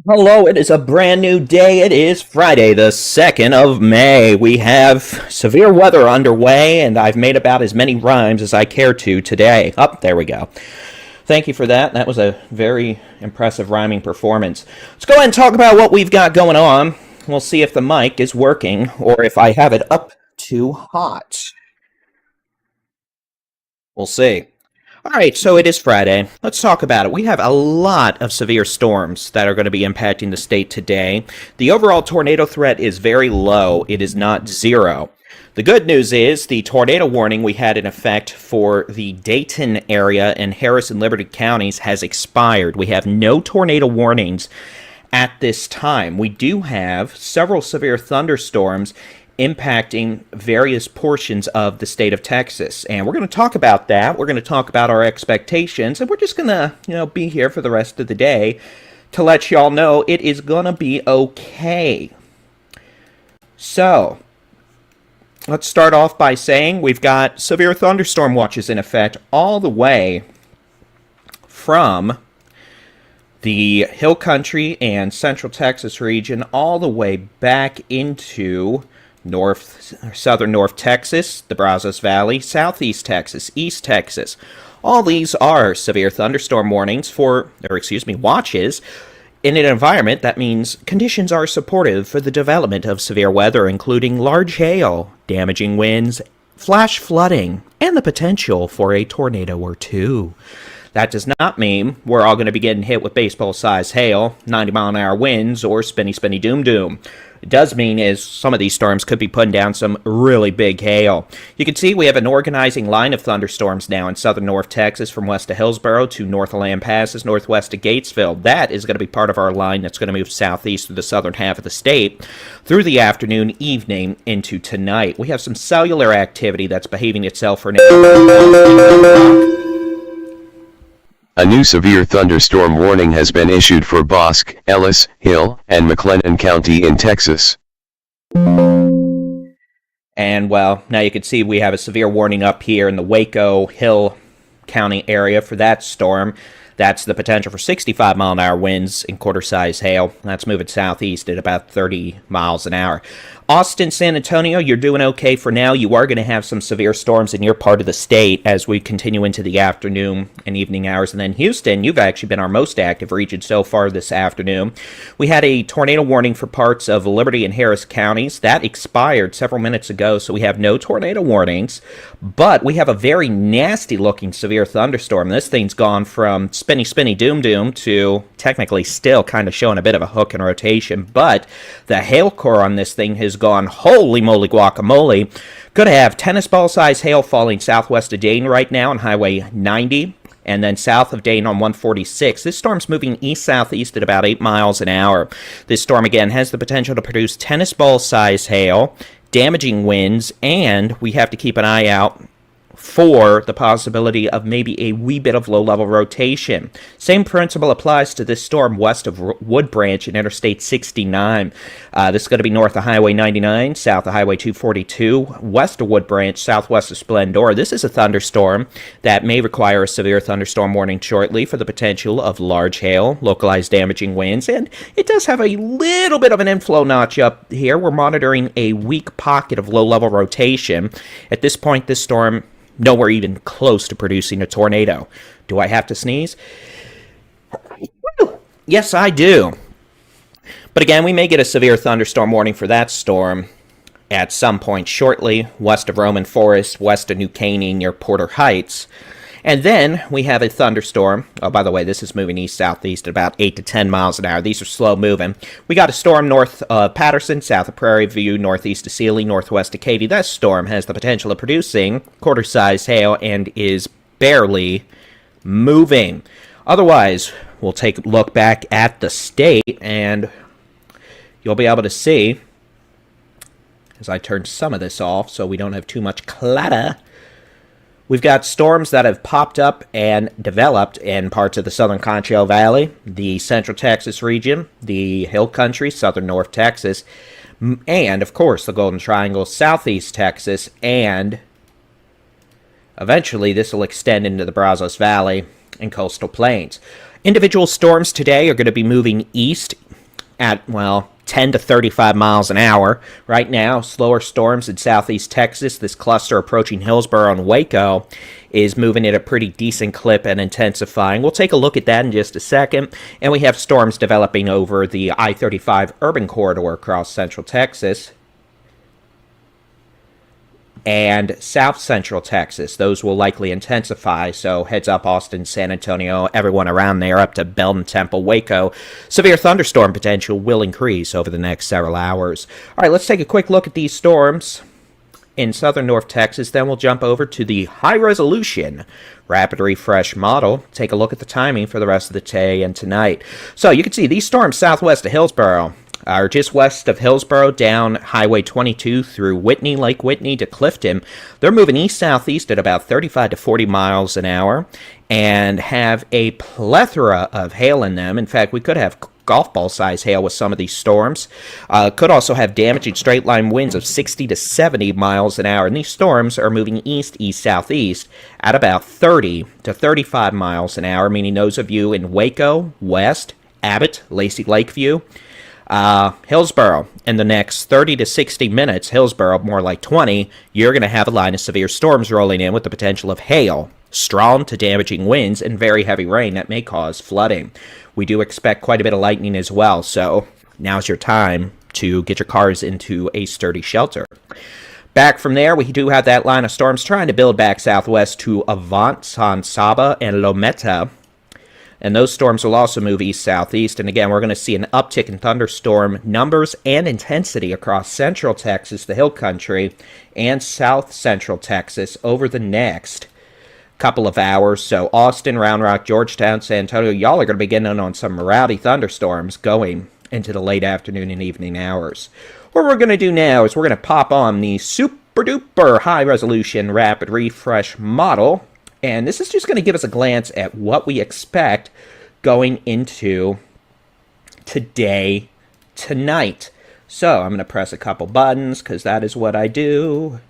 Hello, it is a brand new day. It is Friday, the 2nd of May. We have severe weather underway, and I've made about as many rhymes as I care to today. There we go. Thank you for that. That was a very impressive rhyming performance. Let's go ahead and talk about what we've got going on. We'll see if the mic is working or if I have it up too hot. We'll see. All right, so it is Friday. Let's talk about it. We have a lot of severe storms that are going to be impacting the state today. The overall tornado threat is very low. It is not zero. The good news is the tornado warning we had in effect for the Dayton area and Harris and Liberty counties has expired. We have no tornado warnings at this time. We do have several severe thunderstorms impacting various portions of the state of Texas. And we're going to talk about that. We're going to talk about our expectations, and we're just going to, be here for the rest of the day to let y'all know it is going to be okay. So, let's start off by saying we've got severe thunderstorm watches in effect all the way from the Hill Country and Central Texas region all the way back into southern North Texas, the Brazos Valley, Southeast Texas, East Texas. All these are severe thunderstorm warnings watches in an environment that means conditions are supportive for the development of severe weather, including large hail, damaging winds, flash flooding, and the potential for a tornado or two. That does not mean we're all going to be getting hit with baseball-sized hail, 90-mile-an-hour winds, or spinny, spinny, doom. It does mean is some of these storms could be putting down some really big hail. You can see we have an organizing line of thunderstorms now in southern North Texas from west of Hillsboro to north of Land Passes, northwest of Gatesville. That is going to be part of our line that's going to move southeast through the southern half of the state through the afternoon, evening, into tonight. We have some cellular activity that's behaving itself for now. A new severe thunderstorm warning has been issued for Bosque, Ellis, Hill, and McLennan County in Texas. And, well, now you can see we have a severe warning up here in the Waco, Hill County area for that storm. That's the potential for 65-mile-an-hour winds and quarter-size hail. That's moving southeast at about 30 miles an hour. Austin, San Antonio, you're doing okay for now. You are going to have some severe storms in your part of the state as we continue into the afternoon and evening hours. And then Houston, you've actually been our most active region so far this afternoon. We had a tornado warning for parts of Liberty and Harris counties. That expired several minutes ago, so we have no tornado warnings. But we have a very nasty-looking severe thunderstorm. This thing's gone from spinny, spinny, doom to technically still kind of showing a bit of a hook and rotation. But the hail core on this thing has gone holy moly guacamole. Could have tennis ball size hail falling southwest of Dayton right now on Highway 90. and then south of Dayton on 146. This storm's moving east-southeast at about 8 miles an hour. This storm, again, has the potential to produce tennis ball-size hail, damaging winds, and we have to keep an eye out for the possibility of maybe a wee bit of low-level rotation. Same principle applies to this storm west of Wood Branch and Interstate 69. This is going to be north of Highway 99, south of Highway 242, west of Wood Branch, southwest of Splendora. This is a thunderstorm that may require a severe thunderstorm warning shortly for the potential of large hail, localized damaging winds, and it does have a little bit of an inflow notch up here. We're monitoring a weak pocket of low-level rotation. At this point, this storm nowhere even close to producing a tornado. Do I have to sneeze? Yes, I do. But again, we may get a severe thunderstorm warning for that storm at some point shortly, west of Roman Forest, west of New Caney, near Porter Heights. And then we have a thunderstorm. Oh, by the way, this is moving east-southeast at about 8 to 10 miles an hour. These are slow moving. We got a storm north of Patterson, south of Prairie View, northeast of Sealy, northwest of Katy. That storm has the potential of producing quarter-sized hail and is barely moving. Otherwise, we'll take a look back at the state, and you'll be able to see, as I turn some of this off so we don't have too much clatter, we've got storms that have popped up and developed in parts of the southern Concho Valley, the central Texas region, the Hill Country, southern North Texas, and, of course, the Golden Triangle, southeast Texas, and eventually this will extend into the Brazos Valley and coastal plains. Individual storms today are going to be moving east at, 10 to 35 miles an hour. Right now, slower storms in southeast Texas. This cluster approaching Hillsborough and Waco is moving at a pretty decent clip and intensifying. We'll take a look at that in just a second. And we have storms developing over the I-35 urban corridor across central Texas and south central Texas. Those will likely intensify, so heads up Austin, San Antonio, everyone around there up to Belton, Temple, Waco. Severe thunderstorm potential will increase over the next several hours. All right, let's take a quick look at these storms in southern North Texas. Then we'll jump over to the high-resolution rapid refresh model. Take a look at the timing for the rest of the day and tonight. So you can see these storms southwest of Hillsborough are just west of Hillsborough down Highway 22 through Whitney, Lake Whitney to Clifton. They're moving east-southeast at about 35 to 40 miles an hour and have a plethora of hail in them. In fact, we could have golf ball size hail with some of these storms. Could also have damaging straight line winds of 60 to 70 miles an hour. And these storms are moving east-southeast at about 30 to 35 miles an hour, meaning those of you in Waco, West, Abbott, Lacey Lakeview, Hillsborough, in the next 30 to 60 minutes, Hillsborough more like 20, you're going to have a line of severe storms rolling in with the potential of hail, strong to damaging winds, and very heavy rain that may cause flooding. We do expect quite a bit of lightning as well, so now's your time to get your cars into a sturdy shelter. Back from there, we do have that line of storms trying to build back southwest to Avant, San Saba, and Lometa. And those storms will also move east-southeast. And again, we're going to see an uptick in thunderstorm numbers and intensity across central Texas, the Hill Country, and south central Texas over the next couple of hours. So Austin, Round Rock, Georgetown, San Antonio, y'all are going to be getting on some rowdy thunderstorms going into the late afternoon and evening hours. What we're going to do now is we're going to pop on the super-duper high-resolution rapid refresh model. And this is just going to give us a glance at what we expect going into today, tonight. So I'm going to press a couple buttons because that is what I do.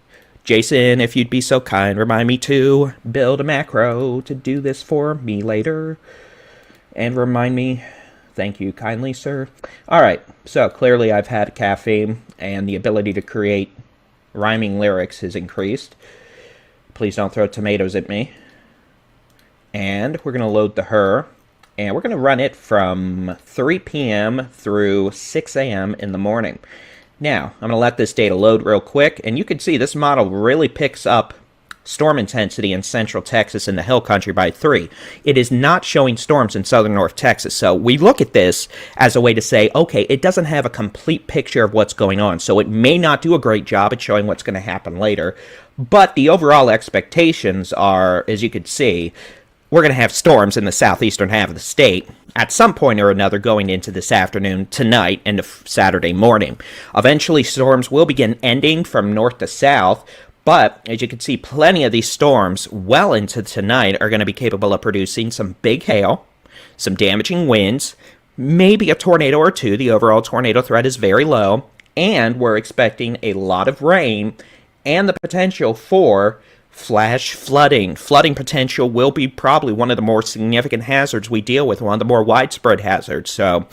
Jason, if you'd be so kind, remind me to build a macro to do this for me later. And remind me, thank you kindly, sir. All right, so clearly I've had caffeine and the ability to create rhyming lyrics has increased. Please don't throw tomatoes at me. And we're going to load the her, and we're going to run it from 3 p.m. through 6 a.m. in the morning. Now, I'm going to let this data load real quick, and you can see this model really picks up storm intensity in central Texas and the Hill Country by 3. It is not showing storms in southern North Texas, so we look at this as a way to say, okay, it doesn't have a complete picture of what's going on, so it may not do a great job at showing what's going to happen later, but the overall expectations are, as you can see, we're going to have storms in the southeastern half of the state at some point or another going into this afternoon, tonight, and Saturday morning. Eventually, storms will begin ending from north to south, but as you can see, plenty of these storms well into tonight are going to be capable of producing some big hail, some damaging winds, maybe a tornado or two. The overall tornado threat is very low, and we're expecting a lot of rain and the potential for flash flooding. Flooding potential will be probably one of the more significant hazards we deal with, one of the more widespread hazards. So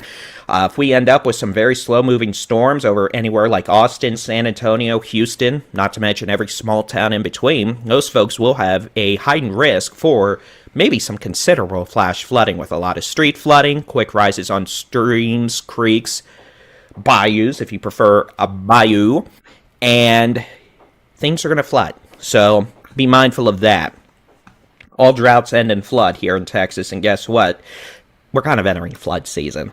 if we end up with some very slow-moving storms over anywhere like Austin, San Antonio, Houston, not to mention every small town in between, those folks will have a heightened risk for maybe some considerable flash flooding, with a lot of street flooding, quick rises on streams, creeks, bayous, if you prefer a bayou, and things are going to flood. So be mindful of that. All droughts end in flood here in Texas, and guess what? We're kind of entering flood season.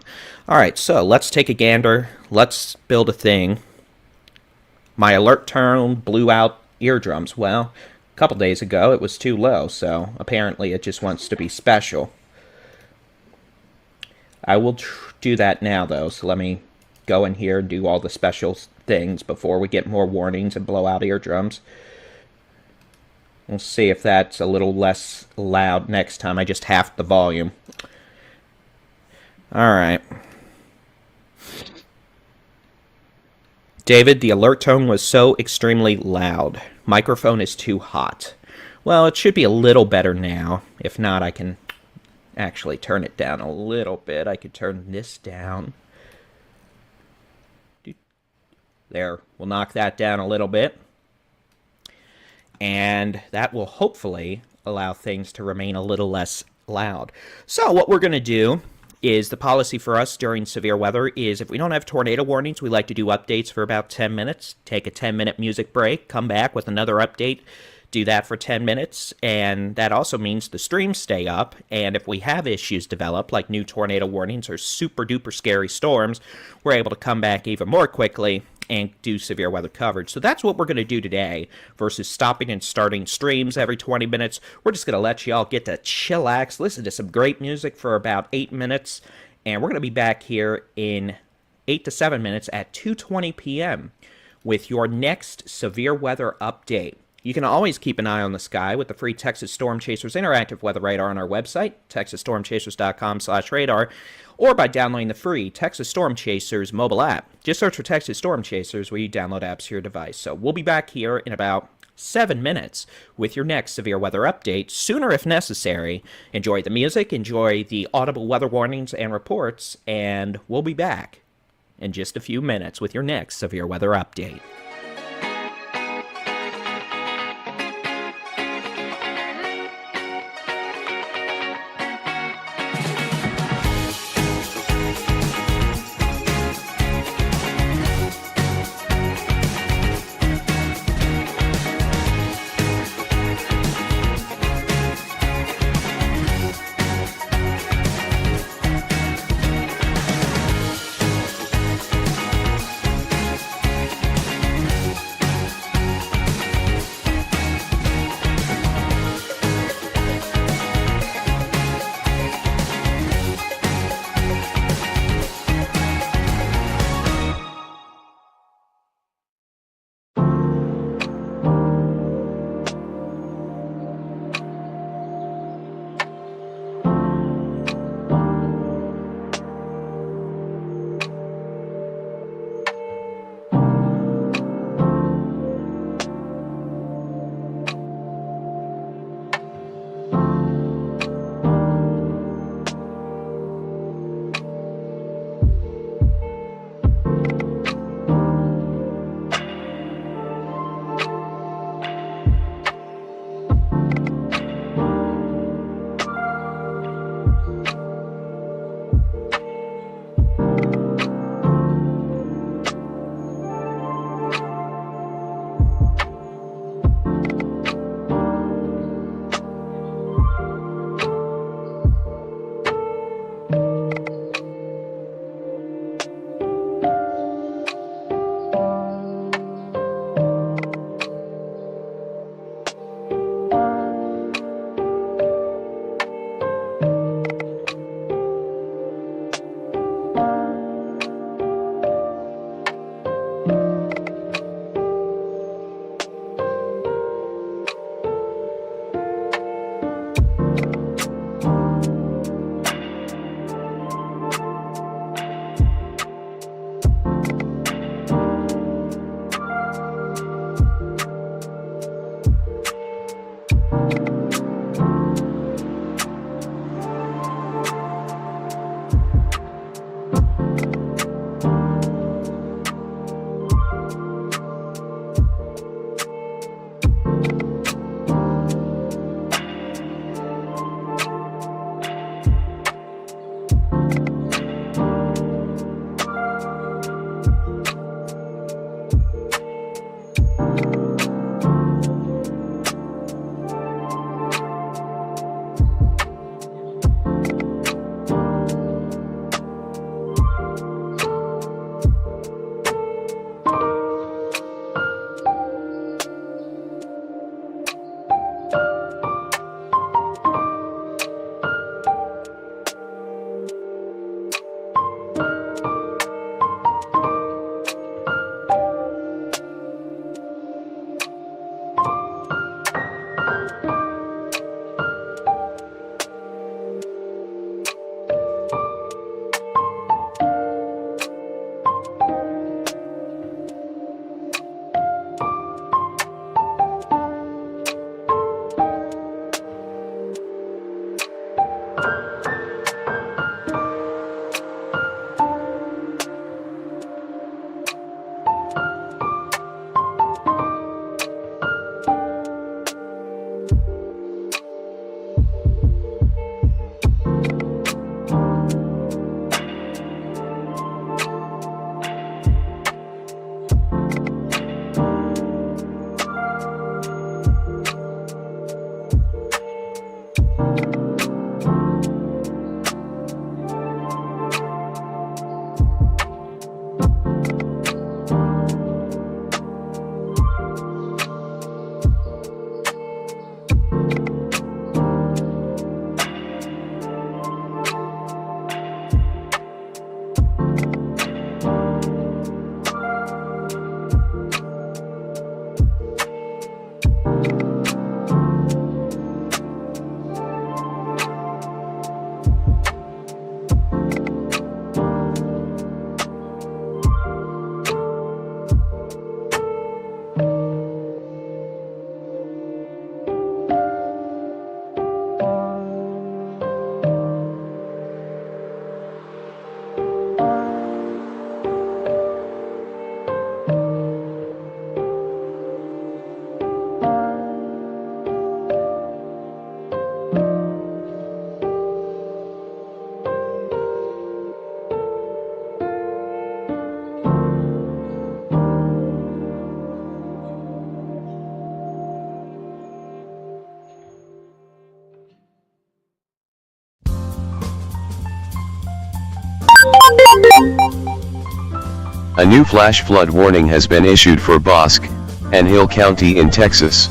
All right, so let's take a gander. Let's build a thing. My alert tone blew out eardrums. Well, a couple days ago it was too low, so apparently it just wants to be special. I will do that now, though, so let me go in here and do all the special things before we get more warnings and blow out eardrums. We'll see if that's a little less loud next time. I just halved the volume. Alright. David, the alert tone was so extremely loud. Microphone is too hot. Well, it should be a little better now. If not, I can actually turn it down a little bit. I could turn this down. There, we'll knock that down a little bit. And that will hopefully allow things to remain a little less loud. So what we're going to do is, the policy for us during severe weather is, if we don't have tornado warnings, we like to do updates for about 10 minutes, take a 10-minute music break, come back with another update, do that for 10 minutes, and that also means the streams stay up, and if we have issues develop, like new tornado warnings or super-duper scary storms, we're able to come back even more quickly and do severe weather coverage. So that's what we're going to do today, versus stopping and starting streams every 20 minutes. We're just going to let y'all get to chillax, listen to some great music for about 8 minutes, and we're going to be back here in 8 to 7 minutes at 2:20 p.m. with your next severe weather update. You can always keep an eye on the sky with the free Texas Storm Chasers interactive weather radar on our website, texasstormchasers.com/radar, or by downloading the free Texas Storm Chasers mobile app. Just search for Texas Storm Chasers where you download apps to your device. So we'll be back here in about 7 minutes with your next severe weather update, sooner if necessary. Enjoy the music, enjoy the audible weather warnings and reports, and we'll be back in just a few minutes with your next severe weather update. A new flash flood warning has been issued for Bosque and Hill County in Texas.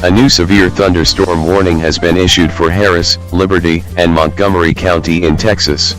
A new severe thunderstorm warning has been issued for Harris, Liberty, and Montgomery County in Texas.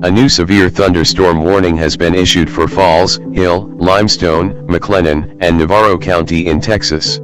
A new severe thunderstorm warning has been issued for Falls, Hill, Limestone, McLennan, and Navarro County in Texas.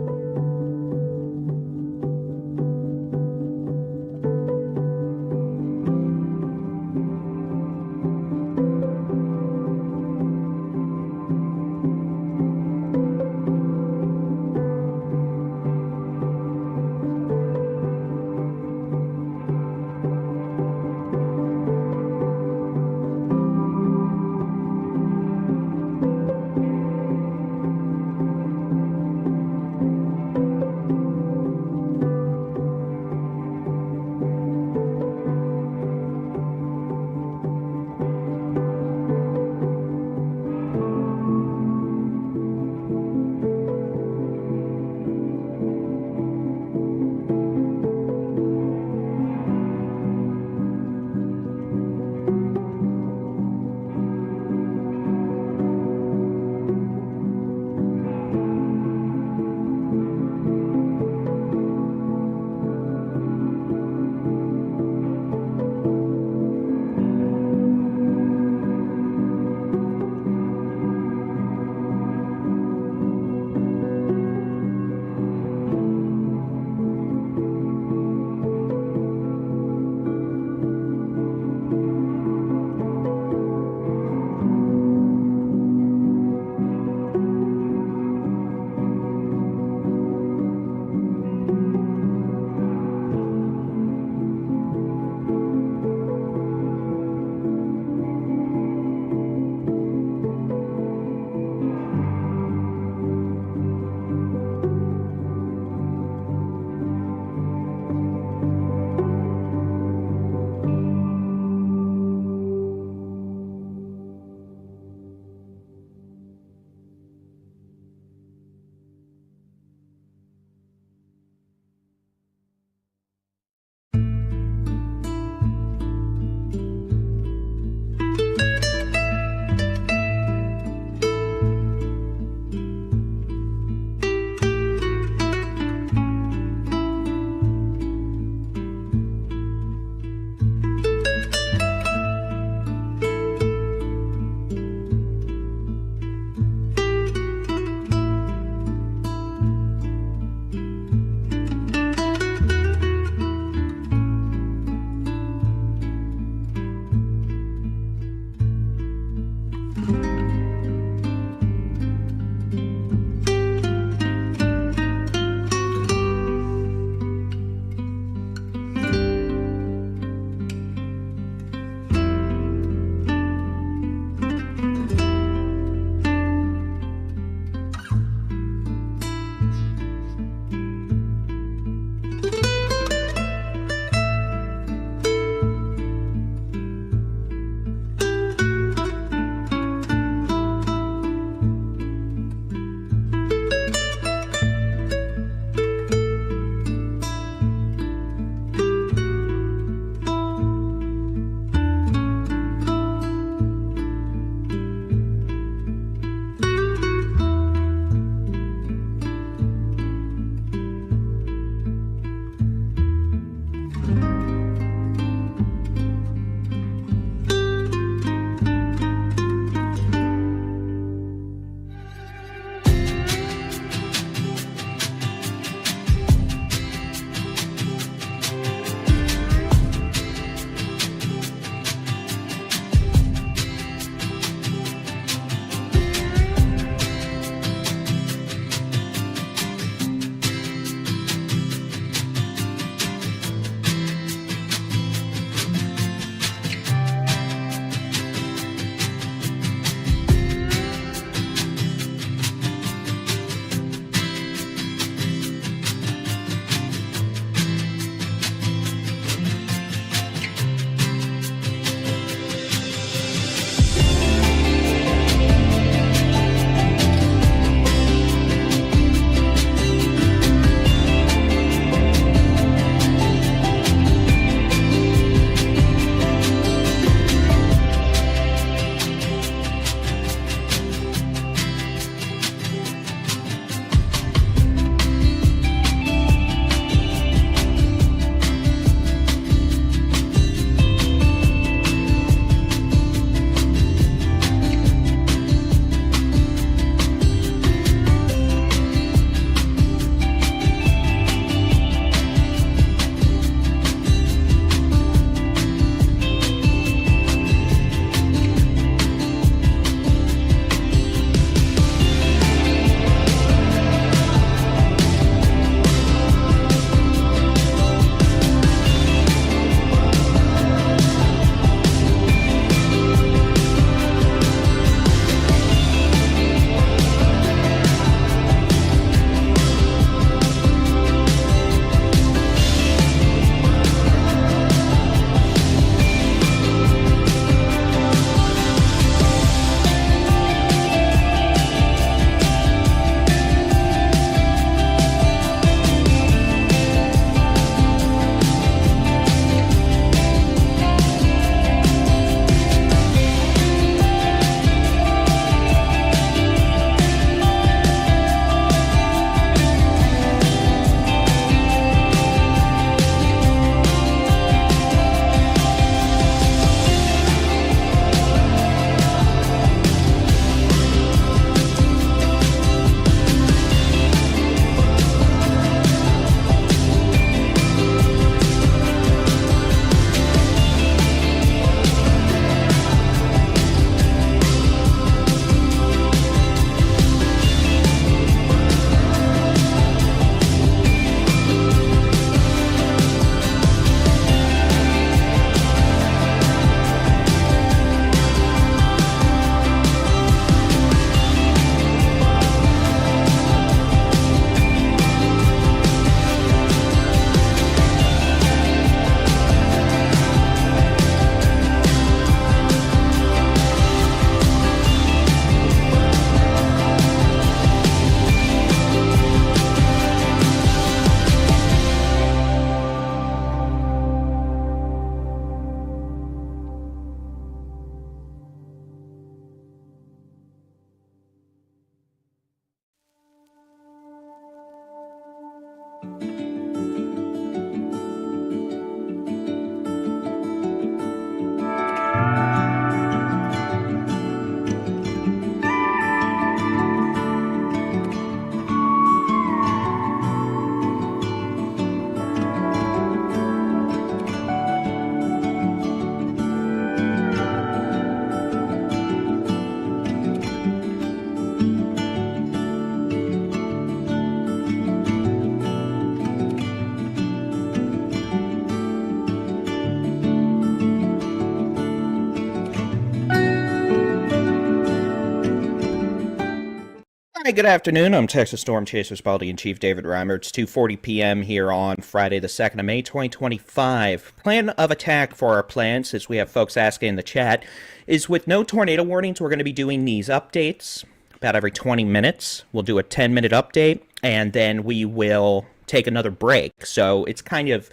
Hi, good afternoon. I'm Texas Storm Chasers Baldy-in-Chief David Reimer. It's 2:40 p.m. here on Friday, the 2nd of May, 2025. Plan of attack for our plans, as we have folks asking in the chat, is with no tornado warnings, we're going to be doing these updates about every 20 minutes. We'll do a 10-minute update, and then we will take another break. So it's kind of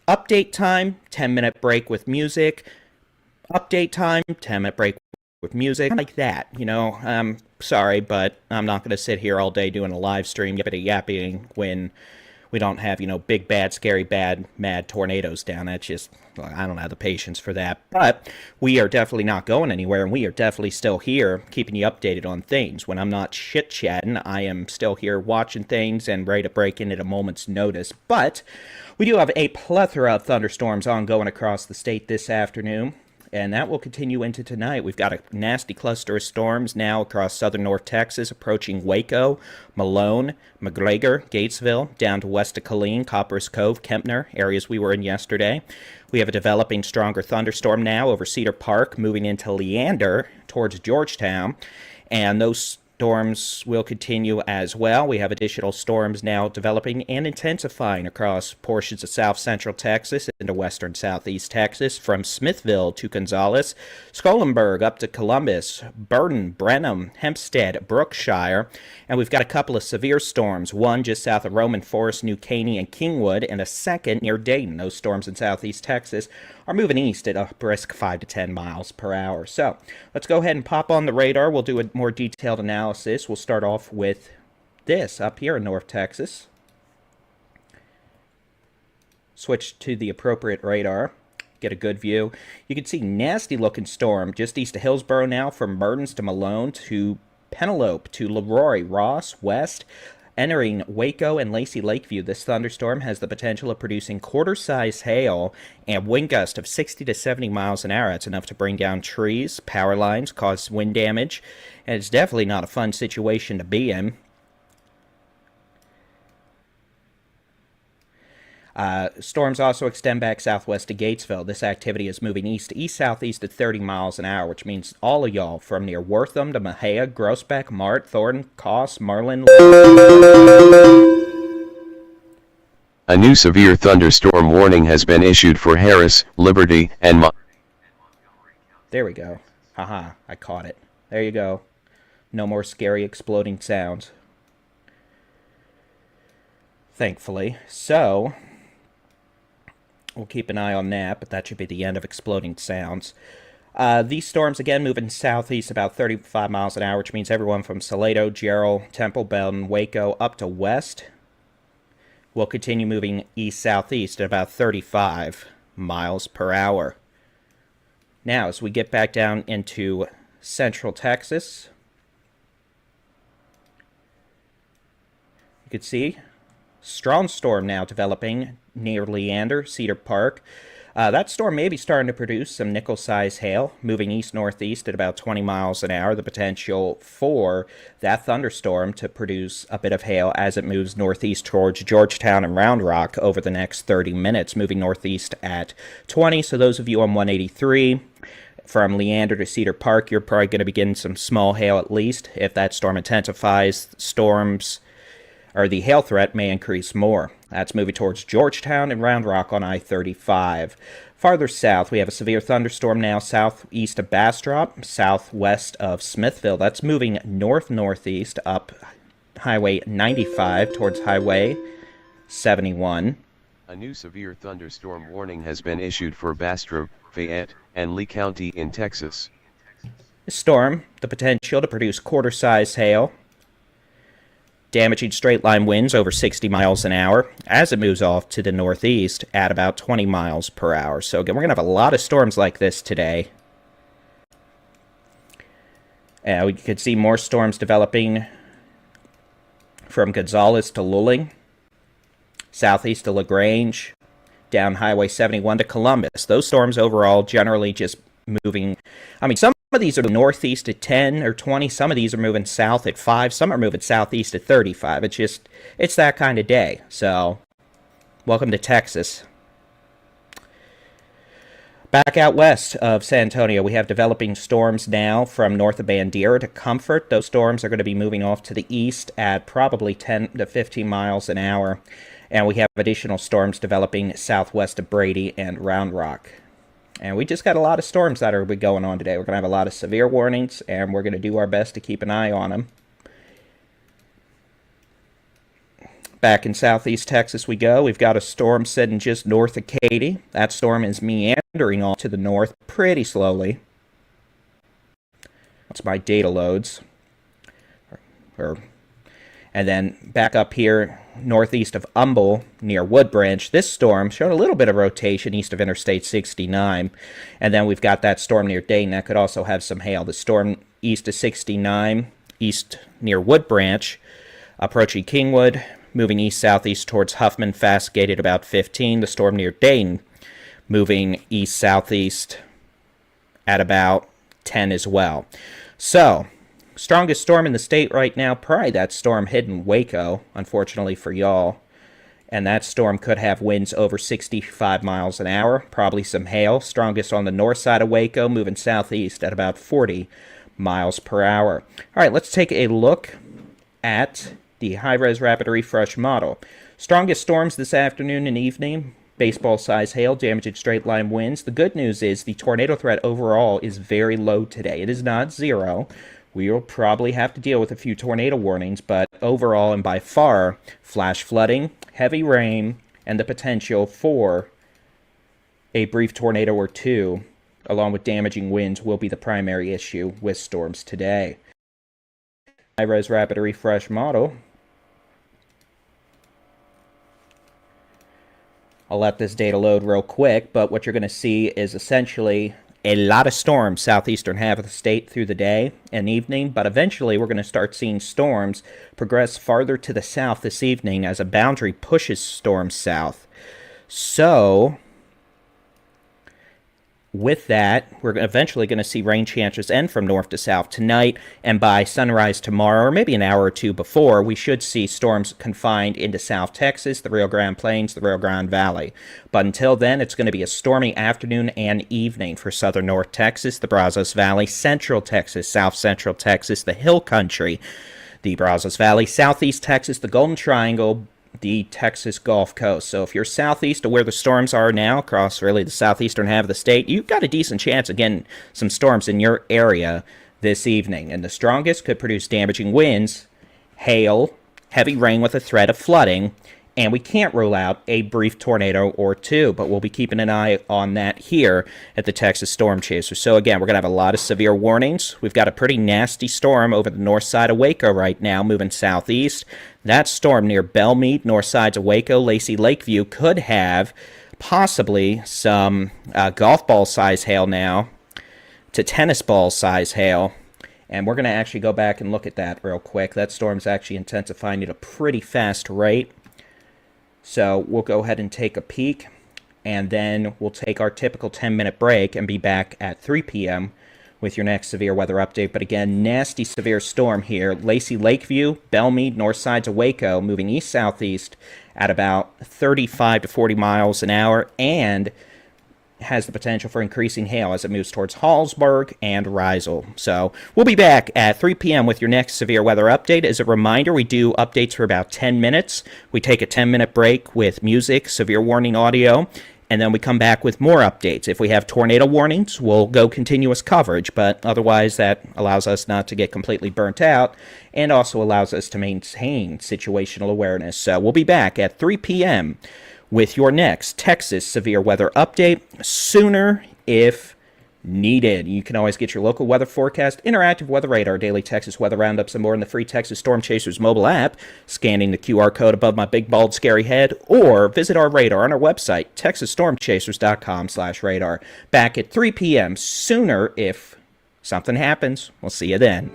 update time, 10-minute break with music, update time, 10-minute break with music, like that, you know. Sorry, but I'm not going to sit here all day doing a live stream yapping when we don't have, big, bad, scary, bad, mad tornadoes down. That's just, I don't have the patience for that. But we are definitely not going anywhere, and we are definitely still here keeping you updated on things. When I'm not chit-chatting, I am still here watching things and ready to break in at a moment's notice. But we do have a plethora of thunderstorms ongoing across the state this afternoon, and that will continue into tonight. We've got a nasty cluster of storms now across southern North Texas, approaching Waco, Malone, McGregor, Gatesville, down to west of Killeen, Copperas Cove, Kempner, areas we were in yesterday. We have a developing stronger thunderstorm now over Cedar Park, moving into Leander towards Georgetown, and those storms will continue as well. We have additional storms now developing and intensifying across portions of south central Texas into western southeast Texas, from Smithville to Gonzales, Scolenburg up to Columbus, Burton, Brenham, Hempstead, Brookshire, and we've got a couple of severe storms, one just south of Roman Forest, New Caney, and Kingwood, and a second near Dayton. Those storms in southeast Texas are moving east at a brisk 5 to 10 miles per hour. So let's go ahead and pop on the radar. We'll do a more detailed analysis. We'll start off with this up here in North Texas. Switch to the appropriate radar. Get a good view. You can see nasty looking storm just east of Hillsboro now, from Mertens to Malone to Penelope to Leroy, Ross, West, entering Waco and Lacey Lakeview. This thunderstorm has the potential of producing quarter-size hail and wind gusts of 60 to 70 miles an hour. That's enough to bring down trees, power lines, cause wind damage, and it's definitely not a fun situation to be in. Storms also extend back southwest to Gatesville. This activity is moving east to east-southeast at 30 miles an hour, which means all of y'all from near Wortham to Mahia, Groesbeck, Mart, Thornton, Coss, Merlin. A new severe thunderstorm warning has been issued for Harris, Liberty, and There we go. Haha, I caught it. There you go. No more scary exploding sounds. Thankfully. So we'll keep an eye on that, but that should be the end of exploding sounds. These storms, again, moving southeast about 35 miles an hour, which means everyone from Salado, Gerald, Temple, Belton, Waco, up to west will continue moving east-southeast at about 35 miles per hour. Now, as we get back down into central Texas, you can see strong storm now developing near Leander, Cedar Park. That storm may be starting to produce some nickel-sized hail, moving east-northeast at about 20 miles an hour. The potential for that thunderstorm to produce a bit of hail as it moves northeast towards Georgetown and Round Rock over the next 30 minutes, moving northeast at 20. So those of you on 183 from Leander to Cedar Park, you're probably going to be getting some small hail at least. If that storm intensifies, the hail threat may increase more. That's moving towards Georgetown and Round Rock on I-35. Farther south, we have a severe thunderstorm now southeast of Bastrop, southwest of Smithville. That's moving north-northeast up Highway 95 towards Highway 71. A new severe thunderstorm warning has been issued for Bastrop, Fayette, and Lee County in Texas. This storm, the potential to produce quarter-size hail, damaging straight-line winds over 60 miles an hour as it moves off to the northeast at about 20 miles per hour. So again, we're going to have a lot of storms like this today. We could see more storms developing from Gonzales to Luling, southeast to LaGrange, down Highway 71 to Columbus. Those storms overall generally just moving. Some of these are northeast at 10 or 20. Some of these are moving south at 5. Some are moving southeast at 35. It's that kind of day. So, welcome to Texas. Back out west of San Antonio, we have developing storms now from north of Bandera to Comfort. Those storms are going to be moving off to the east at probably 10 to 15 miles an hour. And we have additional storms developing southwest of Brady and Round Rock. And we just got a lot of storms that are going on today. We're going to have a lot of severe warnings, and we're going to do our best to keep an eye on them. Back in southeast Texas we go. We've got a storm sitting just north of Katy. That storm is meandering off to the north pretty slowly. That's my data loads. And then back up here northeast of Humble near Woodbranch, this storm showed a little bit of rotation east of Interstate 69. And then we've got that storm near Dayton that could also have some hail. The storm east of 69, east near Woodbranch, approaching Kingwood, moving east-southeast towards Huffman, fast gate at about 15. The storm near Dayton, moving east-southeast at about 10 as well. So, strongest storm in the state right now, probably that storm hidden Waco, unfortunately for y'all. And that storm could have winds over 65 miles an hour, probably some hail. Strongest on the north side of Waco, moving southeast at about 40 miles per hour. All right, let's take a look at the high-res rapid refresh model. Strongest storms this afternoon and evening. Baseball-size hail, damaging straight-line winds. The good news is the tornado threat overall is very low today. It is not zero. We will probably have to deal with a few tornado warnings, but overall and by far, flash flooding, heavy rain, and the potential for a brief tornado or two, along with damaging winds, will be the primary issue with storms today. High-res rapid refresh model. I'll let this data load real quick, but what you're going to see is essentially a lot of storms southeastern half of the state through the day and evening, but eventually we're going to start seeing storms progress farther to the south this evening as a boundary pushes storms south. So, with that, we're eventually going to see rain chances end from north to south tonight, and by sunrise tomorrow, or maybe an hour or two before, we should see storms confined into South Texas, the Rio Grande Plains, the Rio Grande Valley. But until then, it's going to be a stormy afternoon and evening for southern North Texas, the Brazos Valley, central Texas, south central Texas, the Hill Country, the Brazos Valley, southeast Texas, the Golden Triangle, the Texas Gulf Coast. So if you're southeast of where the storms are now, across really the southeastern half of the state, you've got a decent chance of getting some storms in your area this evening. And the strongest could produce damaging winds, hail, heavy rain with a threat of flooding, and we can't rule out a brief tornado or two, but we'll be keeping an eye on that here at the Texas Storm Chaser. So again, we're going to have a lot of severe warnings. We've got a pretty nasty storm over the north side of Waco right now, moving southeast. That storm near Belmead, north sides of Waco, Lacey Lakeview, could have possibly some golf ball size hail now to tennis ball size hail. And we're going to actually go back and look at that real quick. That storm's actually intensifying at a pretty fast rate. So we'll go ahead and take a peek, and then we'll take our typical 10-minute break and be back at 3 p.m. with your next severe weather update. But again, nasty severe storm here. Lacey Lakeview, Belmead, north sides of Waco, moving east-southeast at about 35 to 40 miles an hour, and has the potential for increasing hail as it moves towards Hallsburg and Rysel. So we'll be back at 3 p.m. with your next severe weather update. As a reminder, we do updates for about 10 minutes. We take a 10-minute break with music, severe warning audio, and then we come back with more updates. If we have tornado warnings, we'll go continuous coverage, but otherwise that allows us not to get completely burnt out and also allows us to maintain situational awareness. So we'll be back at 3 p.m. with your next Texas severe weather update sooner if needed. You can always get your local weather forecast, interactive weather radar, daily Texas weather roundups, and more in the free Texas Storm Chasers mobile app, scanning the QR code above my big, bald, scary head, or visit our radar on our website, texasstormchasers.com/radar. Back at 3 p.m. sooner if something happens. We'll see you then.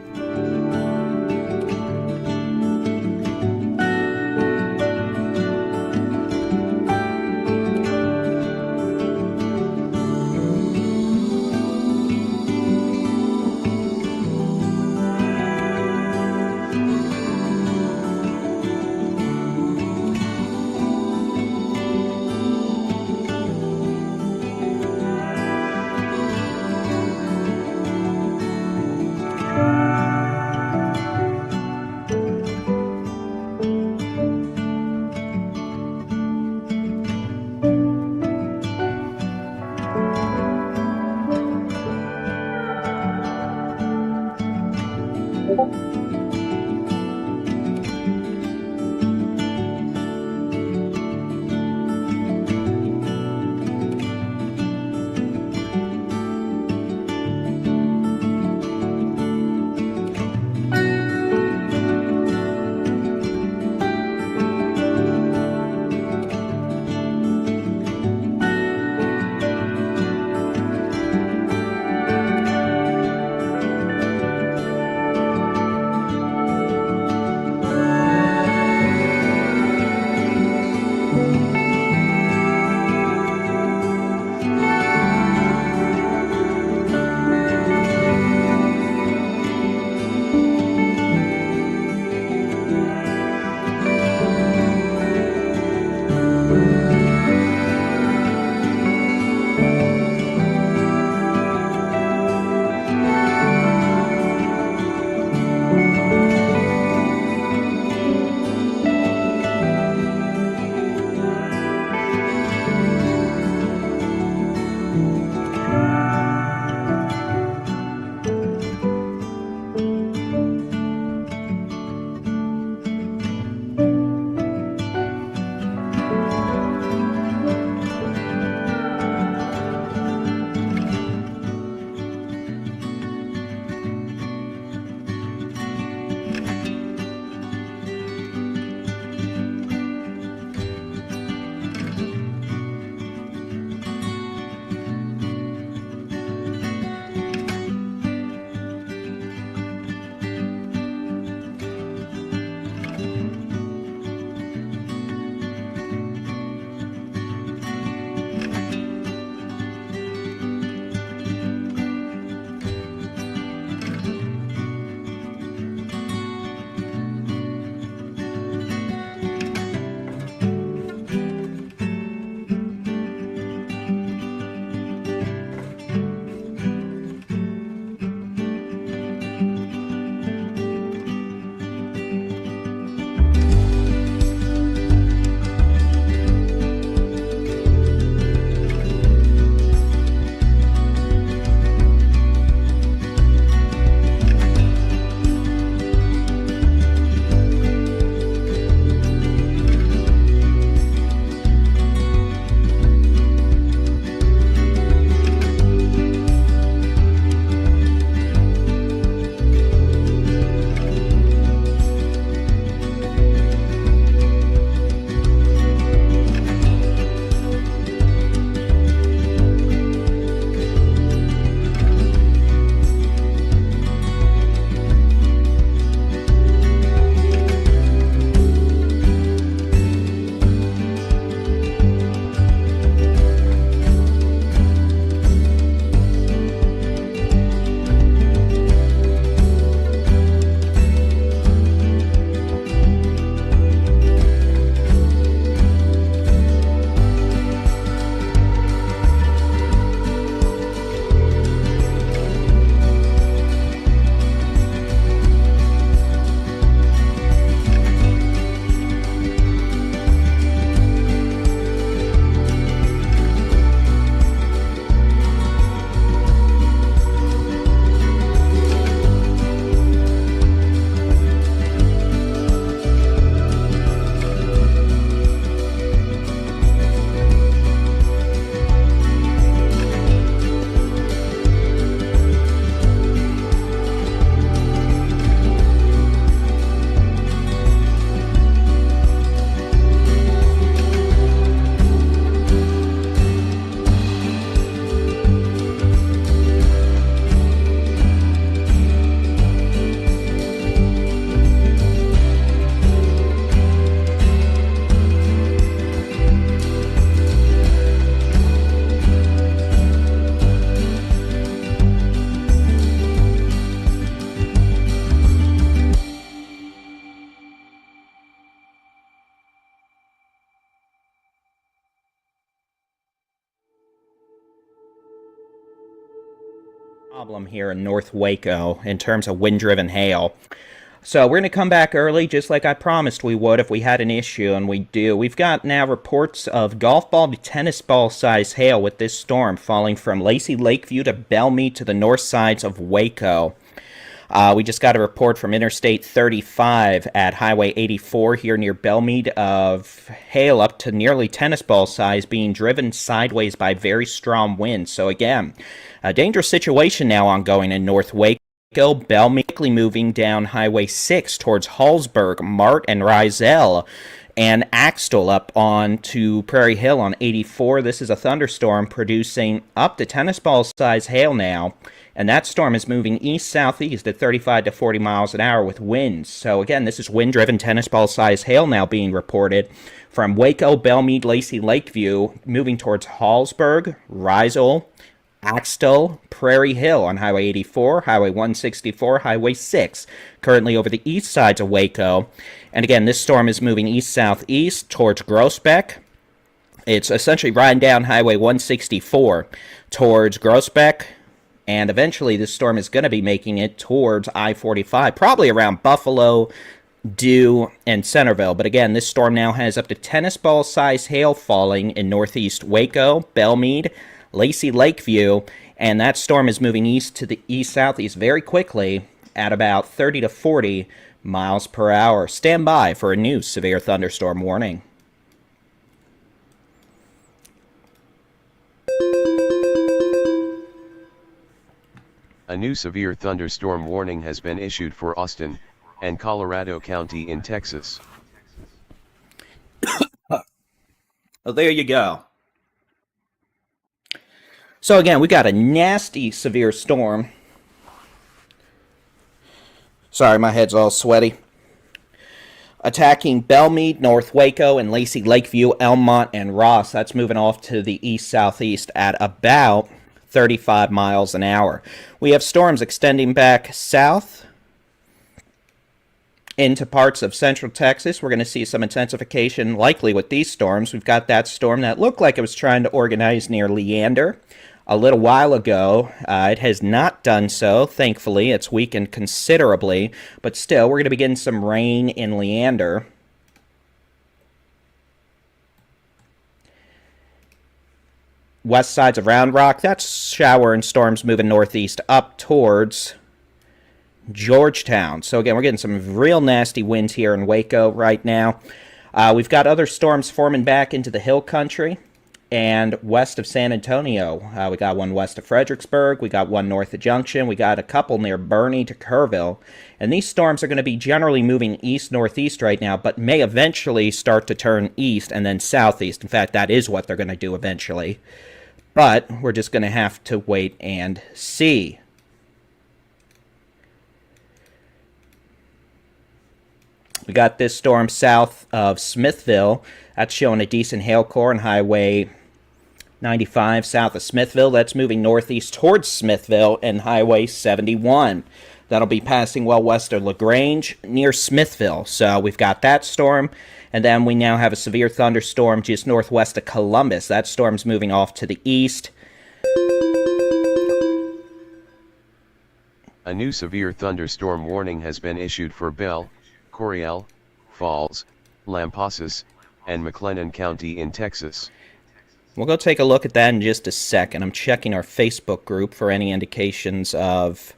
Problem here in North Waco in terms of wind-driven hail. So we're going to come back early, just like I promised we would if we had an issue, and we do. We've got now reports of golf ball to tennis ball size hail with this storm falling from Lacey Lakeview to Bellmead to the north sides of Waco. We just got a report from Interstate 35 at Highway 84 here near Belmead of hail up to nearly tennis ball size being driven sideways by very strong winds. So again, a dangerous situation now ongoing in North Waco. Belmead moving down Highway 6 towards Hallsburg, Mart, and Rizel, and Axtell up on to Prairie Hill on 84. This is a thunderstorm producing up to tennis ball size hail now, and that storm is moving east-southeast at 35 to 40 miles an hour with winds. So again, this is wind-driven tennis ball size hail now being reported from Waco, Belmead, Lacey, Lakeview, moving towards Hallsburg, Rizel, Axtell, Prairie Hill on Highway 84, Highway 164, Highway 6, currently over the east sides of Waco. And again, this storm is moving east-southeast towards Groesbeck. It's essentially riding down Highway 164 towards Groesbeck, and eventually this storm is going to be making it towards I-45, probably around Buffalo, Dew, and Centerville. But again, this storm now has up to tennis ball size hail falling in northeast Waco, Belmead, Lacey, Lakeview, and that storm is moving east to the east-southeast very quickly at about 30 to 40 miles per hour. Stand by for a new severe thunderstorm warning. A new severe thunderstorm warning has been issued for Austin and Colorado County in Texas. Well, there you go. So again, we got a nasty severe storm. Sorry, my head's all sweaty. Attacking Belmead, North Waco, and Lacey, Lakeview, Elmont, and Ross. That's moving off to the east-southeast at about 35 miles an hour. We have storms extending back south into parts of central Texas. We're going to see some intensification likely with these storms. We've got that storm that looked like it was trying to organize near Leander a little while ago. It has not done so, thankfully. It's weakened considerably, but still, we're going to be getting some rain in Leander. West sides of Round Rock, that's shower and storms moving northeast up towards Georgetown. So again, we're getting some real nasty winds here in Waco right now. We've got other storms forming back into the hill country and west of San Antonio. We got one west of Fredericksburg. We got one north of Junction. We got a couple near Bernie to Kerrville. And these storms are going to be generally moving east-northeast right now, but may eventually start to turn east and then southeast. In fact, that is what they're going to do eventually. But we're just going to have to wait and see. We got this storm south of Smithville. That's showing a decent hail core on Highway 95 south of Smithville. That's moving northeast towards Smithville and Highway 71. That'll be passing well west of LaGrange near Smithville. So we've got that storm. And then we now have a severe thunderstorm just northwest of Columbus. That storm's moving off to the east. A new severe thunderstorm warning has been issued for Bell, Coryell, Falls, Lampasas, and McLennan County in Texas. We'll go take a look at that in just a second. I'm checking our Facebook group for any indications of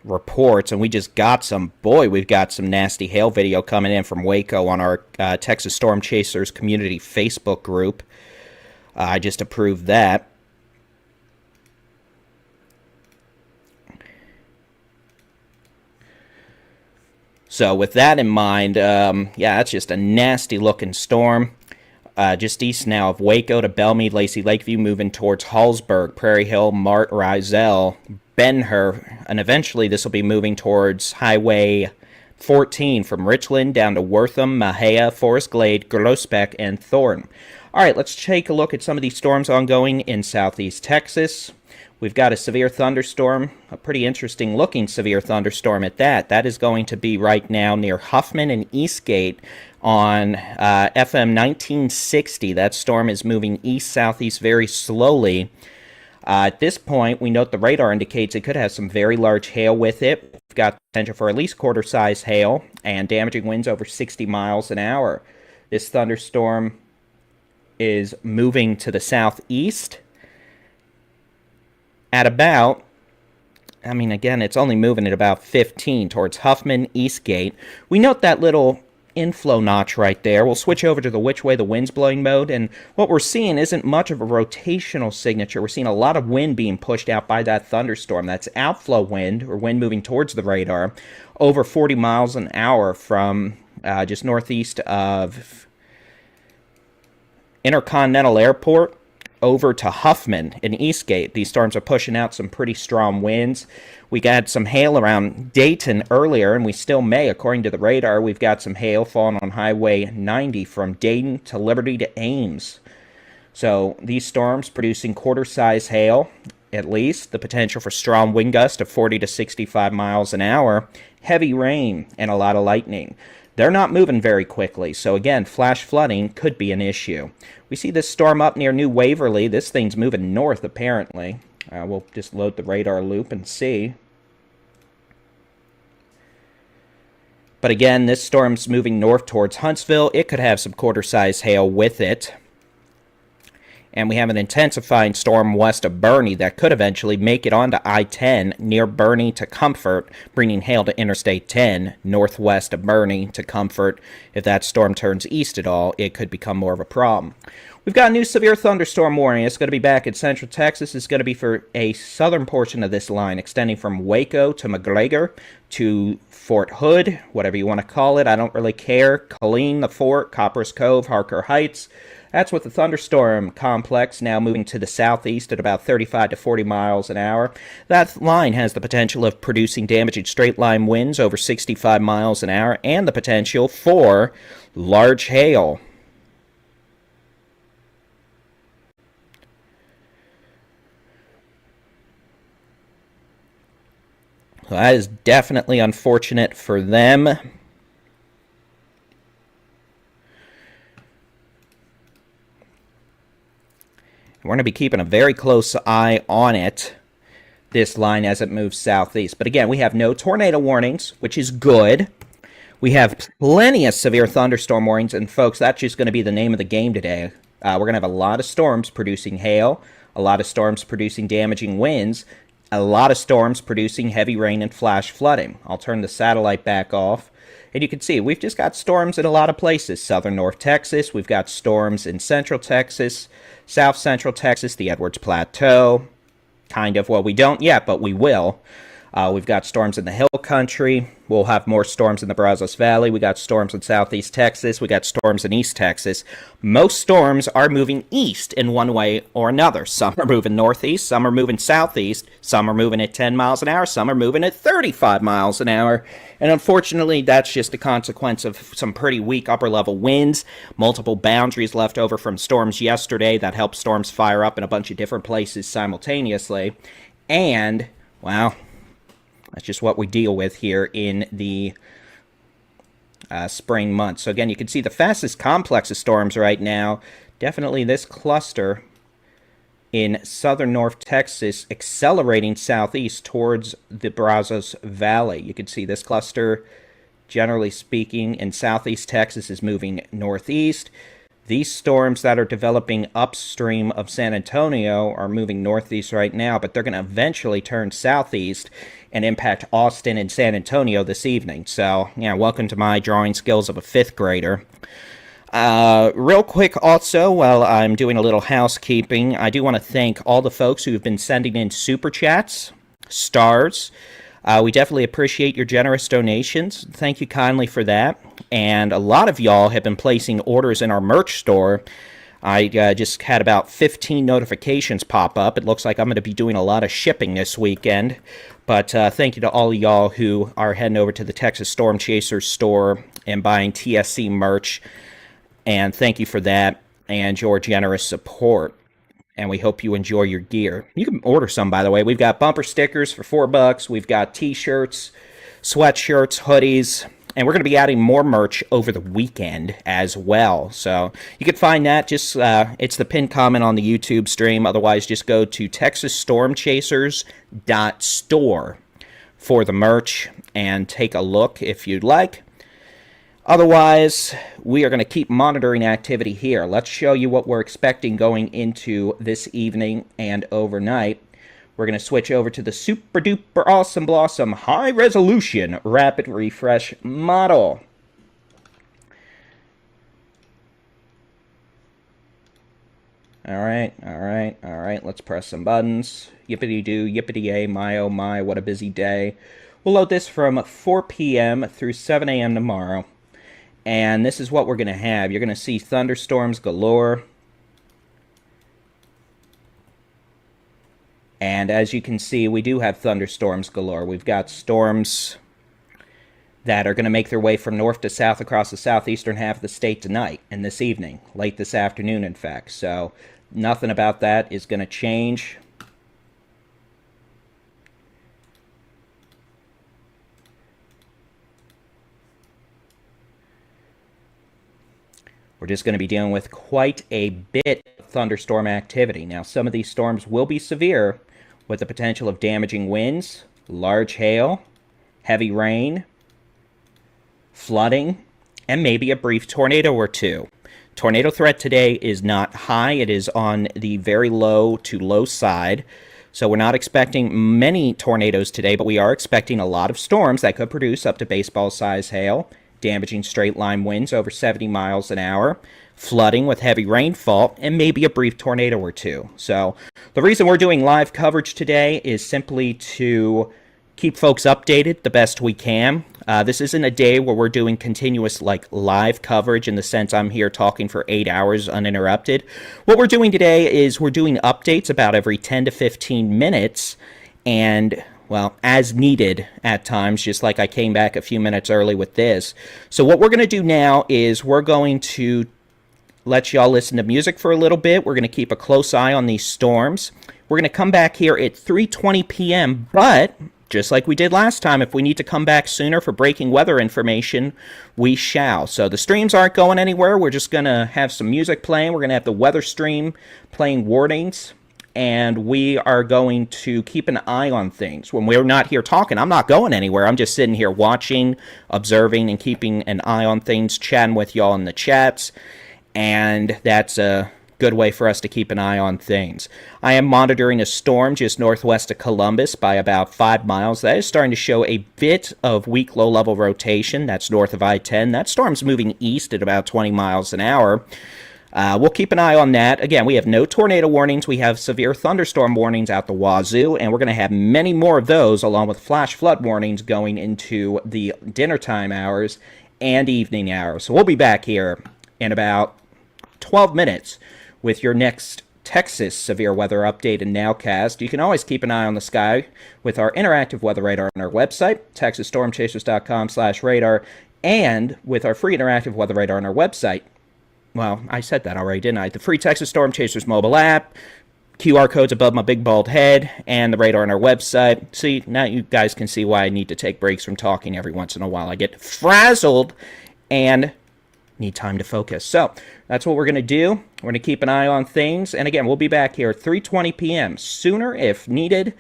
reports, and we just got some. Boy, we've got some nasty hail video coming in from Waco on our Texas Storm Chasers community Facebook group. I just approved that. So with that in mind, yeah, that's just a nasty-looking storm. Just east now of Waco to Belmead, Lacey, Lakeview, moving towards Hallsburg, Prairie Hill, Mart, Rizel, Ben-Hur, and eventually this will be moving towards Highway 14 from Richland down to Wortham, Mahia, Forest Glade, Groesbeck, and Thornton. All right, let's take a look at some of these storms ongoing in southeast Texas. We've got a severe thunderstorm, a pretty interesting looking severe thunderstorm at that. That is going to be right now near Huffman and Eastgate on FM 1960. That storm is moving east-southeast very slowly. At this point, we note the radar indicates it could have some very large hail with it. We've got potential for at least quarter-size hail and damaging winds over 60 miles an hour. This thunderstorm is moving to the southeast at about I mean, again, it's only moving at about 15 towards Huffman, Eastgate. We note that little inflow notch right there. We'll switch over to the which way the wind's blowing mode, and what we're seeing isn't much of a rotational signature. We're seeing a lot of wind being pushed out by that thunderstorm. That's outflow wind, or wind moving towards the radar, over 40 miles an hour from just northeast of Intercontinental Airport over to Huffman in Eastgate. These storms are pushing out some pretty strong winds. We got some hail around Dayton earlier, and we still may, according to the radar. We've got some hail falling on Highway 90 from Dayton to Liberty to Ames. So these storms producing quarter-size hail, at least, the potential for strong wind gusts of 40 to 65 miles an hour, heavy rain, and a lot of lightning. They're not moving very quickly, so again, flash flooding could be an issue. We see this storm up near New Waverly. This thing's moving north, apparently. We'll just load the radar loop and see. But again, this storm's moving north towards Huntsville. It could have some quarter-size hail with it. And we have an intensifying storm west of Bernie that could eventually make it onto I-10 near Bernie to Comfort, bringing hail to Interstate 10 northwest of Bernie to Comfort. If that storm turns east at all, it could become more of a problem. We've got a new severe thunderstorm warning. It's going to be back in central Texas. It's going to be for a southern portion of this line, extending from Waco to McGregor to Fort Hood, whatever you want to call it. I don't really care. Colleen, the Fort, Copperas Cove, Harker Heights. That's with the thunderstorm complex now moving to the southeast at about 35 to 40 miles an hour. That line has the potential of producing damaging straight-line winds over 65 miles an hour and the potential for large hail. So that is definitely unfortunate for them. We're going to be keeping a very close eye on it, this line, as it moves southeast. But again, we have no tornado warnings, which is good. We have plenty of severe thunderstorm warnings, and folks, that's just going to be the name of the game today. We're going to have a lot of storms producing hail, a lot of storms producing damaging winds, a lot of storms producing heavy rain and flash flooding. I'll turn the satellite back off. And you can see, we've just got storms in a lot of places. Southern North Texas, we've got storms in Central Texas, South Central Texas, the Edwards Plateau. Kind of, well, we don't yet, but we will. We've got storms in the Hill Country. We'll have more storms in the Brazos Valley. We got storms in Southeast Texas. We got storms in East Texas. Most storms are moving east in one way or another. Some are moving northeast. Some are moving southeast. Some are moving at 10 miles an hour. Some are moving at 35 miles an hour. And unfortunately, that's just a consequence of some pretty weak upper-level winds. Multiple boundaries left over from storms yesterday that helped storms fire up in a bunch of different places simultaneously. And, well, that's just what we deal with here in the spring months. So again, you can see the fastest complex of storms right now, definitely this cluster in southern North Texas, accelerating southeast towards the Brazos Valley. You can see this cluster, generally speaking, in southeast Texas is moving northeast. These storms that are developing upstream of San Antonio are moving northeast right now, but they're going to eventually turn southeast and impact Austin and San Antonio this evening. So, yeah, welcome to my drawing skills of a fifth grader. Real quick also, while I'm doing a little housekeeping, I do want to thank all the folks who have been sending in super chats, stars. We definitely appreciate your generous donations. Thank you kindly for that. And a lot of y'all have been placing orders in our merch store. I just had about 15 notifications pop up. It looks like I'm going to be doing a lot of shipping this weekend. But thank you to all of y'all who are heading over to the Texas Storm Chasers store and buying TSC merch. And thank you for that and your generous support. And we hope you enjoy your gear. You can order some, by the way. We've got bumper stickers for $4. We've got t-shirts, sweatshirts, hoodies, and we're going to be adding more merch over the weekend as well. So you can find that. Just it's the pinned comment on the YouTube stream. Otherwise, just go to texasstormchasers.store for the merch and take a look if you'd like. Otherwise, we are going to keep monitoring activity here. Let's show you what we're expecting going into this evening and overnight. we're going to switch over to the super duper awesome blossom high resolution rapid refresh model. Alright, let's press some buttons. Yippity-doo, yippity-yay, my oh my, what a busy day. We'll load this from 4 p.m. through 7 a.m. tomorrow. And this is what we're going to have. You're going to see thunderstorms galore. And as you can see, we do have thunderstorms galore. We've got storms that are going to make their way from north to south across the southeastern half of the state tonight and this evening, late this afternoon, in fact. So nothing about that is going to change. We're just going to be dealing with quite a bit of thunderstorm activity. Now, some of these storms will be severe, with the potential of damaging winds, large hail, heavy rain, flooding, and maybe a brief tornado or two. Tornado threat today is not high. It is on the very low to low side. So we're not expecting many tornadoes today, but we are expecting a lot of storms that could produce up to baseball-size hail, damaging straight-line winds over 70 miles an hour, flooding with heavy rainfall, and maybe a brief tornado or two. So the reason we're doing live coverage today is simply to keep folks updated the best we can. This isn't a day where we're doing continuous live coverage in the sense I'm here talking for 8 hours uninterrupted. What we're doing today is we're doing updates about every 10 to 15 minutes and, well, as needed at times, just like I came back a few minutes early with this. So what we're going to do now is we're going to let y'all listen to music for a little bit. We're going to keep a close eye on these storms. We're going to come back here at 3:20 p.m., but just like we did last time, if we need to come back sooner for breaking weather information, we shall. So the streams aren't going anywhere. We're just going to have some music playing. We're going to have the weather stream playing warnings, and we are going to keep an eye on things. When we're not here talking, I'm not going anywhere. I'm just sitting here watching, observing, and keeping an eye on things, chatting with y'all in the chats, and that's a good way for us to keep an eye on things. I am monitoring a storm just northwest of Columbus by about 5 miles. That is starting to show a bit of weak low-level rotation. That's north of I-10. That storm's moving east at about 20 miles an hour. We'll keep an eye on that. Again, we have no tornado warnings. We have severe thunderstorm warnings out the wazoo, and we're going to have many more of those along with flash flood warnings going into the dinner time hours and evening hours. So we'll be back here in about 12 minutes with your next Texas severe weather update and nowcast. You can always keep an eye on the sky with our interactive weather radar on our website, texasstormchasers.com/radar, and with our free interactive weather radar on our website. Well, I said that already, didn't I? The free Texas Storm Chasers mobile app, QR codes above my big bald head, and the radar on our website. See, now you guys can see why I need to take breaks from talking every once in a while. I get frazzled and need time to focus. So that's what we're going to do. We're going to keep an eye on things. And again, we'll be back here at 3:20 p.m. sooner if needed.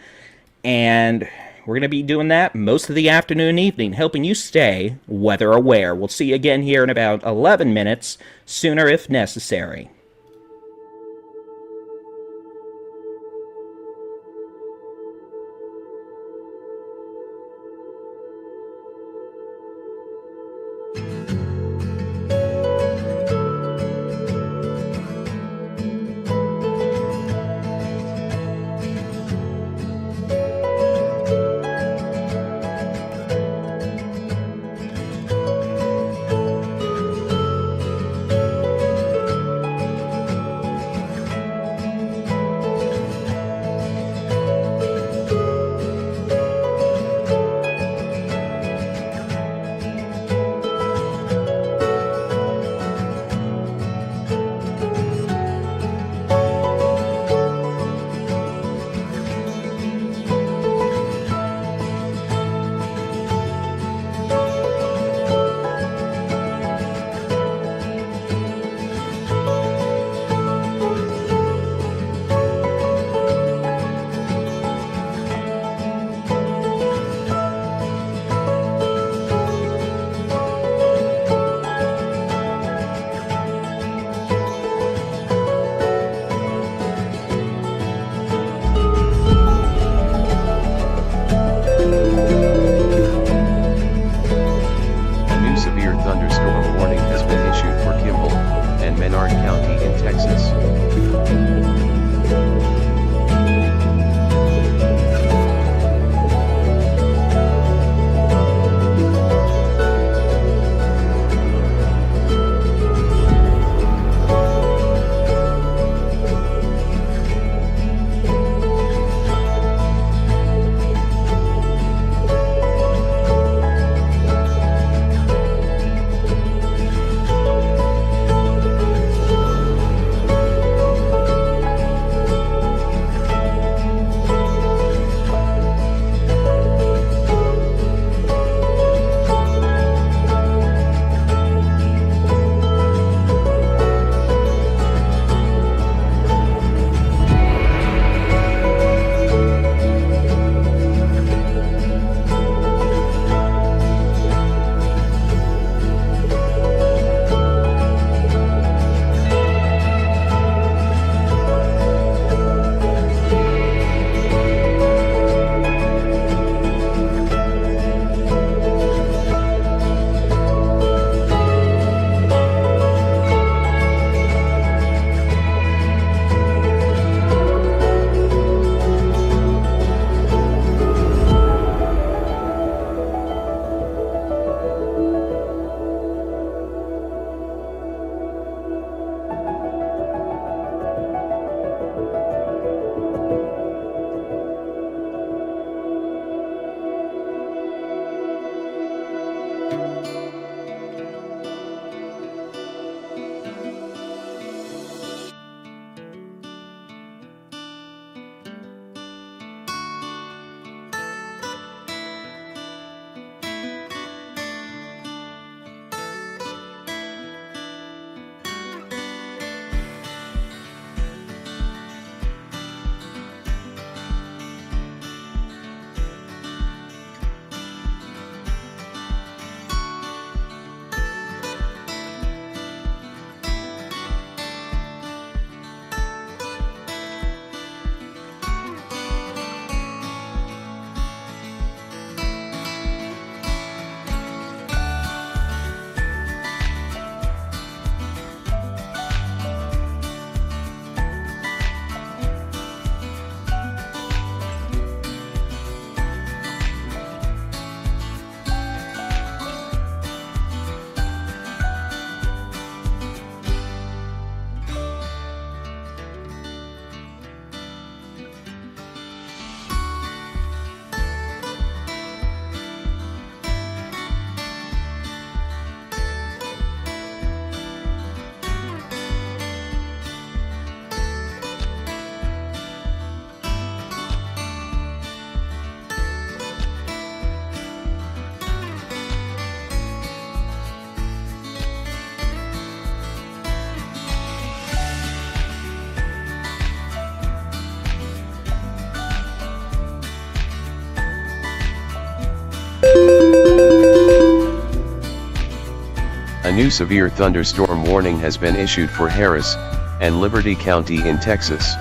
And we're going to be doing that most of the afternoon and evening, helping you stay weather aware. We'll see you again here in about 11 minutes, sooner if necessary. A new severe thunderstorm warning has been issued for Harris and Liberty County in Texas.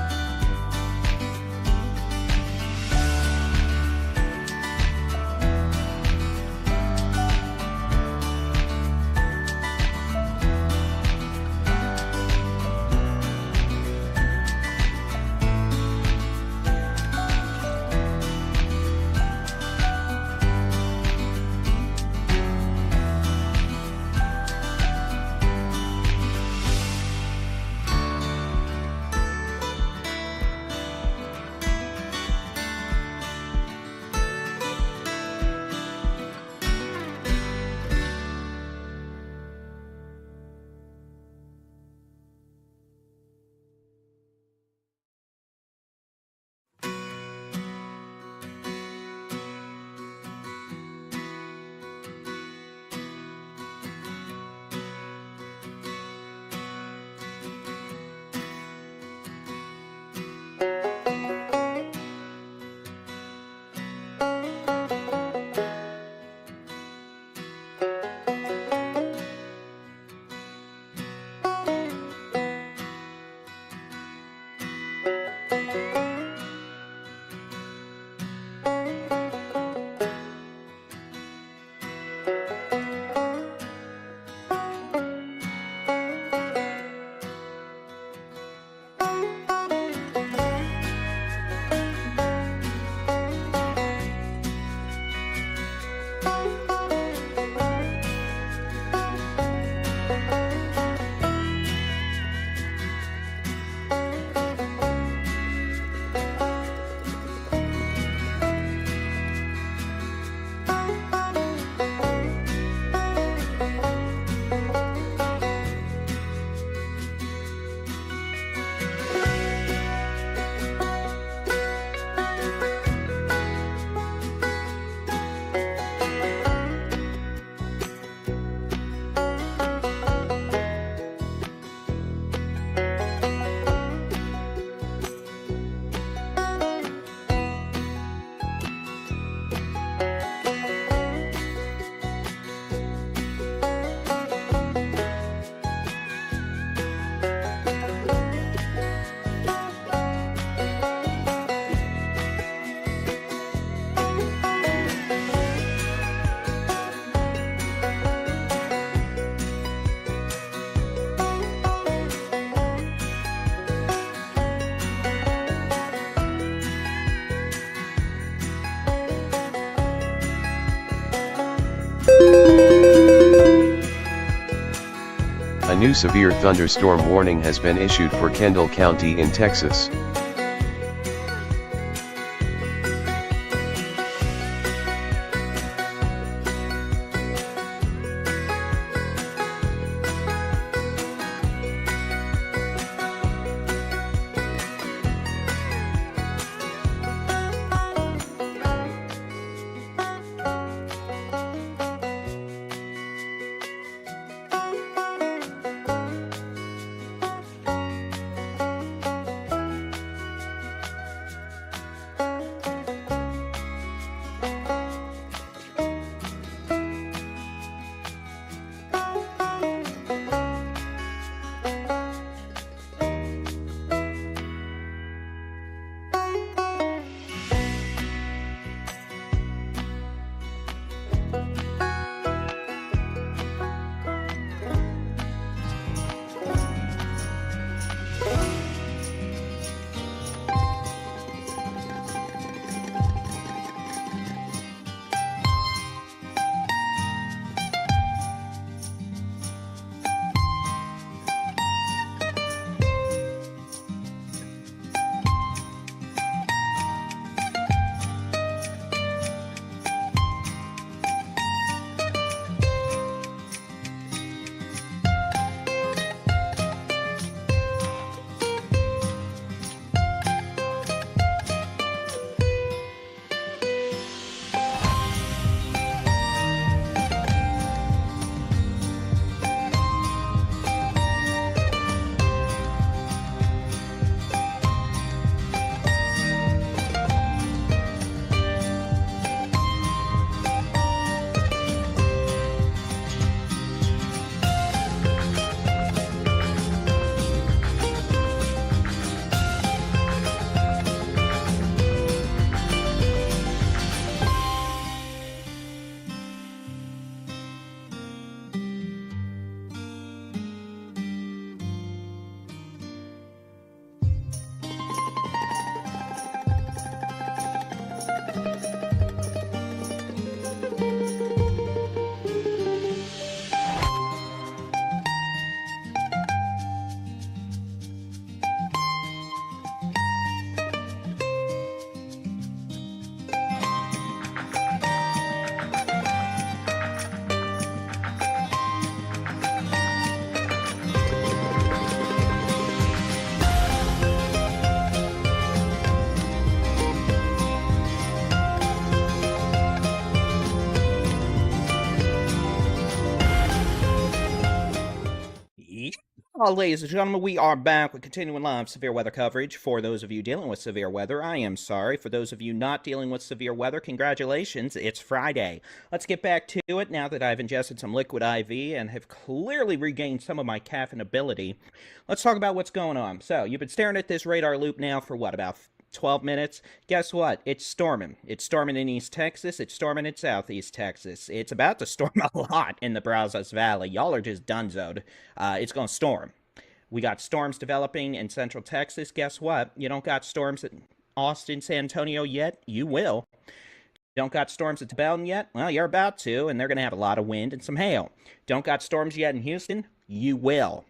A new severe thunderstorm warning has been issued for Kendall County in Texas. Well, ladies and gentlemen, we are back with continuing live severe weather coverage. For those of you dealing with severe weather, I am sorry. For those of you not dealing with severe weather, congratulations, it's Friday. Let's get back to it now that I've ingested some liquid IV and have clearly regained some of my caffeine ability. Let's talk about what's going on. So, you've been staring at this radar loop now for what, about 12 minutes? Guess what? It's storming. It's storming in East Texas. It's storming in Southeast Texas. It's about to storm a lot in the Brazos Valley. Y'all are just donezoed. It's going to storm. We got storms developing in Central Texas. Guess what? You don't got storms at Austin, San Antonio yet. You will. Don't got storms at Belton yet? Well, you're about to, and they're going to have a lot of wind and some hail. Don't got storms yet in Houston? You will.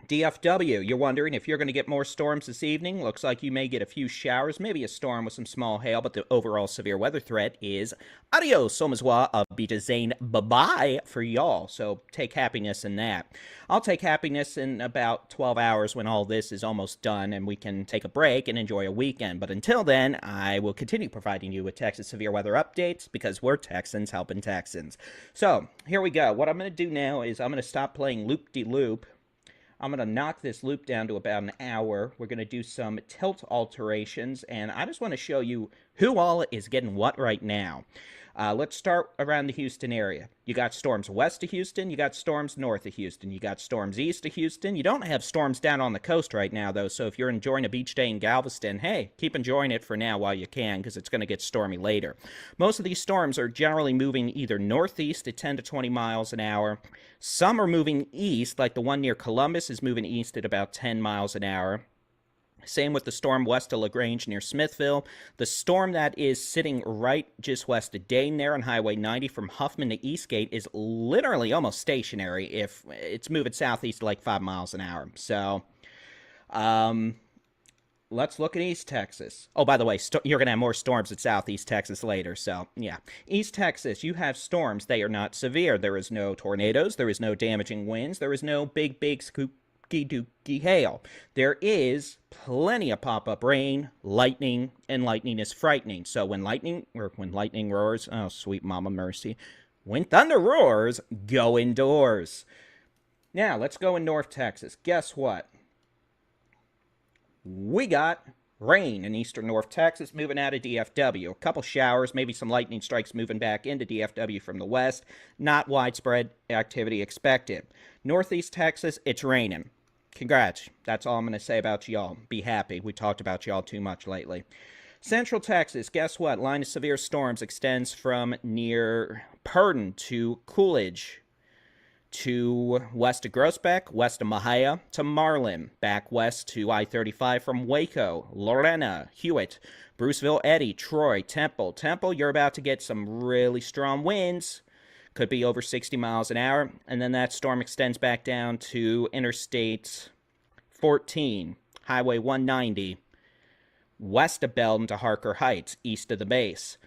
DFW, you're wondering if you're going to get more storms this evening. Looks like you may get a few showers, maybe a storm with some small hail, but the overall severe weather threat is adios, au revoir, of Zane, bye-bye for y'all. So take happiness in that. I'll take happiness in about 12 hours when all this is almost done and we can take a break and enjoy a weekend. But until then, I will continue providing you with Texas severe weather updates because we're Texans helping Texans. So here we go. What I'm going to do now is I'm going to stop playing loop-de-loop. I'm going to knock this loop down to about an hour. We're going to do some tilt alterations, and I just want to show you who all is getting what right now. Let's start around the Houston area. You got storms west of Houston. You got storms north of Houston. You got storms east of Houston. You don't have storms down on the coast right now, though, so if you're enjoying a beach day in Galveston, hey, keep enjoying it for now while you can, because it's going to get stormy later. Most of these storms are generally moving either northeast at 10 to 20 miles an hour. Some are moving east, like the one near Columbus is moving east at about 10 miles an hour. Same with the storm west of LaGrange near Smithville. The storm that is sitting right just west of Dayton there on Highway 90 from Huffman to Eastgate is literally almost stationary if it's moving southeast like 5 miles an hour. So, let's look at East Texas. Oh, by the way, you're going to have more storms at Southeast Texas later, so yeah. East Texas, you have storms. They are not severe. There is no tornadoes. There is no damaging winds. There is no big dookie hail. There is plenty of pop-up rain, lightning, and lightning is frightening. So when lightning roars, oh, sweet mama mercy. When thunder roars, go indoors. Now, let's go in North Texas. Guess what? We got rain in eastern North Texas moving out of DFW. A couple showers, maybe some lightning strikes moving back into DFW from the west. Not widespread activity expected. Northeast Texas, it's raining. Congrats. That's all I'm going to say about y'all. Be happy. We talked about y'all too much lately. Central Texas, guess what? Line of severe storms extends from near Purdon to Coolidge, to west of Groesbeck, west of Mahia, to Marlin, back west to I-35 from Waco, Lorena, Hewitt, Bruceville, Eddy, Troy, Temple. Temple, you're about to get some really strong winds. Could be over 60 miles an hour. And then that storm extends back down to Interstate 14, Highway 190, west of Belton to Harker Heights, east of the base.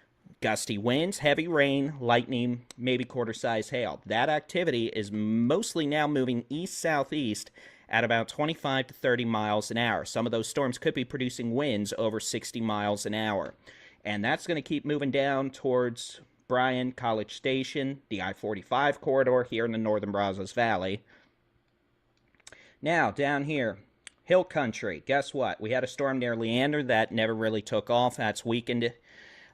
Gusty winds, heavy rain, lightning, maybe quarter-size hail. That activity is mostly now moving east-southeast at about 25 to 30 miles an hour. Some of those storms could be producing winds over 60 miles an hour. And that's going to keep moving down towards Bryan, College Station, the I-45 corridor here in the northern Brazos Valley. Now, down here, Hill Country. Guess what? We had a storm near Leander that never really took off. That's weakened.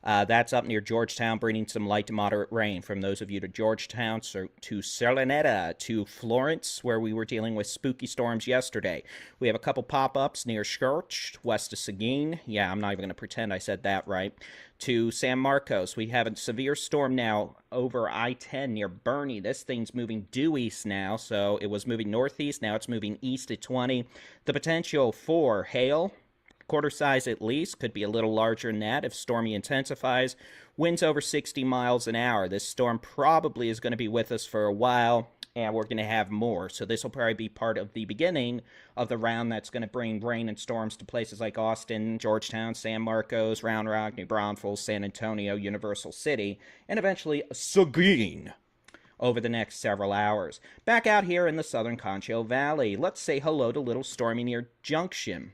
That's up near Georgetown, bringing some light to moderate rain. From those of you to Georgetown, to Salineta, to Florence, where we were dealing with spooky storms yesterday. We have a couple pop-ups near Church, west of Seguin. Yeah, I'm not even going to pretend I said that right. To San Marcos. We have a severe storm now over I-10 near Bernie. This thing's moving due east now, so it was moving northeast. Now it's moving east at 20. The potential for hail, quarter size at least, could be a little larger than that if stormy intensifies. Winds over 60 miles an hour. This storm probably is going to be with us for a while, and we're going to have more. So this will probably be part of the beginning of the round that's going to bring rain and storms to places like Austin, Georgetown, San Marcos, Round Rock, New Braunfels, San Antonio, Universal City, and eventually Seguin over the next several hours. Back out here in the southern Concho Valley, let's say hello to Little Stormy near Junction.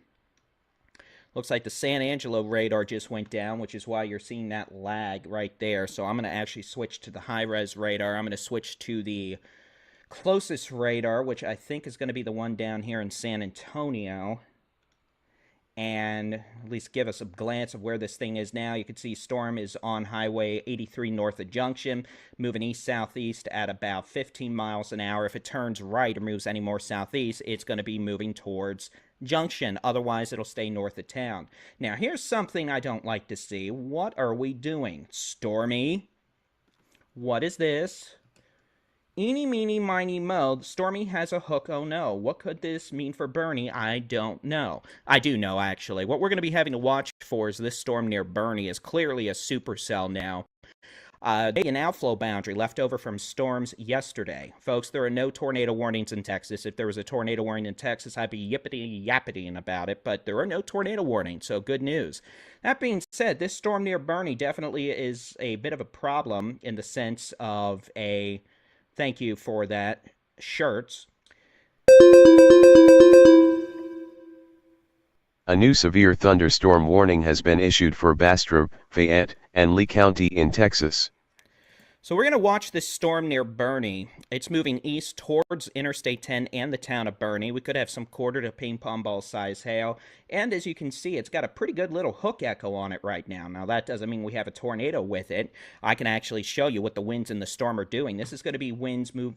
Looks like the San Angelo radar just went down, which is why you're seeing that lag right there. So I'm going to actually switch to the high-res radar. I'm going to switch to the closest radar, which I think is going to be the one down here in San Antonio, and at least give us a glance of where this thing is now. You can see storm is on Highway 83 north of Junction, moving east-southeast at about 15 miles an hour. If it turns right or moves any more southeast, it's going to be moving towards Junction. Otherwise, it'll stay north of town. Now, here's something I don't like to see. What are we doing? Stormy? What is this? Eeny, meeny, miny, mo, Stormy has a hook, oh no. What could this mean for Bernie? I don't know. I do know, actually. What we're going to be having to watch for is this storm near Bernie is clearly a supercell now. An outflow boundary left over from storms yesterday. Folks, there are no tornado warnings in Texas. If there was a tornado warning in Texas, I'd be yippity-yappitying about it, but there are no tornado warnings, so good news. That being said, this storm near Bernie definitely is a bit of a problem in the sense of a... Thank you for that, shirts. A new severe thunderstorm warning has been issued for Bastrop, Fayette, and Lee County in Texas. So we're going to watch this storm near Bernie. It's moving east towards Interstate 10 and the town of Bernie. We could have some quarter to ping pong ball size hail. And as you can see, it's got a pretty good little hook echo on it right now. Now, that doesn't mean we have a tornado with it. I can actually show you what the winds in the storm are doing. This is going to be winds move,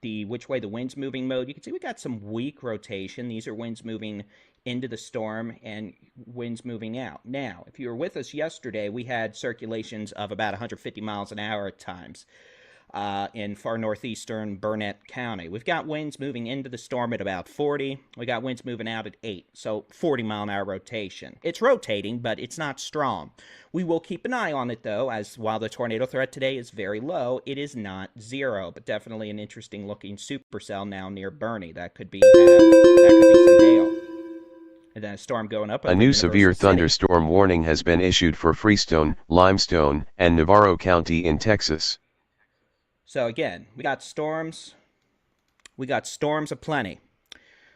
which way the wind's moving mode. You can see we got some weak rotation. These are winds moving into the storm and winds moving out. Now, if you were with us yesterday, we had circulations of about 150 miles an hour at times in far northeastern Burnett County. We've got winds moving into the storm at about 40. We got winds moving out at 8, so 40 mile an hour rotation. It's rotating, but it's not strong. We will keep an eye on it, though, as while the tornado threat today is very low, it is not zero, but definitely an interesting looking supercell now near Bernie. That could be some hail. And then a storm going up. A new severe thunderstorm warning has been issued for Freestone, Limestone, and Navarro County in Texas. So again, we got storms. We got storms aplenty.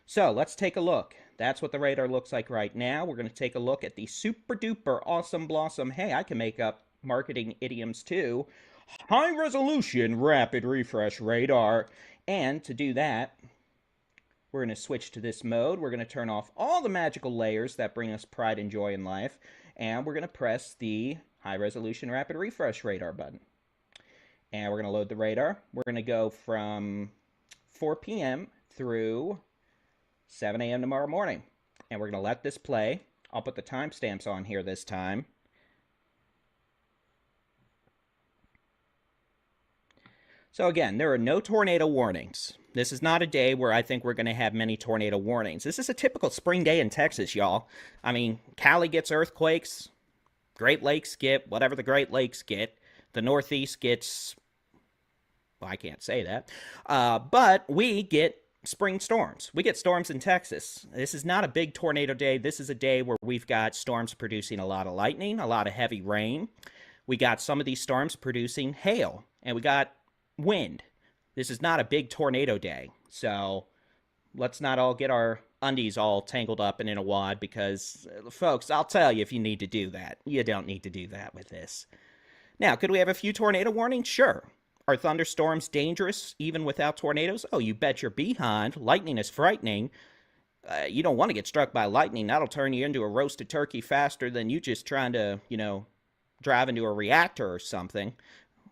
So let's take a look. That's what the radar looks like right now. We're going to take a look at the super duper awesome blossom. Hey, I can make up marketing idioms too. High resolution rapid refresh radar. And to do that, we're going to switch to this mode. We're going to turn off all the magical layers that bring us pride and joy in life. And we're going to press the high resolution rapid refresh radar button. And we're going to load the radar. We're going to go from 4 p.m. through 7 a.m. tomorrow morning. And we're going to let this play. I'll put the timestamps on here this time. So again, there are no tornado warnings. This is not a day where I think we're going to have many tornado warnings. This is a typical spring day in Texas, y'all. I mean, Cali gets earthquakes. Great Lakes get whatever the Great Lakes get. The Northeast gets, well, I can't say that. But we get spring storms. We get storms in Texas. This is not a big tornado day. This is a day where we've got storms producing a lot of lightning, a lot of heavy rain. We got some of these storms producing hail. And we got wind. This is not a big tornado day, so let's not all get our undies all tangled up and in a wad because, folks, I'll tell you if you need to do that. You don't need to do that with this. Now, could we have a few tornado warnings? Sure. Are thunderstorms dangerous even without tornadoes? Oh, you bet your behind. Lightning is frightening. You don't want to get struck by lightning. That'll turn you into a roasted turkey faster than you just trying to, drive into a reactor or something.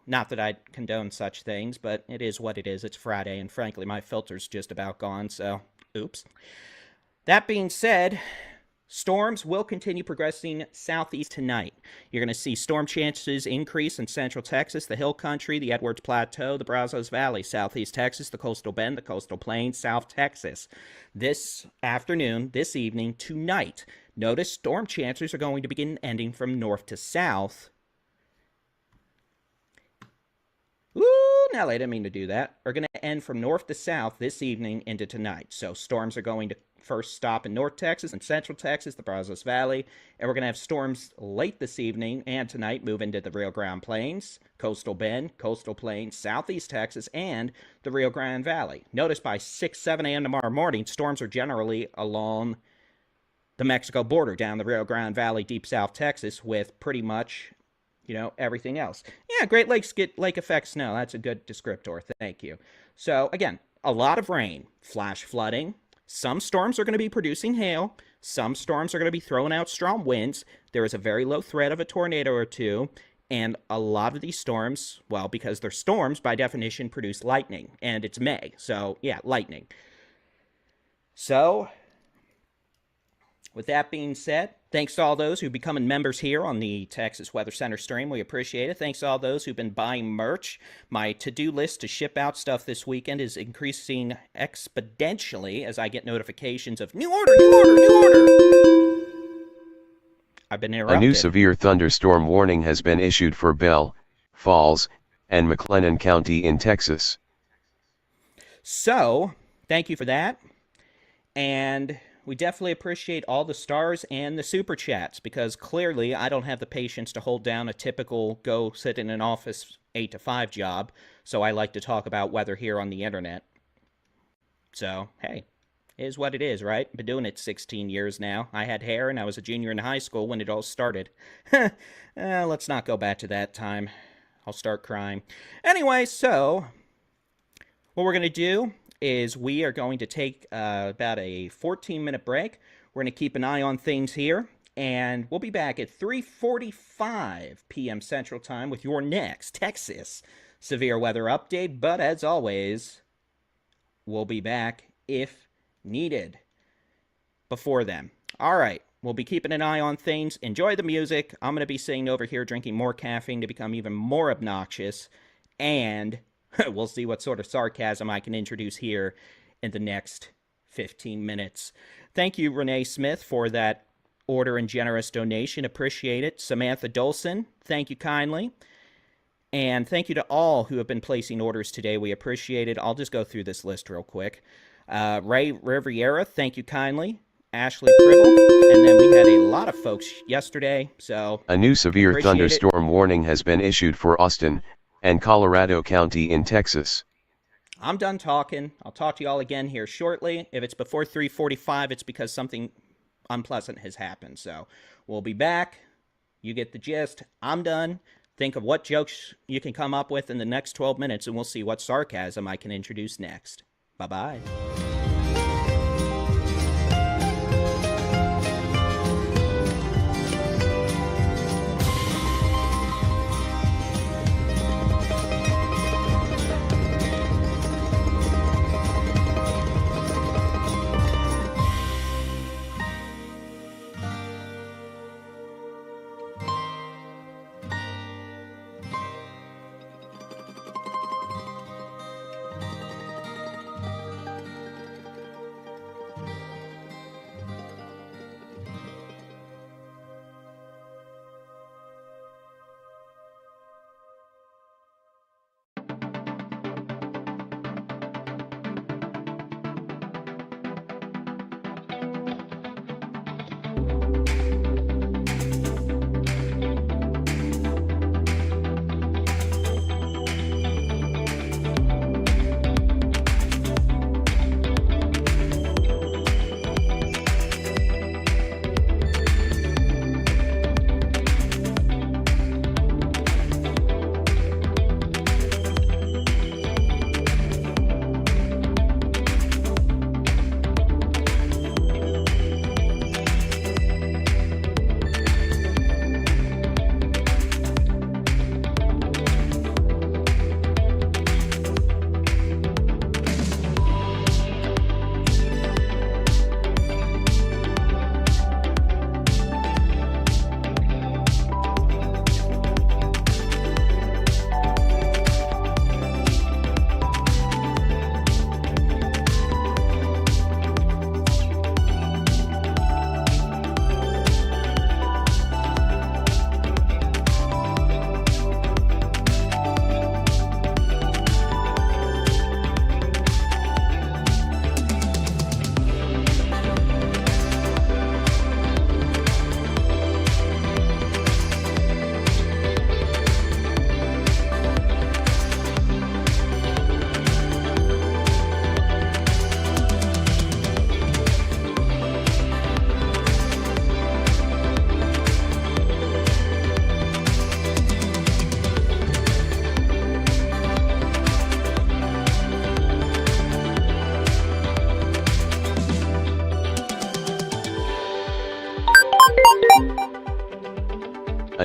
Not that I condone such things, but it is what it is. It's Friday, and frankly, my filter's just about gone, so oops. That being said, storms will continue progressing southeast tonight. You're going to see storm chances increase in central Texas, the Hill Country, the Edwards Plateau, the Brazos Valley, southeast Texas, the Coastal Bend, the Coastal Plains, South Texas. This afternoon, this evening, tonight, notice storm chances are going to begin ending from north to south. Ooh, now I didn't mean to do that. Are going to end from north to south this evening into tonight. So storms are going to first stop in North Texas and Central Texas, the Brazos Valley. And we're going to have storms late this evening and tonight move into the Rio Grande Plains, Coastal Bend, Coastal Plains, Southeast Texas, and the Rio Grande Valley. Notice by 6, 7 a.m. tomorrow morning, storms are generally along the Mexico border, down the Rio Grande Valley, deep South Texas, with pretty much everything else. Yeah, Great Lakes get lake effect snow. That's a good descriptor. Thank you. So, again, a lot of rain, flash flooding. Some storms are going to be producing hail. Some storms are going to be throwing out strong winds. There is a very low threat of a tornado or two. And a lot of these storms, well, because they're storms, by definition, produce lightning. And it's May. So, yeah, lightning. So, with that being said, thanks to all those who've becoming members here on the Texas Weather Center stream. We appreciate it. Thanks to all those who've been buying merch. My to-do list to ship out stuff this weekend is increasing exponentially as I get notifications of new order, new order, new order. I've been interrupted. A new severe thunderstorm warning has been issued for Bell, Falls, and McLennan County in Texas. So, thank you for that. And we definitely appreciate all the stars and the super chats, because clearly I don't have the patience to hold down a typical go sit in an office 8 to 5 job, so I like to talk about weather here on the internet. So, hey, it is what it is, right? Been doing it 16 years now. I had hair and I was a junior in high school when it all started. Let's not go back to that time. I'll start crying. Anyway, so what we're going to do is we are going to take about a 14-minute break. We're going to keep an eye on things here, and we'll be back at 3:45 p.m. Central Time with your next Texas severe weather update. But as always, we'll be back if needed before then. All right, we'll be keeping an eye on things. Enjoy the music. I'm going to be sitting over here drinking more caffeine to become even more obnoxious, and we'll see what sort of sarcasm I can introduce here in the next 15 minutes. Thank you, Renee Smith, for that order and generous donation. Appreciate it. Samantha Dolson, thank you kindly. And thank you to all who have been placing orders today. We appreciate it. I'll just go through this list real quick. Ray Riviera, thank you kindly. Ashley Cribble, and then we had a lot of folks yesterday, so a new severe thunderstorm warning has been issued for Austin and Colorado County in Texas. I'm done talking. I'll talk to you all again here shortly. If it's before 3:45, it's because something unpleasant has happened. So we'll be back. You get the gist. I'm done. Think of what jokes you can come up with in the next 12 minutes, and we'll see what sarcasm I can introduce next. Bye-bye.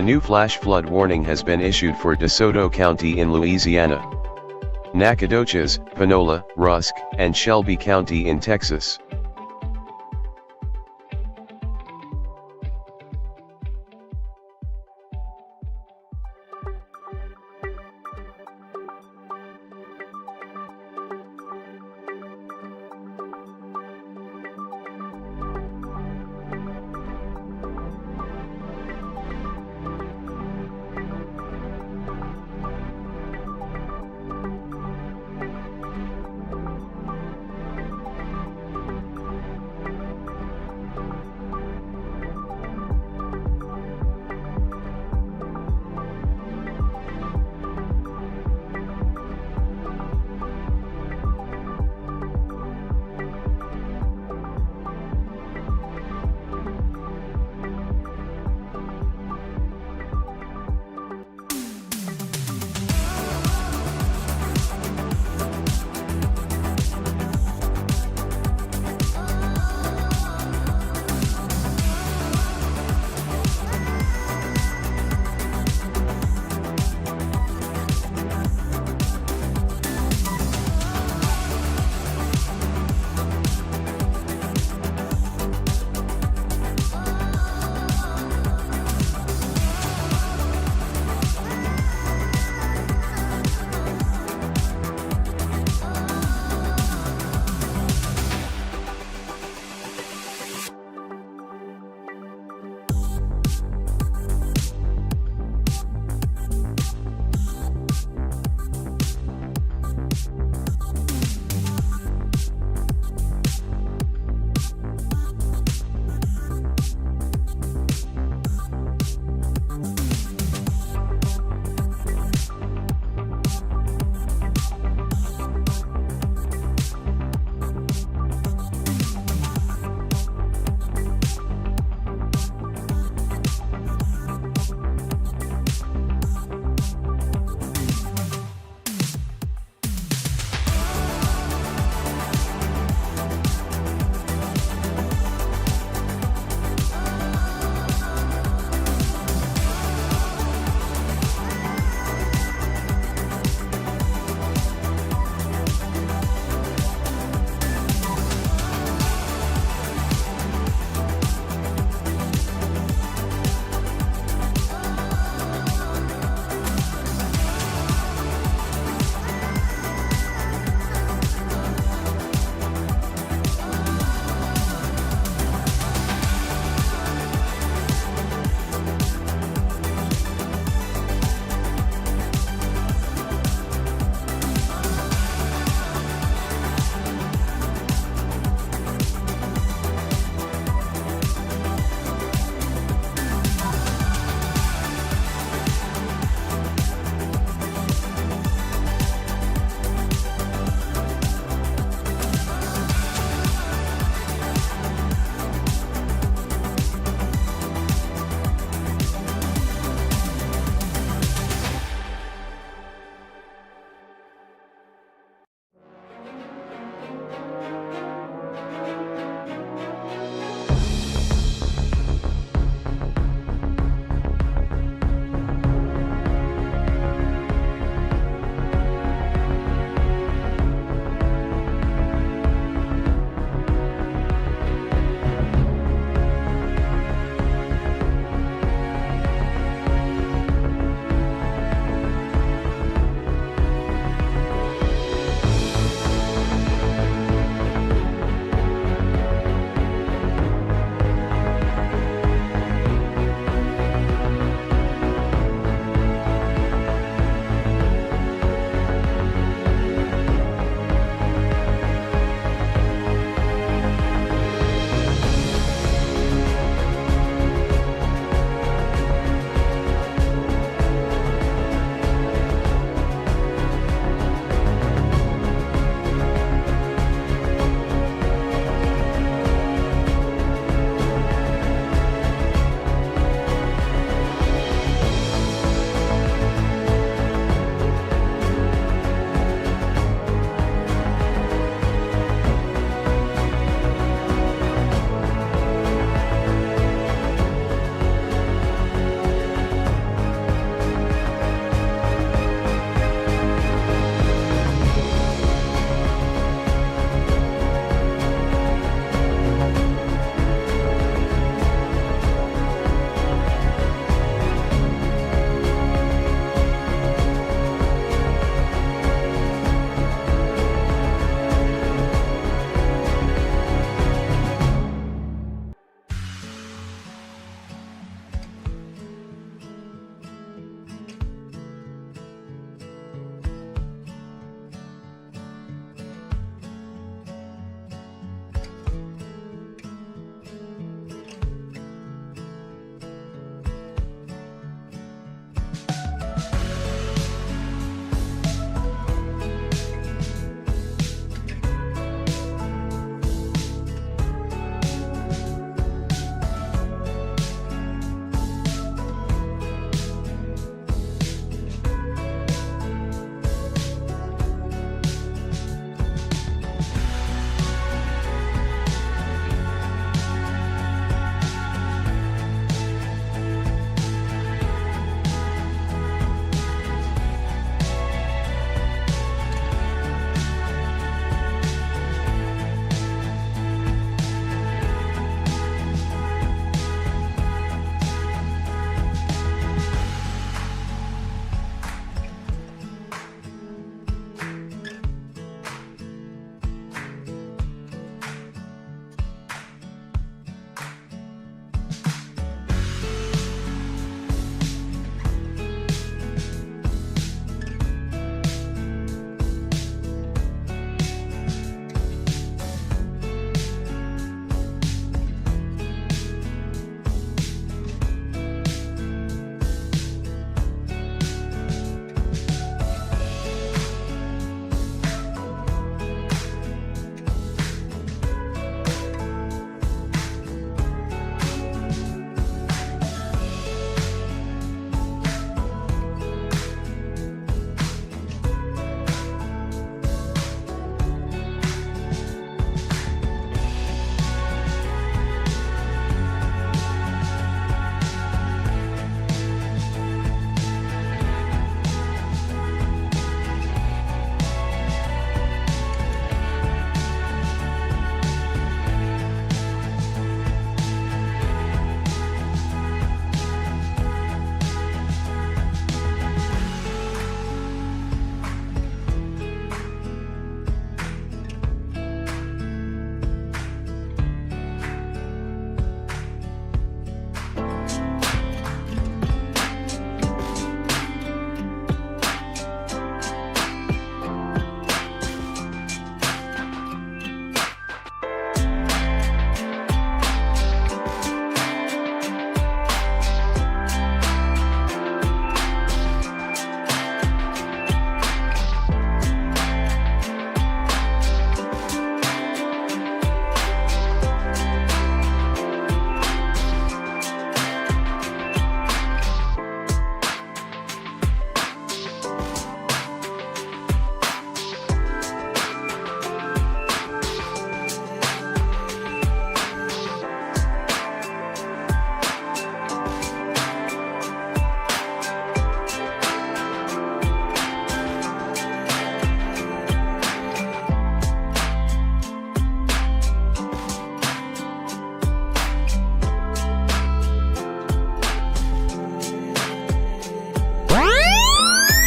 new flash flood warning has been issued for DeSoto County in Louisiana, Nacogdoches, Panola, Rusk, and Shelby County in Texas.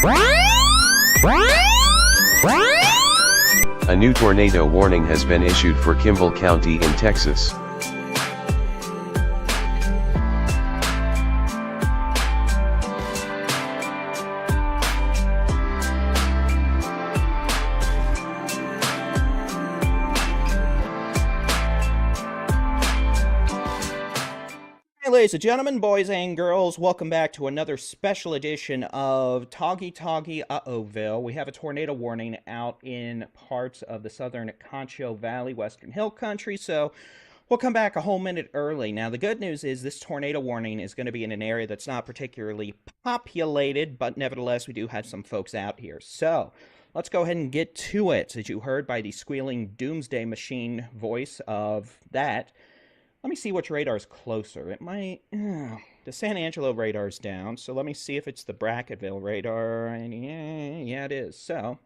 A new tornado warning has been issued for Kimball County in Texas. Ladies and gentlemen, boys and girls, welcome back to another special edition of Toggy Uh-Oh-ville. We have a tornado warning out in parts of the southern Concho Valley, Western Hill Country, so we'll come back a whole minute early. Now, the good news is this tornado warning is going to be in an area that's not particularly populated, but nevertheless, we do have some folks out here. So, let's go ahead and get to it. As you heard by the squealing doomsday machine voice of that, let me see which radar is closer. It might... the San Angelo radar is down, so let me see if it's the Bracketville radar. And yeah, it is. So...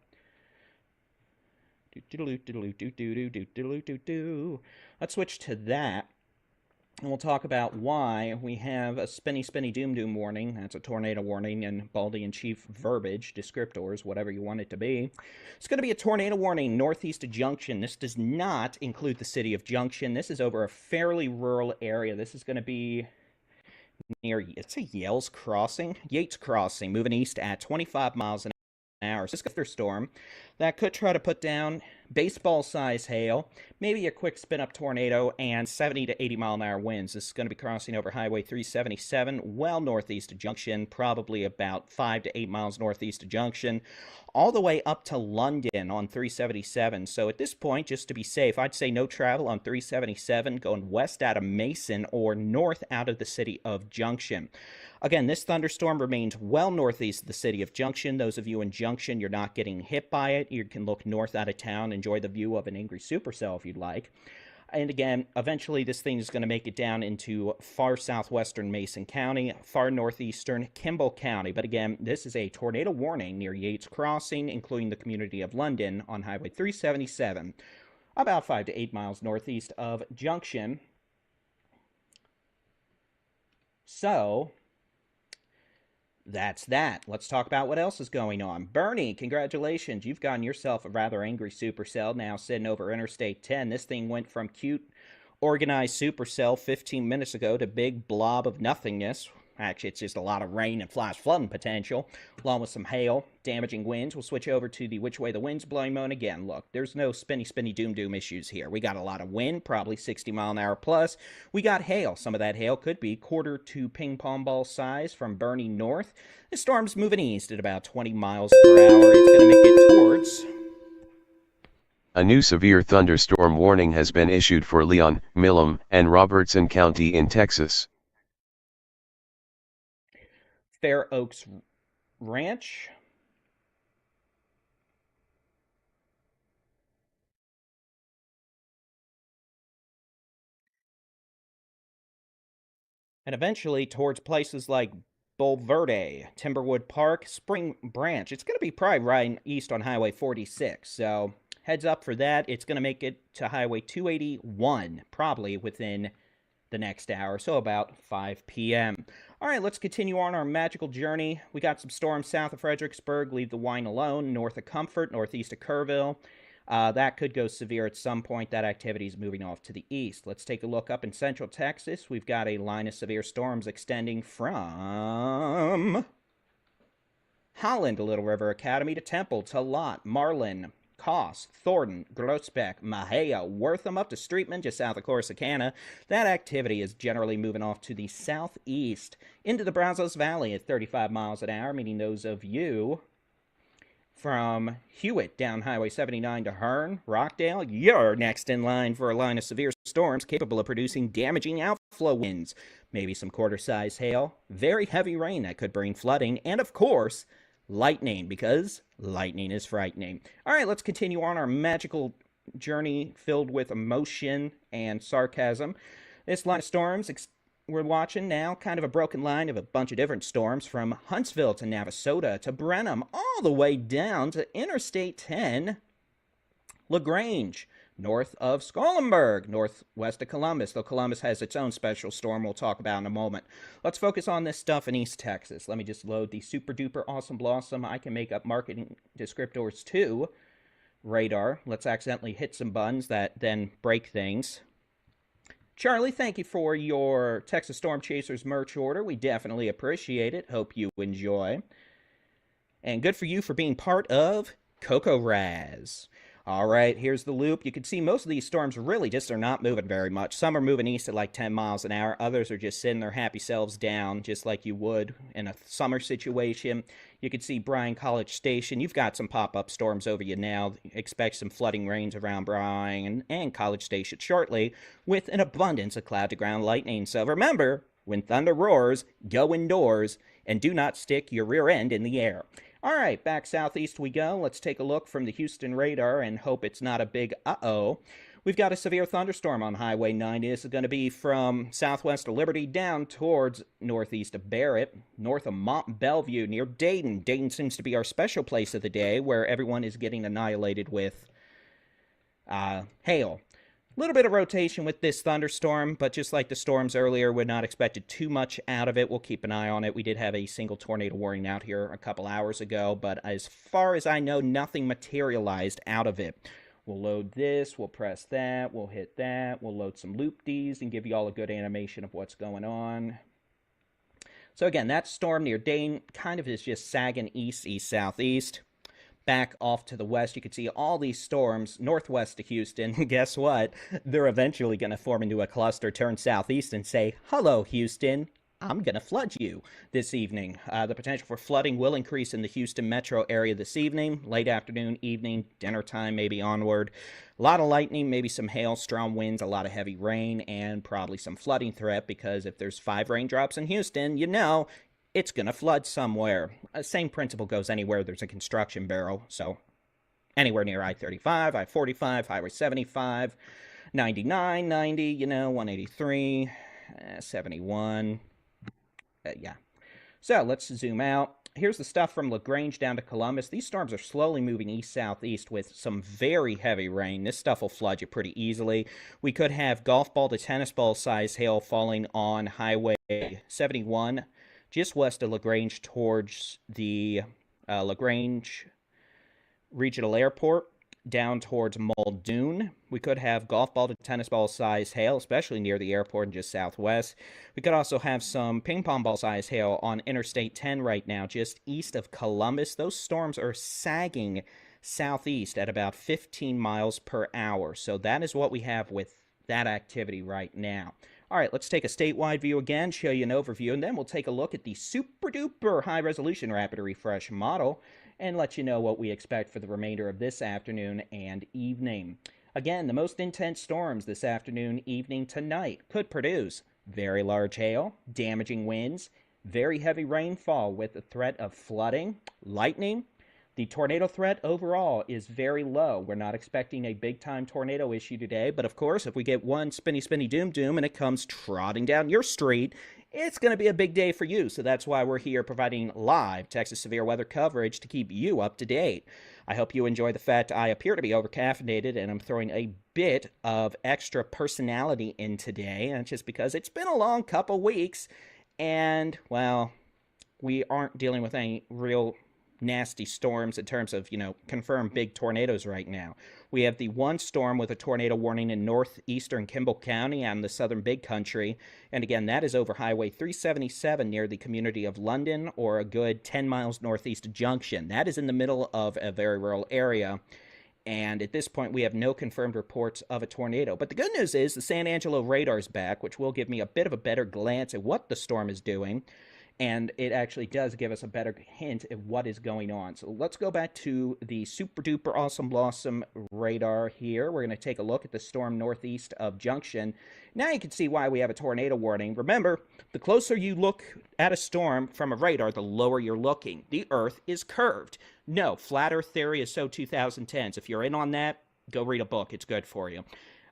let's switch to that. And we'll talk about why we have a spinny doom warning. That's a tornado warning in Baldy-in-Chief verbiage, descriptors, whatever you want it to be. It's going to be a tornado warning northeast of Junction. This does not include the city of Junction. This is over a fairly rural area. This is going to be near, it's a Yates Crossing, moving east at 25 miles an hour. So this thunderstorm that could try to put down baseball-size hail, maybe a quick spin-up tornado, and 70 to 80 mile an hour winds. This is going to be crossing over Highway 377, well northeast of Junction, probably about 5 to 8 miles northeast of Junction, all the way up to London on 377. So at this point, just to be safe, I'd say no travel on 377 going west out of Mason or north out of the city of Junction. Again, this thunderstorm remains well northeast of the city of Junction. Those of you in Junction, you're not getting hit by it. You can look north out of town, enjoy the view of an angry supercell if you'd like. And again, eventually this thing is going to make it down into far southwestern Mason County, far northeastern Kimball County. But again, this is a tornado warning near Yates Crossing, including the community of London on Highway 377, about 5 to 8 miles northeast of Junction. So... that's that. Let's talk about what else is going on. Bernie, congratulations. You've gotten yourself a rather angry supercell now sitting over Interstate 10. This thing went from cute, organized supercell 15 minutes ago to big blob of nothingness. Actually, it's just a lot of rain and flash flooding potential, along with some hail, damaging winds. We'll switch over to the which way the wind's blowing mode again. Look, there's no spinny doom issues here. We got a lot of wind, probably 60 mile an hour plus. We got hail. Some of that hail could be quarter to ping pong ball size from Bernie north. The storm's moving east at about 20 miles per hour. It's going to make it towards... A new severe thunderstorm warning has been issued for Leon, Milam, and Robertson County in Texas. Fair Oaks Ranch. And eventually towards places like Bulverde, Timberwood Park, Spring Branch. It's going to be probably right east on Highway 46, so heads up for that. It's going to make it to Highway 281, probably within the next hour, so about 5 p.m. All right, let's continue on our magical journey. We got some storms south of Fredericksburg, leave the wine alone, north of Comfort, northeast of Kerrville. That could go severe at some point. That activity is moving off to the east. Let's take a look up in central Texas. We've got a line of severe storms extending from Holland, Little River Academy, to Temple, to Lott, Marlin, Coss, Thornton, Groesbeck, Mahia, Wortham, up to Streetman, just south of Corsicana. That activity is generally moving off to the southeast into the Brazos Valley at 35 miles an hour, meaning those of you from Hewitt down Highway 79 to Hearn, Rockdale, you're next in line for a line of severe storms capable of producing damaging outflow winds, maybe some quarter-size hail, very heavy rain that could bring flooding, and of course, lightning, because lightning is frightening. All right, let's continue on our magical journey filled with emotion and sarcasm. This line of storms we're watching now, kind of a broken line of a bunch of different storms from Huntsville to Navasota to Brenham, all the way down to Interstate 10, LaGrange, north of Skollenberg, northwest of Columbus, though Columbus has its own special storm we'll talk about in a moment. Let's focus on this stuff in East Texas. Let me just load the super duper awesome blossom. I can make up marketing descriptors too. Radar. Let's accidentally hit some buttons that then break things. Charlie, thank you for your Texas Storm Chasers merch order. We definitely appreciate it. Hope you enjoy. And good for you for being part of Coco Raz. All right, here's the loop. You can see most of these storms really just are not moving very much. Some are moving east at like 10 miles an hour. Others are just sitting their happy selves down, just like you would in a summer situation. You can see Bryan College Station. You've got some pop-up storms over you now. Expect some flooding rains around Bryan and College Station shortly, with an abundance of cloud-to-ground lightning. So remember, when thunder roars, go indoors, and do not stick your rear end in the air. All right, back southeast we go. Let's take a look from the Houston radar and hope it's not a big uh-oh. We've got a severe thunderstorm on Highway 90. This is going to be from southwest of Liberty down towards northeast of Barrett, north of Mont Bellevue, near Dayton. Dayton seems to be our special place of the day, where everyone is getting annihilated with hail. A little bit of rotation with this thunderstorm, but just like the storms earlier, we're not expected too much out of it. We'll keep an eye on it. We did have a single tornado warning out here a couple hours ago, but as far as I know, nothing materialized out of it. We'll load this, we'll press that, we'll hit that, we'll load some loop-Ds and give you all a good animation of what's going on. So again, that storm near Dayton kind of is just sagging east, southeast. Back off to the west, you can see all these storms northwest of Houston. Guess what? They're eventually going to form into a cluster, turn southeast, and say, "Hello, Houston. I'm going to flood you this evening." The potential for flooding will increase in the Houston metro area this evening, late afternoon, evening, dinner time, maybe onward. A lot of lightning, maybe some hail, strong winds, a lot of heavy rain, and probably some flooding threat, because if there's 5 raindrops in Houston, you know it's going to flood somewhere. Same principle goes anywhere there's a construction barrel. So anywhere near I-35, I-45, Highway 75, 99, 90, you know, 183, 71. Yeah. So let's zoom out. Here's the stuff from LaGrange down to Columbus. These storms are slowly moving east-southeast with some very heavy rain. This stuff will flood you pretty easily. We could have golf ball to tennis ball size hail falling on Highway 71, just west of LaGrange towards the LaGrange Regional Airport, down towards Muldoon. We could have golf ball to tennis ball size hail, especially near the airport and just southwest. We could also have some ping pong ball size hail on Interstate 10 right now, just east of Columbus. Those storms are sagging southeast at about 15 miles per hour. So that is what we have with that activity right now. All right, let's take a statewide view again, show you an overview, and then we'll take a look at the super-duper high-resolution rapid refresh model and let you know what we expect for the remainder of this afternoon and evening. Again, the most intense storms this afternoon, evening, tonight could produce very large hail, damaging winds, very heavy rainfall with the threat of flooding, lightning. The tornado threat overall is very low. We're not expecting a big-time tornado issue today, but of course, if we get one spinny doom and it comes trotting down your street, it's going to be a big day for you. So that's why we're here providing live Texas severe weather coverage to keep you up to date. I hope you enjoy the fact I appear to be over-caffeinated and I'm throwing a bit of extra personality in today, and just because it's been a long couple weeks and, well, we aren't dealing with any real nasty storms in terms of, confirmed big tornadoes right now. We have the one storm with a tornado warning in northeastern Kimball County on the southern big country. And again, that is over Highway 377 near the community of London, or a good 10 miles northeast of Junction. That is in the middle of a very rural area. And at this point, we have no confirmed reports of a tornado. But the good news is the San Angelo radar is back, which will give me a bit of a better glance at what the storm is doing. And it actually does give us a better hint at what is going on. So let's go back to the super-duper awesome blossom radar here. We're going to take a look at the storm northeast of Junction. Now you can see why we have a tornado warning. Remember, the closer you look at a storm from a radar, the lower you're looking. The Earth is curved. No, flat Earth theory is so 2010s. If you're in on that, go read a book. It's good for you.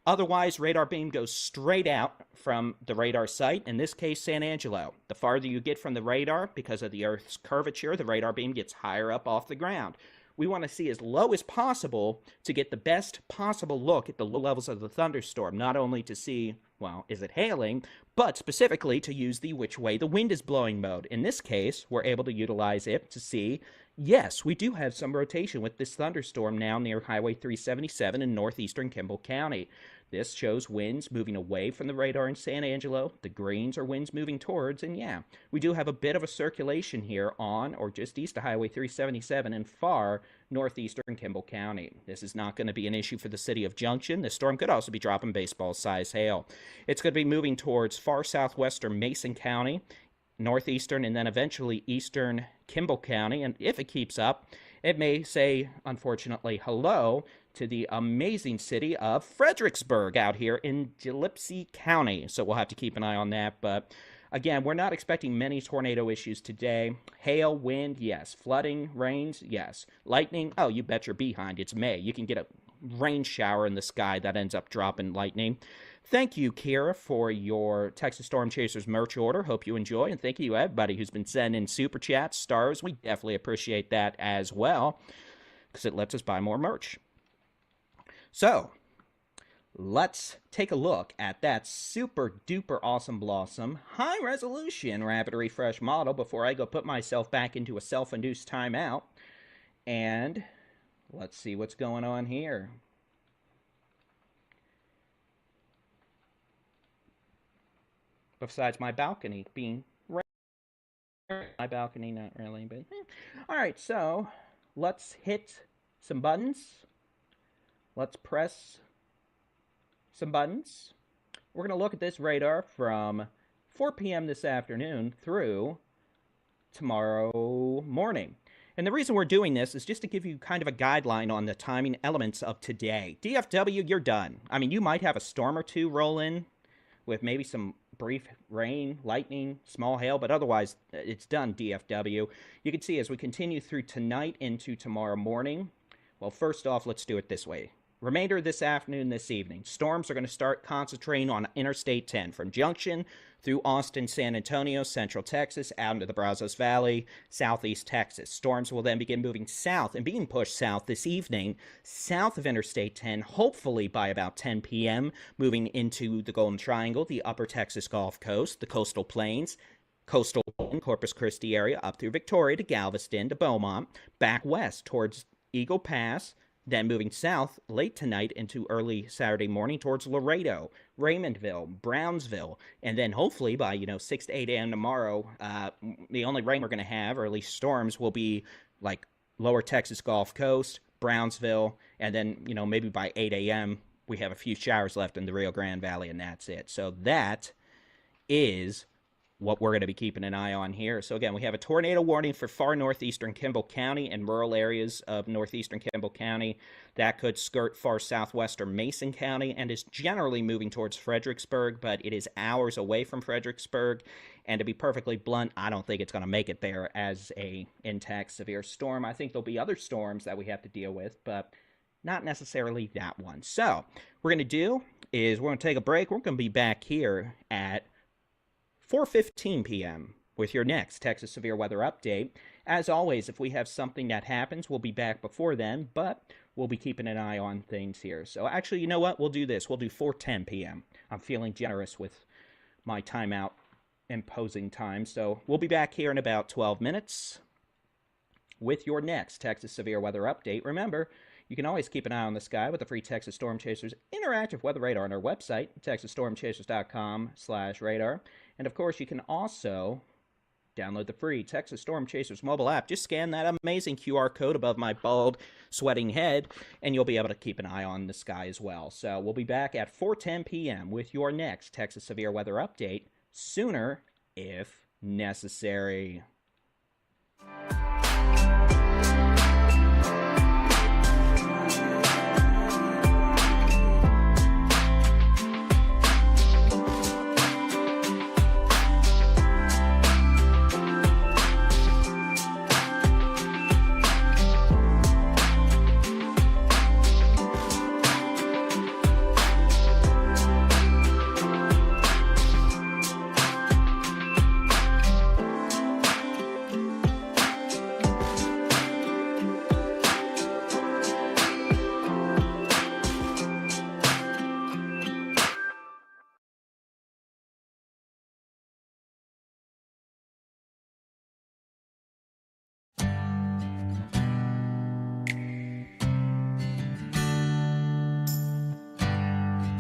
Otherwise, radar beam goes straight out from the radar site, in this case, San Angelo. The farther you get from the radar, because of the Earth's curvature, the radar beam gets higher up off the ground. we want to see as low as possible to get the best possible look at the low levels of the thunderstorm, not only to see, well, is it hailing, but specifically to use the which way the wind is blowing mode. In this case, we're able to utilize it to see, yes, we do have some rotation with this thunderstorm now near Highway 377 in northeastern Kimball County. This shows winds moving away from the radar in San Angelo. The greens are winds moving towards, and yeah, we do have a bit of a circulation here on or just east of Highway 377 in far northeastern Kimball County. This is not going to be an issue for the city of Junction. This storm could also be dropping baseball-sized hail. It's going to be moving towards far southwestern Mason County, northeastern, and then eventually eastern Kimball County. And if it keeps up, it may say, unfortunately, hello to the amazing city of Fredericksburg out here in Gillespie County. So we'll have to keep an eye on that. But again, we're not expecting many tornado issues today. Hail, wind, yes. Flooding, rains, yes. Lightning, oh, you bet your behind. It's May. You can get a rain shower in the sky that ends up dropping lightning. Thank you, Kira, for your Texas Storm Chasers merch order. Hope you enjoy. And thank you, everybody who's been sending super chats, stars. We definitely appreciate that as well, because it lets us buy more merch. So, let's take a look at that super duper awesome blossom high resolution rapid refresh model before I go put myself back into a self-induced timeout. And let's see what's going on here. Besides my balcony being my balcony, not really, but all right, so let's hit some buttons. Let's press some buttons. We're going to look at this radar from 4 p.m. this afternoon through tomorrow morning. And the reason we're doing this is just to give you kind of a guideline on the timing elements of today. DFW, you're done. I mean, you might have a storm or two roll in with maybe some brief rain, lightning, small hail, but otherwise it's done, DFW. You can see as we continue through tonight into tomorrow morning, well, first off, let's do it this way. Remainder of this afternoon, this evening, storms are going to start concentrating on Interstate 10 from Junction through Austin, San Antonio, Central Texas, out into the Brazos Valley, Southeast Texas. Storms will then begin moving south and being pushed south this evening, south of Interstate 10, hopefully by about 10 p.m., moving into the Golden Triangle, the Upper Texas Gulf Coast, the Coastal Plains, Coastal Corpus Christi area, up through Victoria to Galveston to Beaumont, back west towards Eagle Pass, then moving south late tonight into early Saturday morning towards Laredo, Raymondville, Brownsville, and then hopefully by, 6 to 8 a.m. tomorrow, the only rain we're going to have, or at least storms, will be like lower Texas Gulf Coast, Brownsville, and then, maybe by 8 a.m. we have a few showers left in the Rio Grande Valley, and that's it. So that is what we're going to be keeping an eye on here. So again, we have a tornado warning for far northeastern Kimball County and rural areas of northeastern Kimball County. That could skirt far southwestern Mason County and is generally moving towards Fredericksburg, but it is hours away from Fredericksburg. And to be perfectly blunt, I don't think it's going to make it there as a intact severe storm. I think there'll be other storms that we have to deal with, but not necessarily that one. So what we're going to do is we're going to take a break. We're going to be back here at 4:15 p.m. with your next Texas Severe Weather Update. As always, if we have something that happens, we'll be back before then, but we'll be keeping an eye on things here. So actually, you know what? We'll do this. We'll do 4:10 p.m. I'm feeling generous with my timeout imposing time. So we'll be back here in about 12 minutes with your next Texas Severe Weather Update. Remember, you can always keep an eye on the sky with the free Texas Storm Chasers interactive weather radar on our website, texasstormchasers.com/radar. And of course, you can also download the free Texas Storm Chasers mobile app. Just scan that amazing QR code above my bald, sweating head, and you'll be able to keep an eye on the sky as well. So we'll be back at 4:10 p.m. with your next Texas Severe Weather Update, sooner if necessary.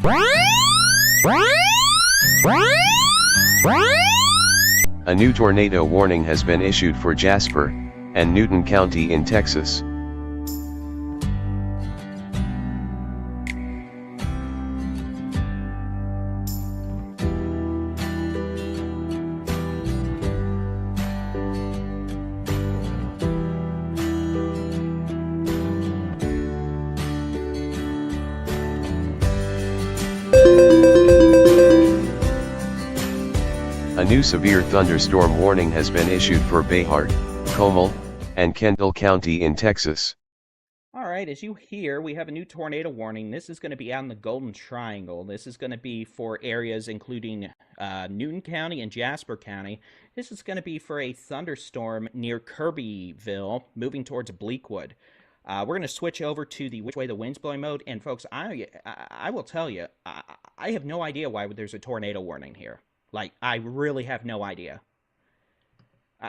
A new tornado warning has been issued for Jasper and Newton County in Texas. A new severe thunderstorm warning has been issued for Bayard, Comal, and Kendall County in Texas. All right, as you hear, we have a new tornado warning. This is going to be out in the Golden Triangle. This is going to be for areas including Newton County and Jasper County. This is going to be for a thunderstorm near Kirbyville, moving towards Bleakwood. We're going to switch over to the which way the wind's blowing mode. And folks, I will tell you, I have no idea why there's a tornado warning here. Like, I really have no idea.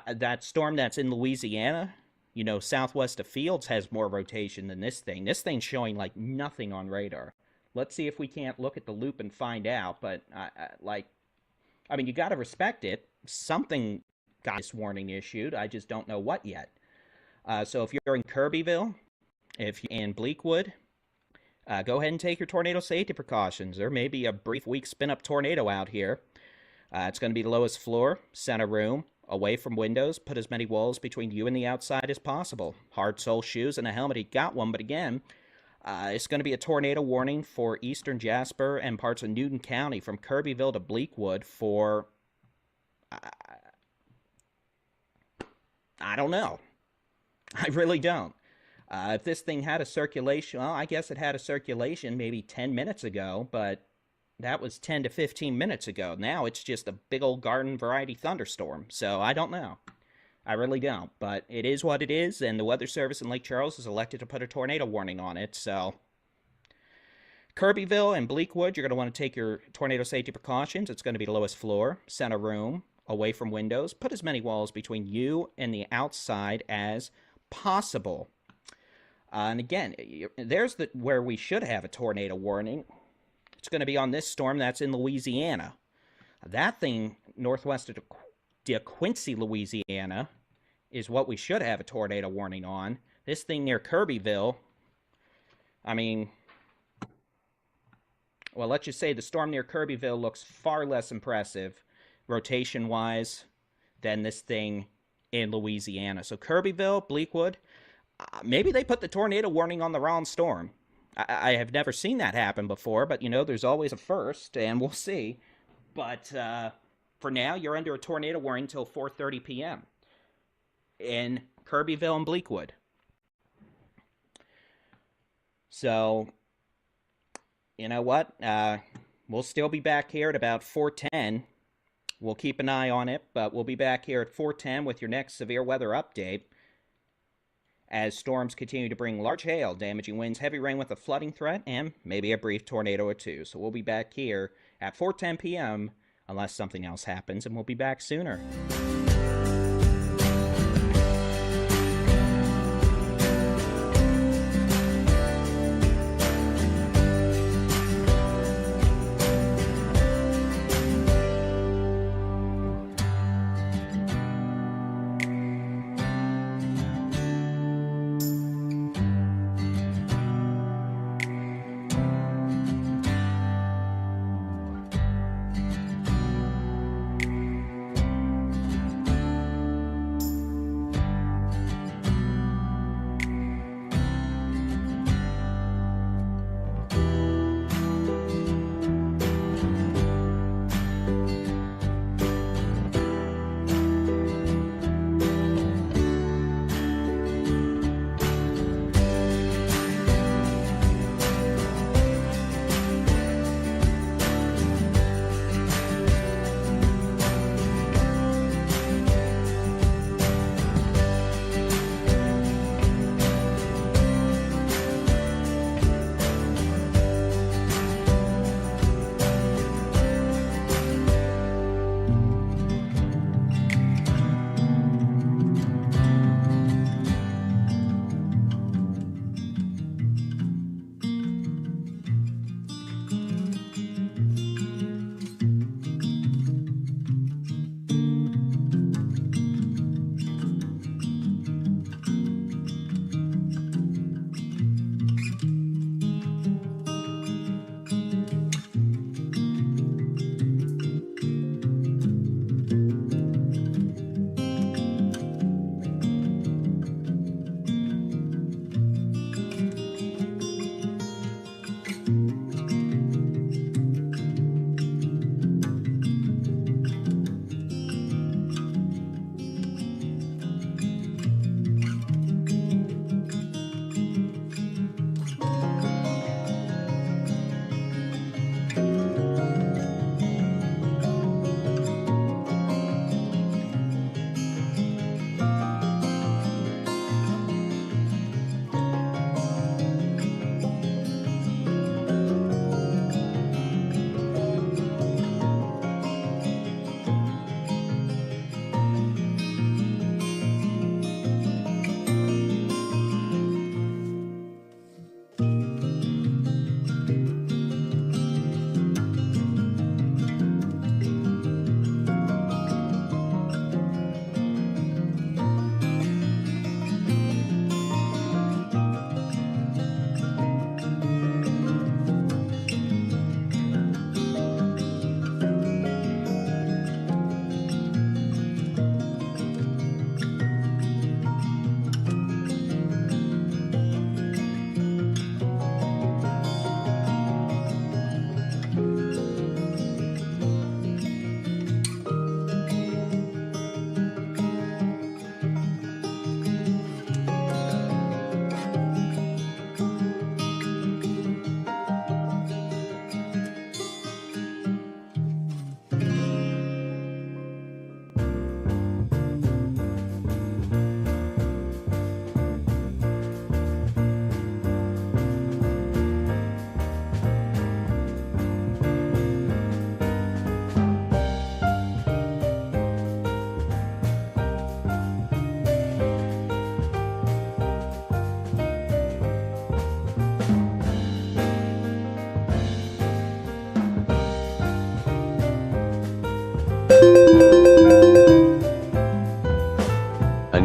That storm that's in Louisiana, you know, southwest of Fields, has more rotation than this thing. This thing's showing like nothing on radar. Let's see if we can't look at the loop and find out. But, I mean, you got to respect it. Something got this warning issued. I just don't know what yet. So if you're in Kirbyville, if you're in Bleakwood, go ahead and take your tornado safety precautions. There may be a brief weak spin-up tornado out here. It's going to be the lowest floor, center room, away from windows. Put as many walls between you and the outside as possible. Hard sole shoes and a helmet. He got one, but again, it's going to be a tornado warning for eastern Jasper and parts of Newton County from Kirbyville to Bleakwood for... I don't know. I really don't. If this thing had a circulation, well, I guess it had a circulation maybe 10 minutes ago, but that was 10 to 15 minutes ago. Now it's just a big old garden variety thunderstorm. So I don't know. I really don't. But it is what it is, and the Weather Service in Lake Charles has elected to put a tornado warning on it. So Kirbyville and Bleakwood, you're going to want to take your tornado safety precautions. It's going to be the lowest floor, center room, away from windows. Put as many walls between you and the outside as possible. And again, there's where we should have a tornado warning. It's going to be on this storm that's in Louisiana. That thing northwest of DeQuincy, Louisiana, is what we should have a tornado warning on. This thing near Kirbyville, I mean, well, let's just say the storm near Kirbyville looks far less impressive, rotation-wise, than this thing in Louisiana. So Kirbyville, Bleakwood, maybe they put the tornado warning on the wrong storm. I have never seen that happen before, but, you know, there's always a first, and we'll see. But for now, you're under a tornado warning until 4:30 p.m. in Kirbyville and Bleakwood. So, you know what? We'll still be back here at about 4:10. We'll keep an eye on it, but we'll be back here at 4:10 with your next severe weather update, as storms continue to bring large hail, damaging winds, heavy rain with a flooding threat, and maybe a brief tornado or two. So we'll be back here at 4:10 p.m. unless something else happens, and we'll be back sooner.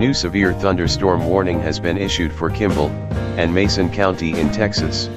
new severe thunderstorm warning has been issued for Kimball and Mason County in Texas.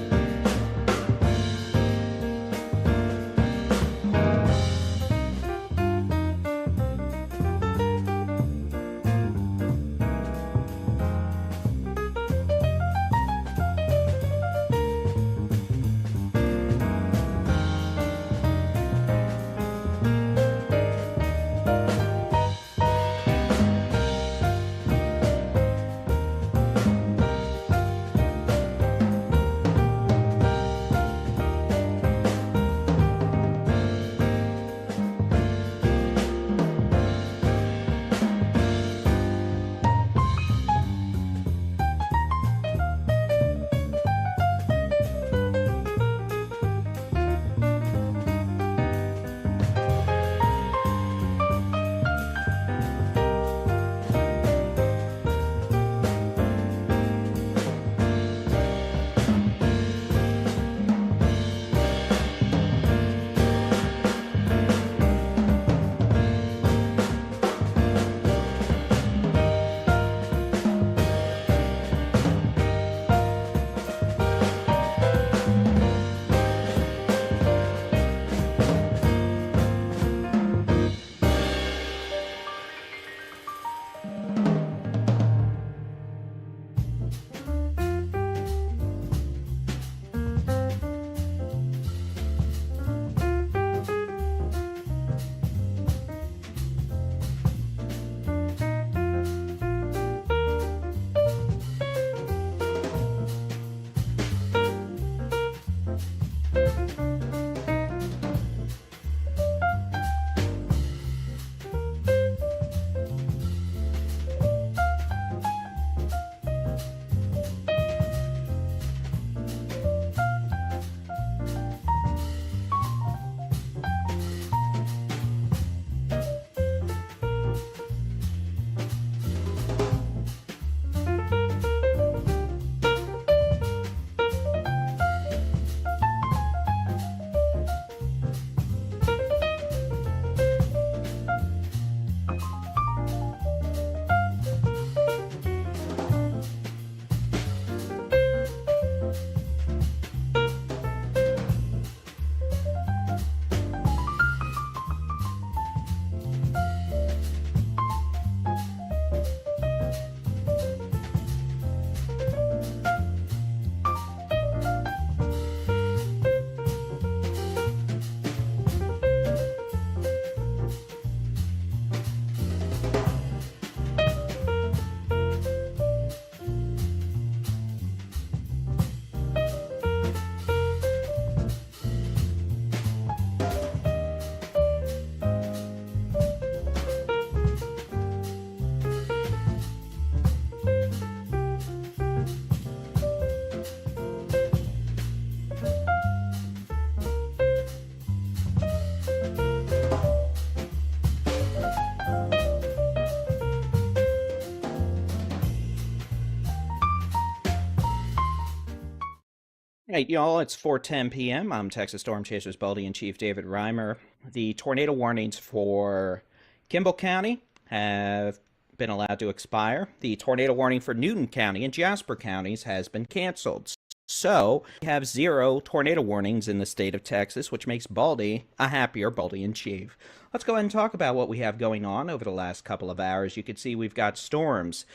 Hey, y'all, it's 4:10 p.m. I'm Texas Storm Chasers Baldy-in-Chief David Reimer. The tornado warnings for Kimball County have been allowed to expire. The tornado warning for Newton County and Jasper counties has been canceled. So, we have 0 tornado warnings in the state of Texas, which makes Baldy a happier Baldy-in-Chief. Let's go ahead and talk about what we have going on over the last couple of hours. You can see we've got storms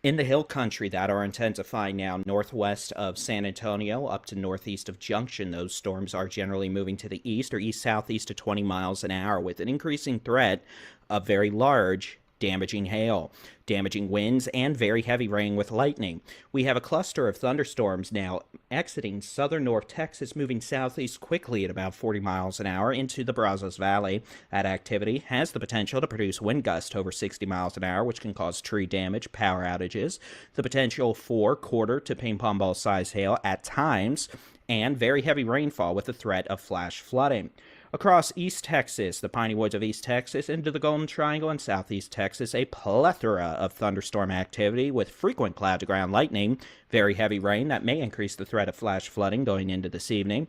in the hill country that are intensifying now northwest of San Antonio up to northeast of Junction. Those storms are generally moving to the east or east-southeast to 20 miles an hour with an increasing threat of very large damaging hail, damaging winds, and very heavy rain with lightning. We have a cluster of thunderstorms now exiting southern North Texas, moving southeast quickly at about 40 miles an hour into the Brazos Valley. That activity has the potential to produce wind gusts over 60 miles an hour, which can cause tree damage, power outages, the potential for quarter to ping pong ball size hail at times, and very heavy rainfall with the threat of flash flooding. Across East Texas, the piney woods of East Texas, into the Golden Triangle and Southeast Texas, a plethora of thunderstorm activity with frequent cloud-to-ground lightning, very heavy rain that may increase the threat of flash flooding going into this evening.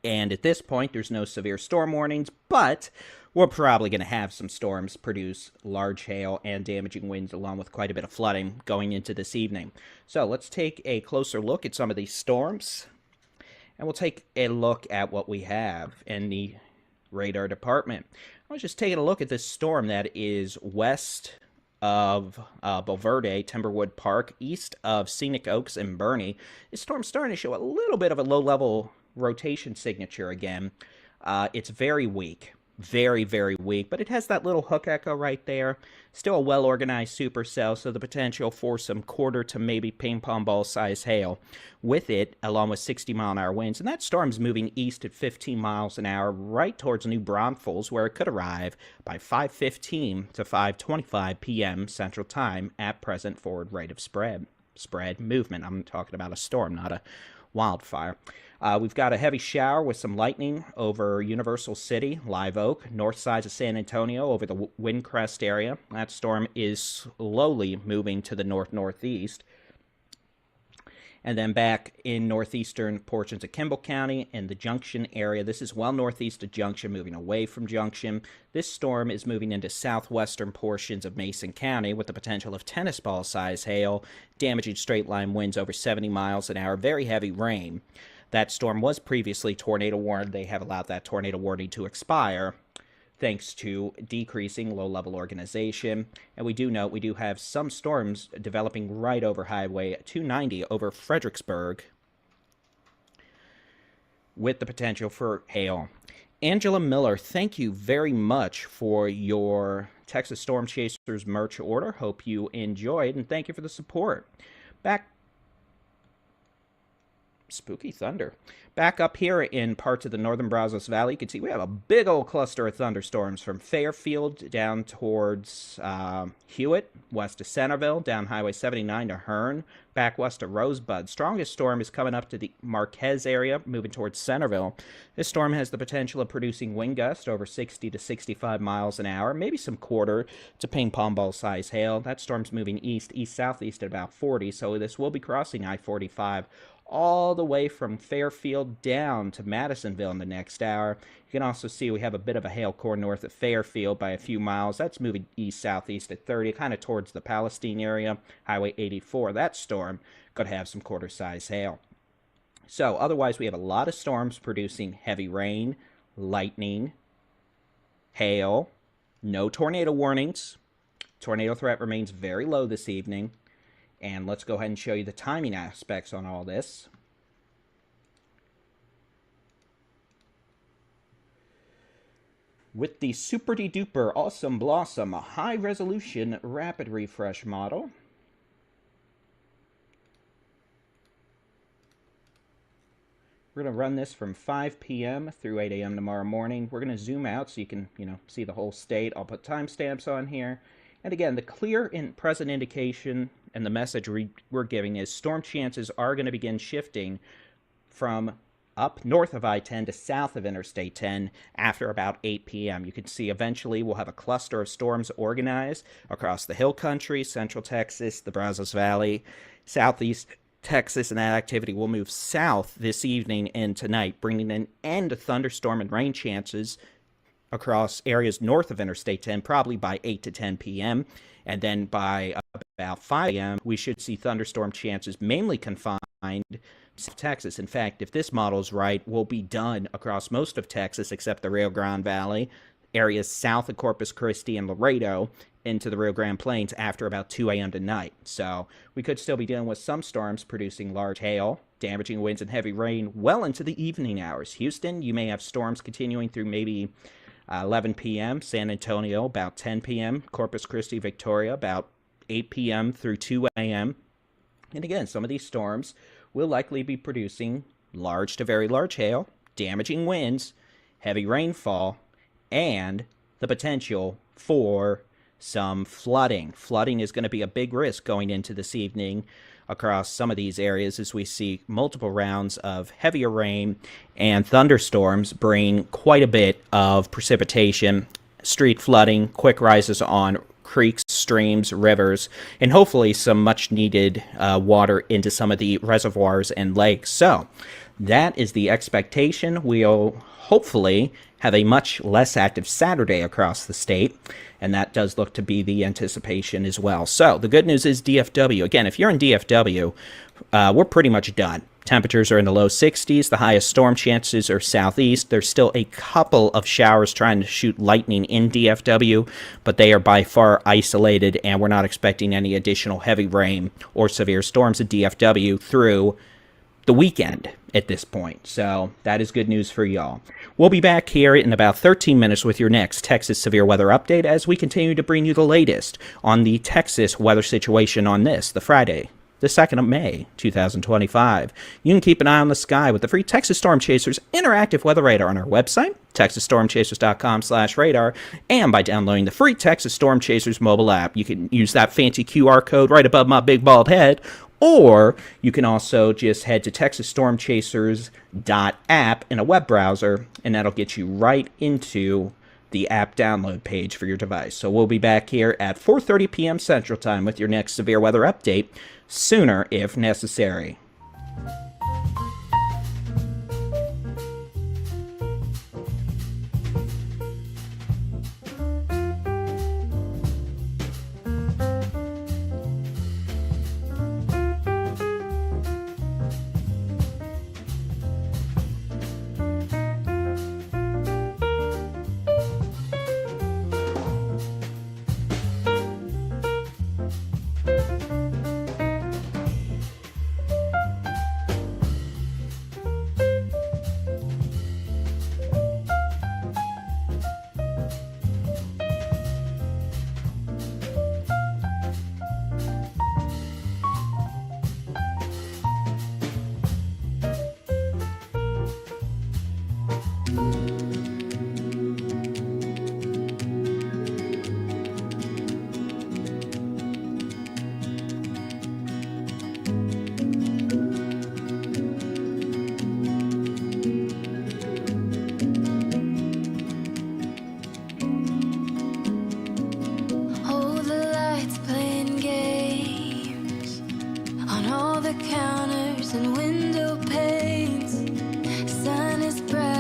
And at this point, there's no severe storm warnings, but we're probably going to have some storms produce large hail and damaging winds, along with quite a bit of flooding going into this evening. So let's take a closer look at some of these storms, and we'll take a look at what we have in the radar department. I was just taking a look at this storm that is west of Valverde, Timberwood Park, east of Scenic Oaks and Bernie. This storm's starting to show a little bit of a low-level rotation signature again. It's very weak. Very, very weak, but it has that little hook echo right there. Still a well-organized supercell, so the potential for some quarter to maybe ping-pong ball size hail with it, along with 60-mile-an-hour winds. And that storm's moving east at 15 miles an hour, right towards New Braunfels, where it could arrive by 5:15 to 5:25 p.m. Central Time at present forward rate of spread movement. I'm talking about a storm, not a wildfire. We've got a heavy shower with some lightning over Universal City, Live Oak, north sides of San Antonio over the Windcrest area. That storm is slowly moving to the north-northeast. And then back in northeastern portions of Kimball County and the Junction area. This is well northeast of Junction, moving away from Junction. This storm is moving into southwestern portions of Mason County with the potential of tennis ball size hail, damaging straight line winds over 70 miles an hour, very heavy rain. That storm was previously tornado warned. They have allowed that tornado warning to expire thanks to decreasing low-level organization. And we do note we do have some storms developing right over Highway 290 over Fredericksburg with the potential for hail. Angela Miller, thank you very much for your Texas Storm Chasers merch order. Hope you enjoyed, and thank you for the support. Spooky thunder. Back up here in parts of the northern Brazos Valley, you can see we have a big old cluster of thunderstorms from Fairfield down towards Hewitt, west of Centerville, down Highway 79 to Hearn, back west of Rosebud. Strongest storm is coming up to the Marquez area, moving towards Centerville. This storm has the potential of producing wind gusts over 60 to 65 miles an hour, maybe some quarter to ping-pong ball size hail. That storm's moving east-southeast at about 40, so this will be crossing I-45 all the way from Fairfield down to Madisonville in the next hour. You can also see we have a bit of a hail core north of Fairfield by a few miles. That's moving east-southeast at 30, kind of towards the Palestine area, Highway 84. That storm could have some quarter-size hail. So otherwise, we have a lot of storms producing heavy rain, lightning, hail, no tornado warnings. Tornado threat remains very low this evening. And let's go ahead and show you the timing aspects on all this. With the super-de-duper awesome blossom high-resolution rapid refresh model, we're going to run this from 5 p.m. through 8 a.m. tomorrow morning. We're going to zoom out so you can, see the whole state. I'll put timestamps on here. And again, the clear and present indication and the message we're giving is storm chances are going to begin shifting from up north of I-10 to south of Interstate 10 after about 8 p.m. You can see eventually we'll have a cluster of storms organized across the Hill Country, Central Texas, the Brazos Valley, Southeast Texas, and that activity will move south this evening and tonight, bringing an end to thunderstorm and rain chances across areas north of Interstate 10, probably by 8 to 10 p.m. And then by about 5 a.m., we should see thunderstorm chances mainly confined to Texas. In fact, if this model is right, we'll be done across most of Texas except the Rio Grande Valley, areas south of Corpus Christi and Laredo, into the Rio Grande Plains after about 2 a.m. tonight. So we could still be dealing with some storms producing large hail, damaging winds, and heavy rain well into the evening hours. Houston, you may have storms continuing through maybe 11 p.m. San Antonio, about 10 p.m. Corpus Christi, Victoria, about 8 p.m. through 2 a.m. And again, some of these storms will likely be producing large to very large hail, damaging winds, heavy rainfall, and the potential for some flooding. Flooding is going to be a big risk going into this evening across some of these areas as we see multiple rounds of heavier rain and thunderstorms bring quite a bit of precipitation, street flooding, quick rises on creeks, streams, rivers, and hopefully some much needed water into some of the reservoirs and lakes. So that is the expectation. We'll hopefully have a much less active Saturday across the state, and that does look to be the anticipation as well. So the good news is DFW. Again, if you're in DFW, we're pretty much done. Temperatures are in the low 60s. The highest storm chances are southeast. There's still a couple of showers trying to shoot lightning in DFW, but they are by far isolated, and we're not expecting any additional heavy rain or severe storms in DFW through the weekend at this point. So that is good news for y'all. We'll be back here in about 13 minutes with your next Texas Severe Weather Update as we continue to bring you the latest on the Texas weather situation on this, the Friday, the 2nd of May, 2025. You can keep an eye on the sky with the free Texas Storm Chasers interactive weather radar on our website, texasstormchasers.com/radar, and by downloading the free Texas Storm Chasers mobile app. You can use that fancy QR code right above my big bald head, or you can also just head to texasstormchasers.app in a web browser, and that'll get you right into the app download page for your device. So we'll be back here at 4:30 p.m. Central Time with your next severe weather update, sooner if necessary.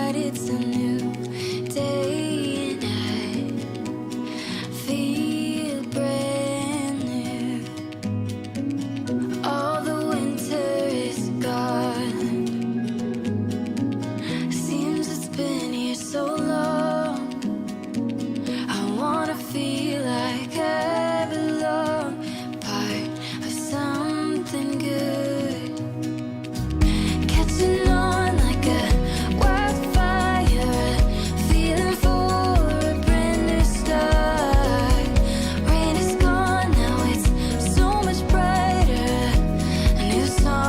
New song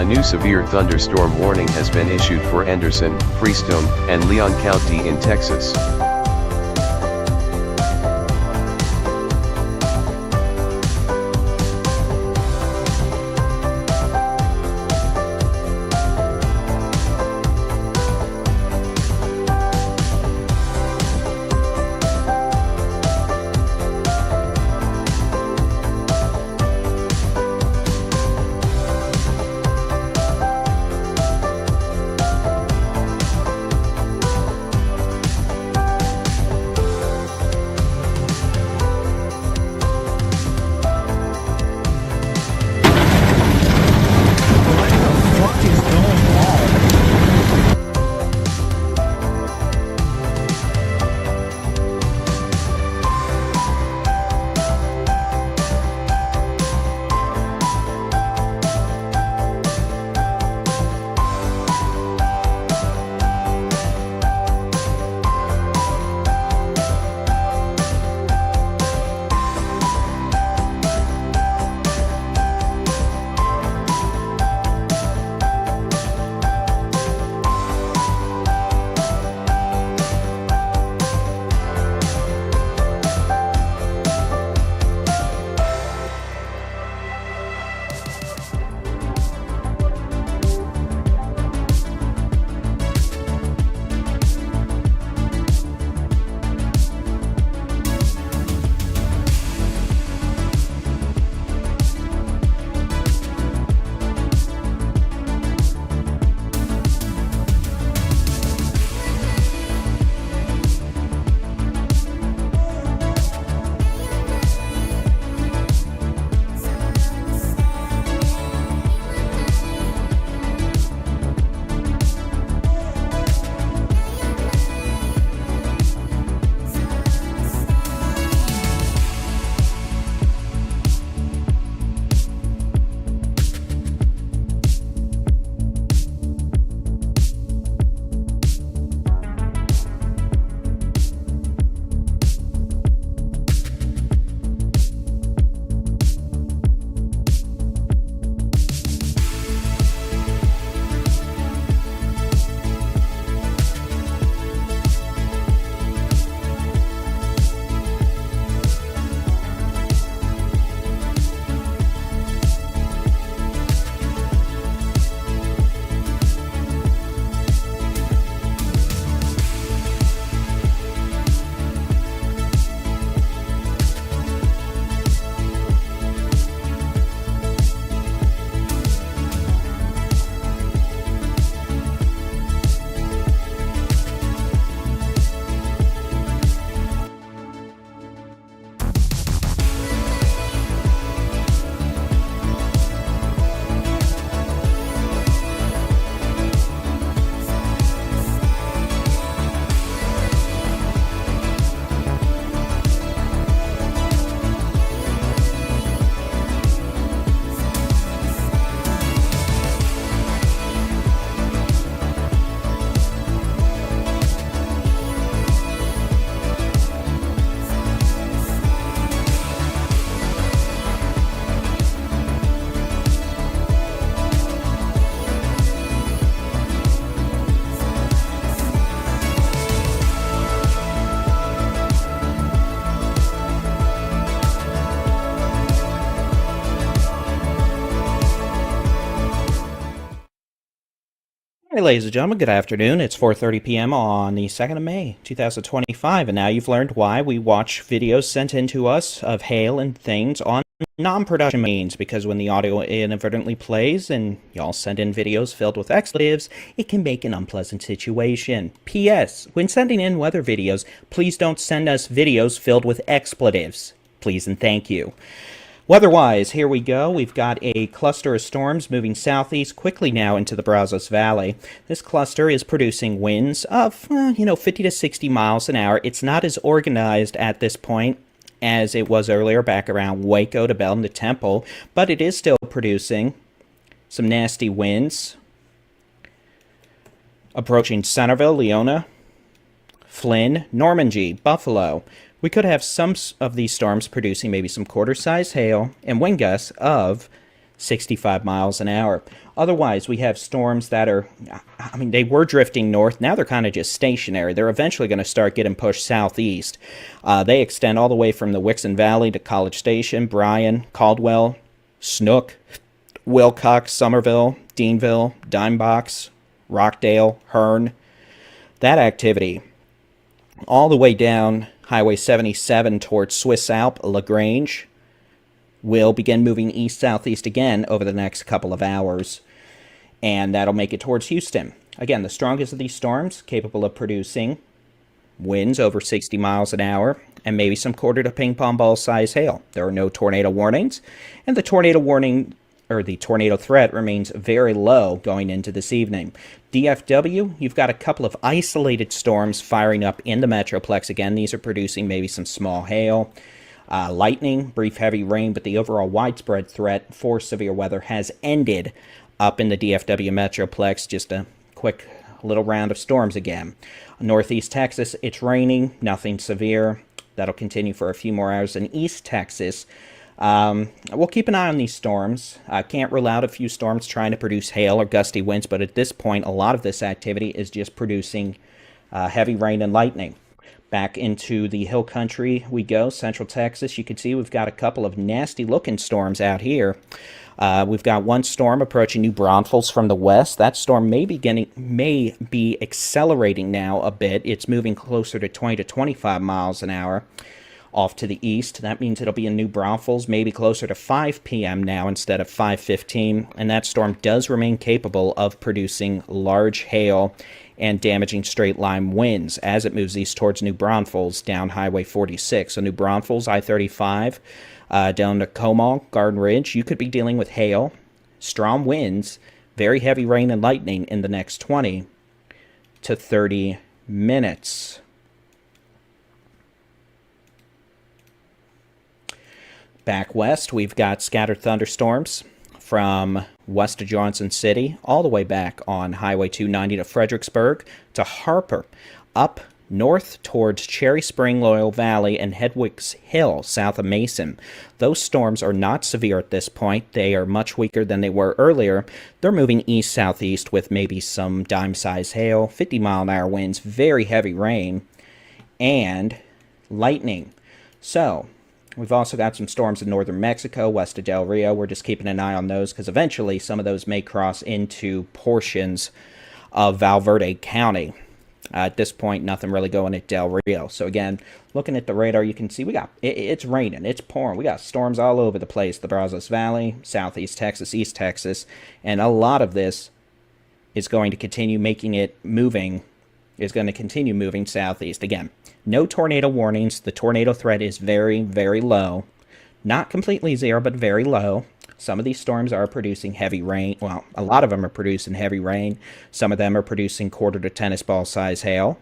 new severe thunderstorm warning has been issued for Anderson, Freestone, and Leon County in Texas. Hey, ladies and gentlemen, good afternoon. It's 4:30 p.m. on the 2nd of May, 2025, and now you've learned why we watch videos sent in to us of hail and things on non-production means, because when the audio inadvertently plays and y'all send in videos filled with expletives, it can make an unpleasant situation. P.S. When sending in weather videos, please don't send us videos filled with expletives. Please and thank you. Weather-wise, here we go. We've got a cluster of storms moving southeast quickly now into the Brazos Valley. This cluster is producing winds of, 50 to 60 miles an hour. It's not as organized at this point as it was earlier back around Waco to Belton to Temple, but it is still producing some nasty winds. Approaching Centerville, Leona, Flynn, Normandy, Buffalo. We could have some of these storms producing maybe some quarter-sized hail and wind gusts of 65 miles an hour. Otherwise, we have storms that are, I mean, they were drifting north. Now they're kind of just stationary. They're eventually going to start getting pushed southeast. They extend all the way from the Wixon Valley to College Station, Bryan, Caldwell, Snook, Wilcox, Somerville, Deanville, Dimebox, Rockdale, Hearn. That activity all the way down Highway 77 towards Swiss Alp, LaGrange, will begin moving east-southeast again over the next couple of hours, and that'll make it towards Houston. Again, the strongest of these storms, capable of producing winds over 60 miles an hour, and maybe some quarter to ping pong ball size hail. There are no tornado warnings, and the tornado warning, or the tornado threat, remains very low going into this evening. DFW, you've got a couple of isolated storms firing up in the Metroplex. Again, these are producing maybe some small hail, lightning, brief heavy rain, but the overall widespread threat for severe weather has ended up in the DFW Metroplex. Just a quick little round of storms again. Northeast Texas, it's raining, nothing severe. That'll continue for a few more hours. In East Texas, we'll keep an eye on these storms. I can't rule out a few storms trying to produce hail or gusty winds, but at this point, a lot of this activity is just producing heavy rain and lightning. Back into the hill country we go, Central Texas. You can see we've got a couple of nasty-looking storms out here. We've got one storm approaching New Braunfels from the west. That storm may be accelerating now a bit. It's moving closer to 20 to 25 miles an hour off to the east. That means it'll be in New Braunfels, maybe closer to 5 p.m. now instead of 5:15. And that storm does remain capable of producing large hail and damaging straight-line winds as it moves east towards New Braunfels down Highway 46. So New Braunfels, I-35, down to Comal, Garden Ridge, you could be dealing with hail, strong winds, very heavy rain and lightning in the next 20 to 30 minutes. Back west, we've got scattered thunderstorms from west of Johnson City, all the way back on Highway 290 to Fredericksburg, to Harper, up north towards Cherry Spring, Loyal Valley, and Hedwig's Hill, south of Mason. Those storms are not severe at this point. They are much weaker than they were earlier. They're moving east-southeast with maybe some dime-size hail, 50-mile-an-hour winds, very heavy rain, and lightning. So we've also got some storms in northern Mexico, west of Del Rio. We're just keeping an eye on those because eventually some of those may cross into portions of Valverde County. At this point, nothing really going at Del Rio. So again, looking at the radar, you can see it's raining, it's pouring. We got storms all over the place. The Brazos Valley, southeast Texas, east Texas, and a lot of this is going to continue moving southeast. Again, no tornado warnings. The tornado threat is very, very low. Not completely zero, but very low. Some of these storms are producing heavy rain. Well, a lot of them are producing heavy rain. Some of them are producing quarter to tennis ball size hail,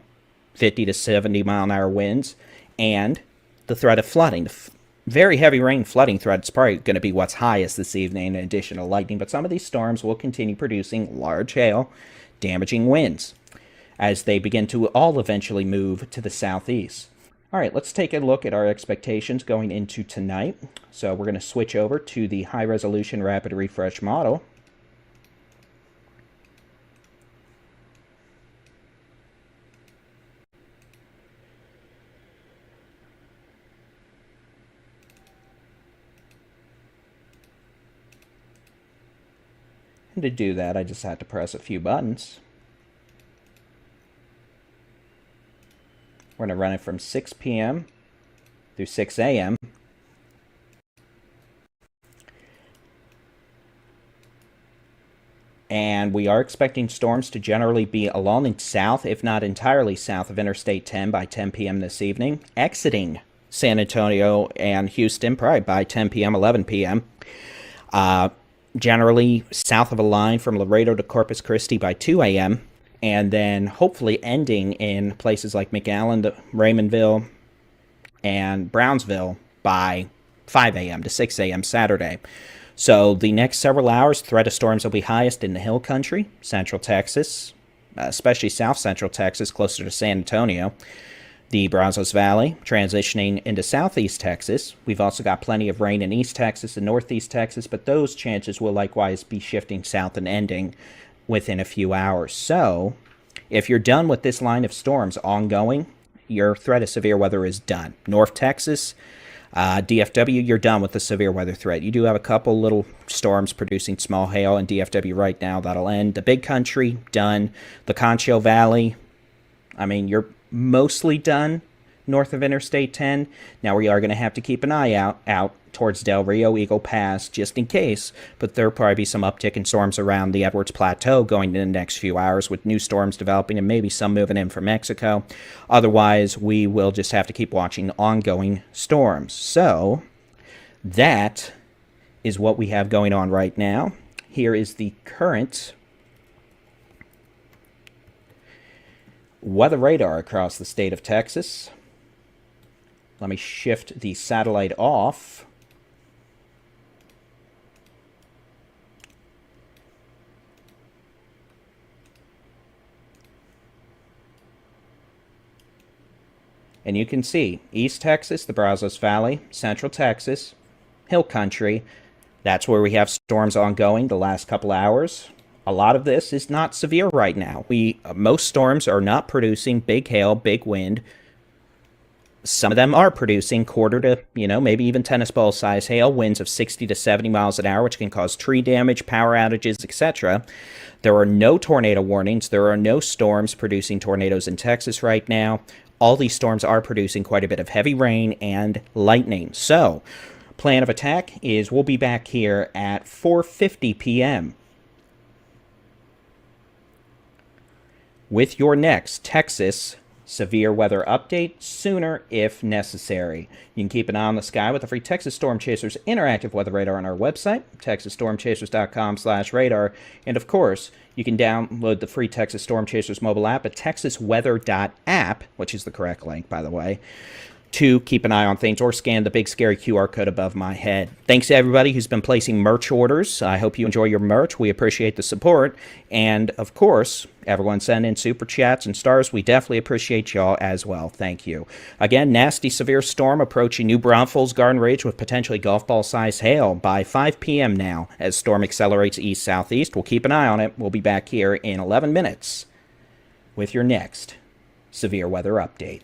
50 to 70 mile an hour winds, and the threat of flooding. The very heavy rain flooding threat is probably going to be what's highest this evening in addition to lightning, but some of these storms will continue producing large hail, damaging winds, as they begin to all eventually move to the southeast. All right, let's take a look at our expectations going into tonight. So we're going to switch over to the high-resolution rapid refresh model. And to do that, I just had to press a few buttons. We're going to run it from 6 p.m. through 6 a.m. And we are expecting storms to generally be along the south, if not entirely south of Interstate 10 by 10 p.m. this evening, exiting San Antonio and Houston probably by 10 p.m., 11 p.m. Generally south of a line from Laredo to Corpus Christi by 2 a.m., and then hopefully ending in places like McAllen, Raymondville, and Brownsville by 5 a.m. to 6 a.m. Saturday. So the next several hours, threat of storms will be highest in the hill country, central Texas, especially south central Texas, closer to San Antonio. the Brazos Valley, transitioning into southeast Texas. We've also got plenty of rain in east Texas and northeast Texas, but those chances will likewise be shifting south and ending within a few hours. So, if you're done with this line of storms ongoing, your threat of severe weather is done. North Texas, DFW, you're done with the severe weather threat. You do have a couple little storms producing small hail in DFW right now. That'll end. The Big Country, done. The Concho Valley, I mean, you're mostly done north of Interstate 10. Now we are going to have to keep an eye out towards Del Rio, Eagle Pass, just in case. But there'll probably be some uptick in storms around the Edwards Plateau going in the next few hours, with new storms developing and maybe some moving in from Mexico. Otherwise, we will just have to keep watching ongoing storms. So that is what we have going on right now. Here is the current weather radar across the state of Texas. Let me shift the satellite off. And you can see East Texas, the Brazos Valley, Central Texas, Hill Country. That's where we have storms ongoing the last couple hours. A lot of this is not severe right now. Most storms are not producing big hail, big wind. Some of them are producing quarter to, maybe even tennis ball size hail, winds of 60 to 70 miles an hour, which can cause tree damage, power outages, etc. There are no tornado warnings. There are no storms producing tornadoes in Texas right now. All these storms are producing quite a bit of heavy rain and lightning. So, plan of attack is we'll be back here at 4:50 p.m. with your next Texas severe weather update sooner if necessary. You can keep an eye on the sky with the free Texas Storm Chasers interactive weather radar on our website, texasstormchasers.com/radar. And of course, you can download the free Texas Storm Chasers mobile app at texasweather.app, which is the correct link, by the way, to keep an eye on things, or scan the big scary QR code above my head. Thanks to everybody who's been placing merch orders. I hope you enjoy your merch. We appreciate the support. And, of course, everyone send in super chats and stars. We definitely appreciate y'all as well. Thank you. Again, nasty severe storm approaching New Braunfels, Garden Ridge with potentially golf ball-sized hail by 5 p.m. now as storm accelerates east-southeast. We'll keep an eye on it. We'll be back here in 11 minutes with your next severe weather update.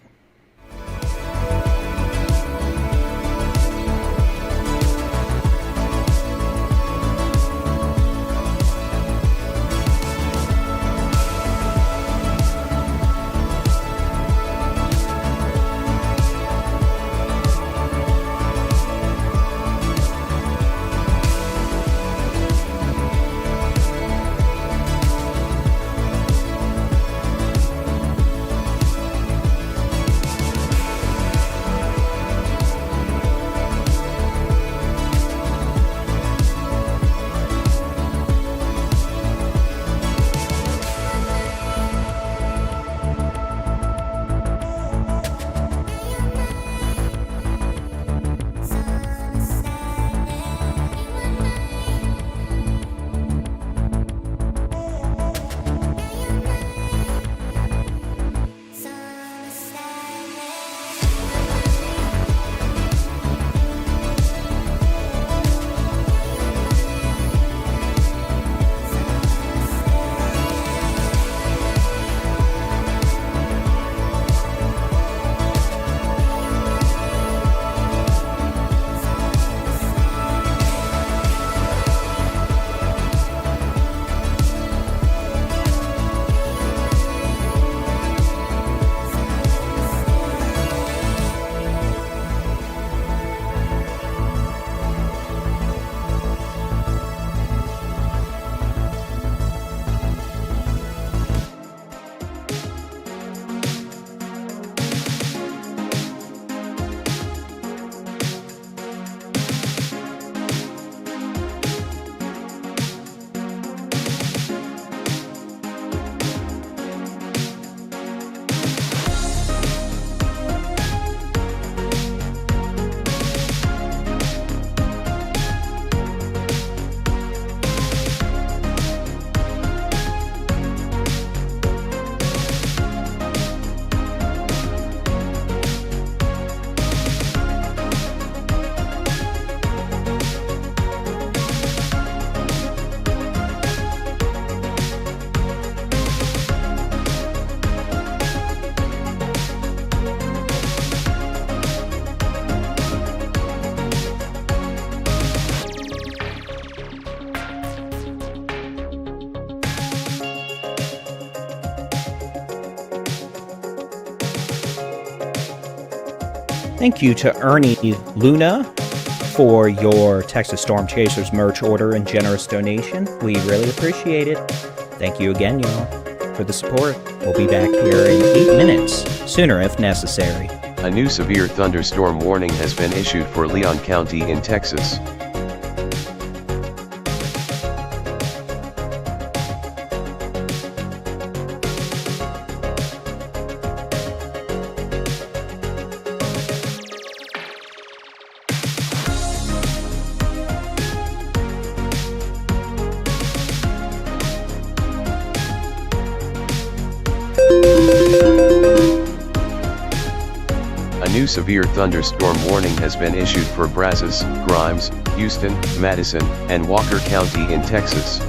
Thank you to Ernie Luna for your Texas Storm Chasers merch order and generous donation. We really appreciate it. Thank you again, y'all, for the support. We'll be back here in 8 minutes, sooner if necessary. A new severe thunderstorm warning has been issued for Leon County in Texas. A new severe thunderstorm warning has been issued for Brazos, Grimes, Houston, Madison, and Walker County in Texas.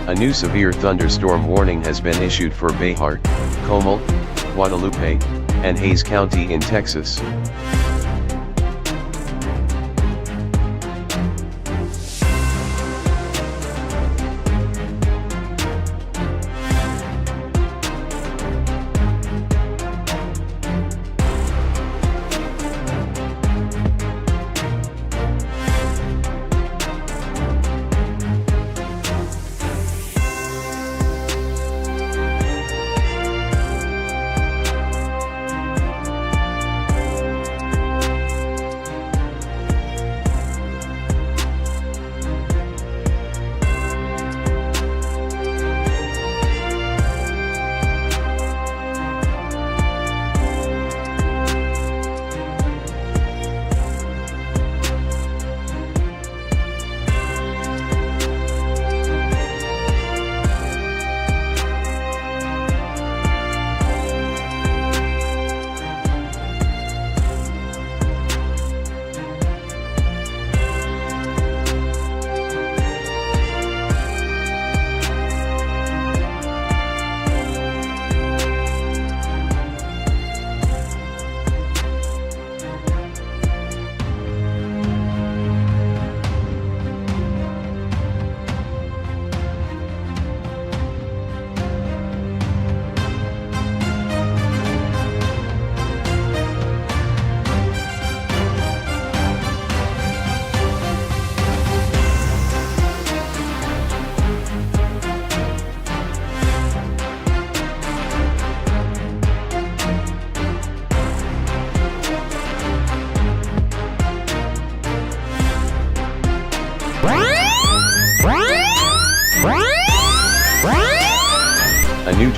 A new severe thunderstorm warning has been issued for Bayhart, Comal, Guadalupe, and Hays County in Texas.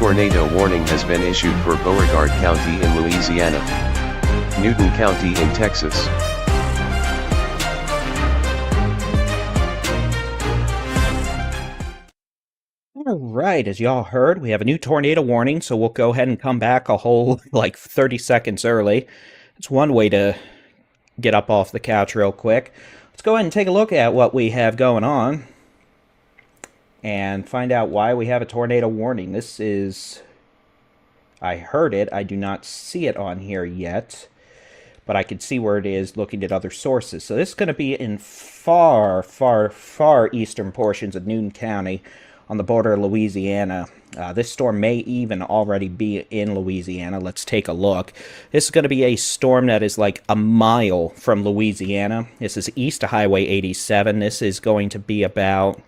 tornado warning has been issued for Beauregard County in Louisiana, Newton County in Texas. All right, as y'all heard, we have a new tornado warning, so we'll go ahead and come back a whole, 30 seconds early. It's one way to get up off the couch real quick. Let's go ahead and take a look at what we have going on and find out why we have a tornado warning. This is... I heard it. I do not see it on here yet, but I can see where it is looking at other sources. So this is going to be in far, far, far eastern portions of Newton County on the border of Louisiana. This storm may even already be in Louisiana. Let's take a look. This is going to be a storm that is like a mile from Louisiana. This is east of Highway 87. This is going to be about...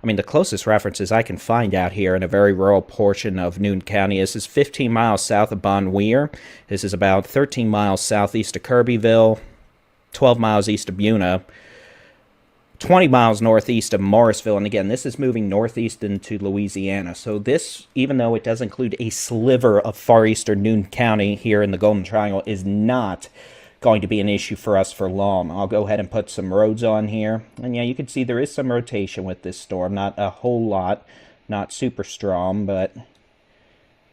the closest references I can find out here in a very rural portion of Newton County. This is 15 miles south of Bon Weir. This is about 13 miles southeast of Kirbyville, 12 miles east of Buna, 20 miles northeast of Morrisville. And again, this is moving northeast into Louisiana. So this, even though it does include a sliver of far eastern Newton County here in the Golden Triangle, is not going to be an issue for us for long. I'll go ahead and put some roads on here. And yeah, you can see there is some rotation with this storm. Not a whole lot. Not super strong, but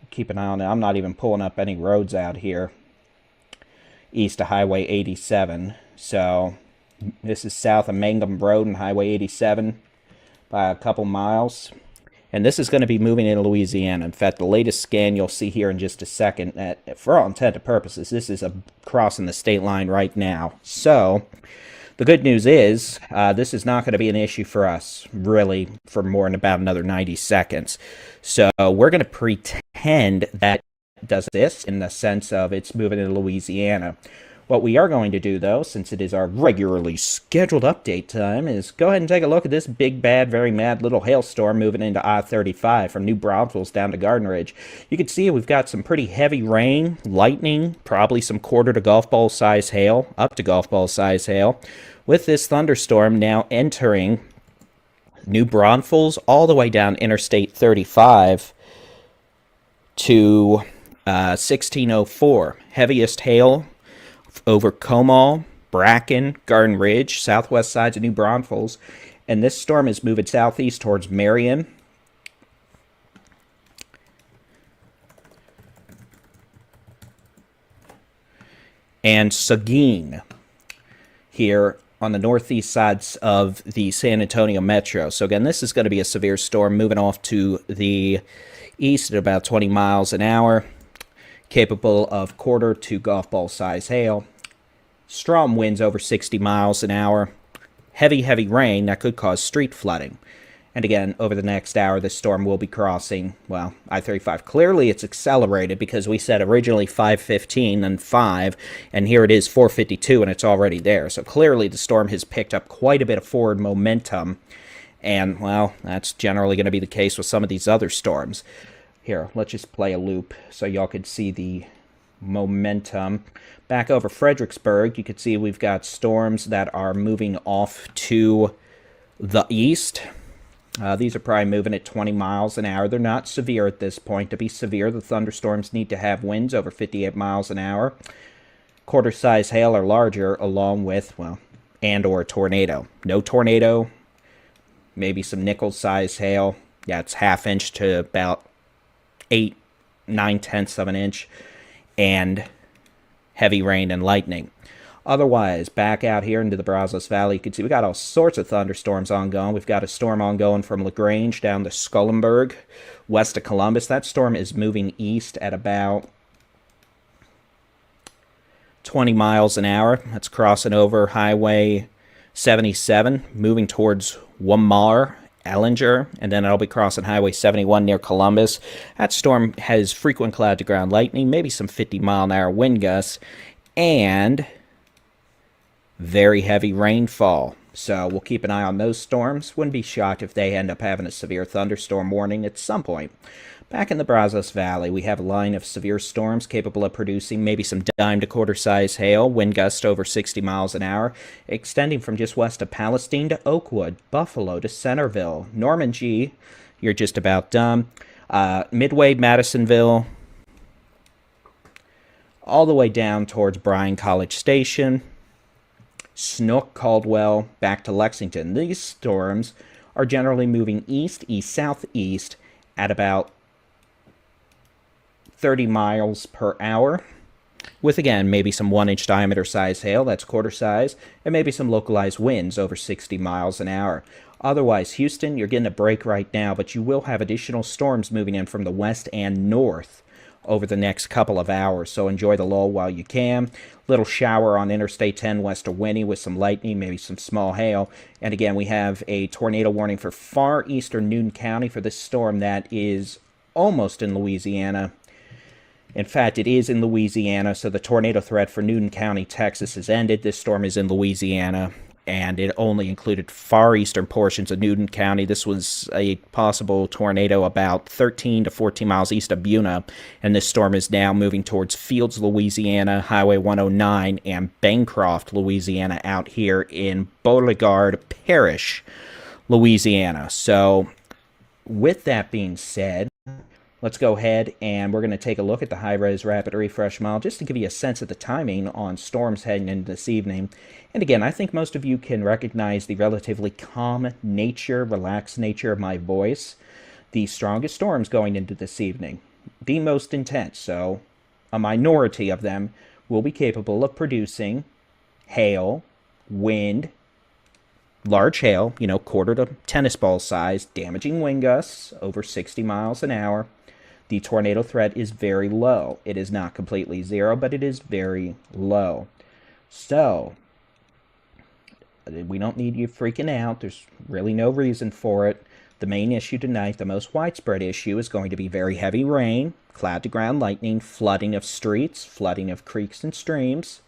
keep an eye on it. I'm not even pulling up any roads out here east of Highway 87. So this is south of Mangum Road and Highway 87 by a couple miles. And this is going to be moving into Louisiana. In fact, the latest scan you'll see here in just a second, that for all intent and purposes, this is crossing the state line right now. So, the good news is, this is not going to be an issue for us, really, for more than about another 90 seconds. So, we're going to pretend that it does this in the sense of it's moving into Louisiana. What we are going to do, though, since it is our regularly scheduled update time, is go ahead and take a look at this big, bad, very mad little hailstorm moving into I-35 from New Braunfels down to Garden Ridge. You can see we've got some pretty heavy rain, lightning, probably some quarter to golf ball size hail, up to golf ball size hail, with this thunderstorm now entering New Braunfels all the way down Interstate 35 to 1604. Heaviest hail over Comal, Bracken, Garden Ridge, southwest sides of New Braunfels. And this storm is moving southeast towards Marion. And Seguin here on the northeast sides of the San Antonio Metro. So again, this is going to be a severe storm moving off to the east at about 20 miles an hour. Capable of quarter to golf ball size hail. Strong winds over 60 miles an hour. Heavy, heavy rain that could cause street flooding. And again, over the next hour, this storm will be crossing, well, I-35. Clearly, it's accelerated because we said originally 5:15 and 5, and here it is 4:52, and it's already there. So clearly, the storm has picked up quite a bit of forward momentum. And, well, that's generally going to be the case with some of these other storms. Here, let's just play a loop so y'all could see the momentum. Back over Fredericksburg, you can see we've got storms that are moving off to the east. These are probably moving at 20 miles an hour. They're not severe at this point. To be severe, the thunderstorms need to have winds over 58 miles an hour. Quarter-size hail or larger, along with, well, and or a tornado. No tornado, maybe some nickel-size hail. Yeah, it's half-inch to about 9/10 of an inch, and heavy rain and lightning. Otherwise, back out here into the Brazos Valley, you can see we got all sorts of thunderstorms ongoing. We've got a storm ongoing from LaGrange down to Scullenburg, west of Columbus. That storm is moving east at about 20 miles an hour. That's crossing over Highway 77, moving towards Wamar, Ellinger, and then it'll be crossing Highway 71 near Columbus. That storm has frequent cloud-to-ground lightning, maybe some 50-mile-an-hour wind gusts, and very heavy rainfall. So we'll keep an eye on those storms. Wouldn't be shocked if they end up having a severe thunderstorm warning at some point. Back in the Brazos Valley, we have a line of severe storms capable of producing maybe some dime to quarter-size hail, wind gusts over 60 miles an hour, extending from just west of Palestine to Oakwood, Buffalo to Centerville. Norman G., you're just about done. Midway, Madisonville, all the way down towards Bryan College Station, Snook, Caldwell, back to Lexington. These storms are generally moving east, southeast at about 30 miles per hour, with, again, maybe some 1-inch diameter size hail, that's quarter size, and maybe some localized winds over 60 miles an hour. Otherwise, Houston, you're getting a break right now, but you will have additional storms moving in from the west and north over the next couple of hours, so enjoy the lull while you can. Little shower on Interstate 10 west of Winnie with some lightning, maybe some small hail. And again, we have a tornado warning for far eastern Newton County for this storm that is almost in Louisiana. In fact, it is in Louisiana, so the tornado threat for Newton County, Texas has ended. This storm is in Louisiana, and it only included far eastern portions of Newton County. This was a possible tornado about 13 to 14 miles east of Buna, and this storm is now moving towards Fields, Louisiana, Highway 109, and Bancroft, Louisiana, out here in Beauregard Parish, Louisiana. So, with that being said, let's go ahead and we're going to take a look at the high-res rapid refresh model just to give you a sense of the timing on storms heading into this evening. And again, I think most of you can recognize the relatively calm nature, relaxed nature of my voice. The strongest storms going into this evening, the most intense, so a minority of them will be capable of producing hail, wind, large hail, quarter to tennis ball size, damaging wind gusts over 60 miles an hour. The tornado threat is very low. It is not completely zero, but it is very low. So, we don't need you freaking out. There's really no reason for it. The main issue tonight, the most widespread issue, is going to be very heavy rain, cloud-to-ground lightning, flooding of streets, flooding of creeks and streams.